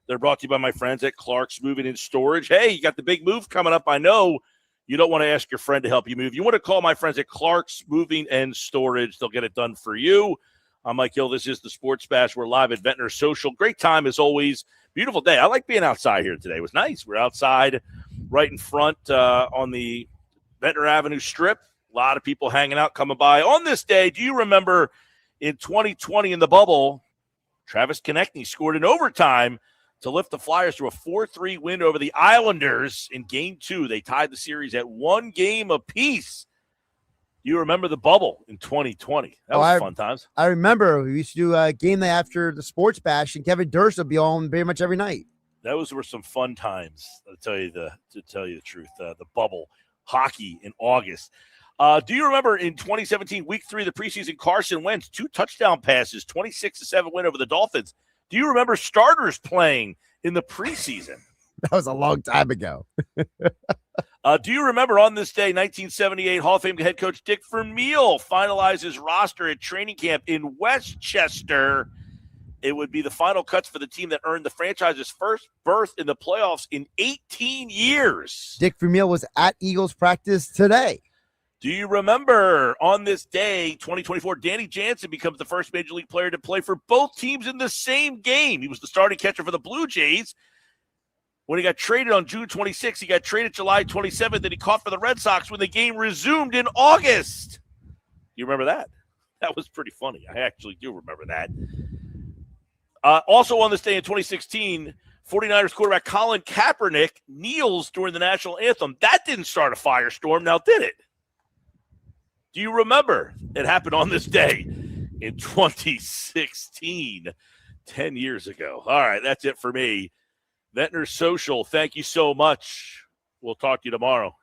They're brought to you by my friends at Clark's Moving and Storage. Hey, you got the big move coming up. I know you don't want to ask your friend to help you move. You want to call my friends at Clark's Moving and Storage. They'll get it done for you. I'm Mike Hill. This is the Sports Bash. We're live at Ventnor Social. Great time as always. Beautiful day. I like being outside here today. It was nice. We're outside right in front on the Ventnor Avenue Strip. A lot of people hanging out, coming by. On this day, do you remember in 2020 in the bubble, Travis Konechny scored in overtime to lift the Flyers to a 4-3 win over the Islanders in Game 2. They tied the series at 1 game apiece. You remember the bubble in 2020. That was fun times. I remember we used to do a game day after the Sports Bash, and Kevin Durst would be on pretty much every night. Those were some fun times, to tell you the truth. The bubble hockey in August. Do you remember in 2017, Week 3 of the preseason, Carson Wentz, 2 touchdown passes, 26-7 win over the Dolphins? Do you remember starters playing in the preseason? That was a long time ago. Do you remember on this day, 1978, Hall of Fame head coach Dick Vermeil finalized his roster at training camp in Westchester? It would be the final cuts for the team that earned the franchise's first berth in the playoffs in 18 years. Dick Vermeil was at Eagles practice today. Do you remember on this day, 2024, Danny Jansen becomes the first Major League player to play for both teams in the same game? He was the starting catcher for the Blue Jays. When he got traded on June 26th, he got traded July 27th, and he caught for the Red Sox when the game resumed in August. You remember that? That was pretty funny. I actually do remember that. Also on this day in 2016, 49ers quarterback Colin Kaepernick kneels during the national anthem. That didn't start a firestorm, now did it? Do you remember it happened on this day in 2016, 10 years ago? All right, that's it for me. Ventnor Social, thank you so much. We'll talk to you tomorrow.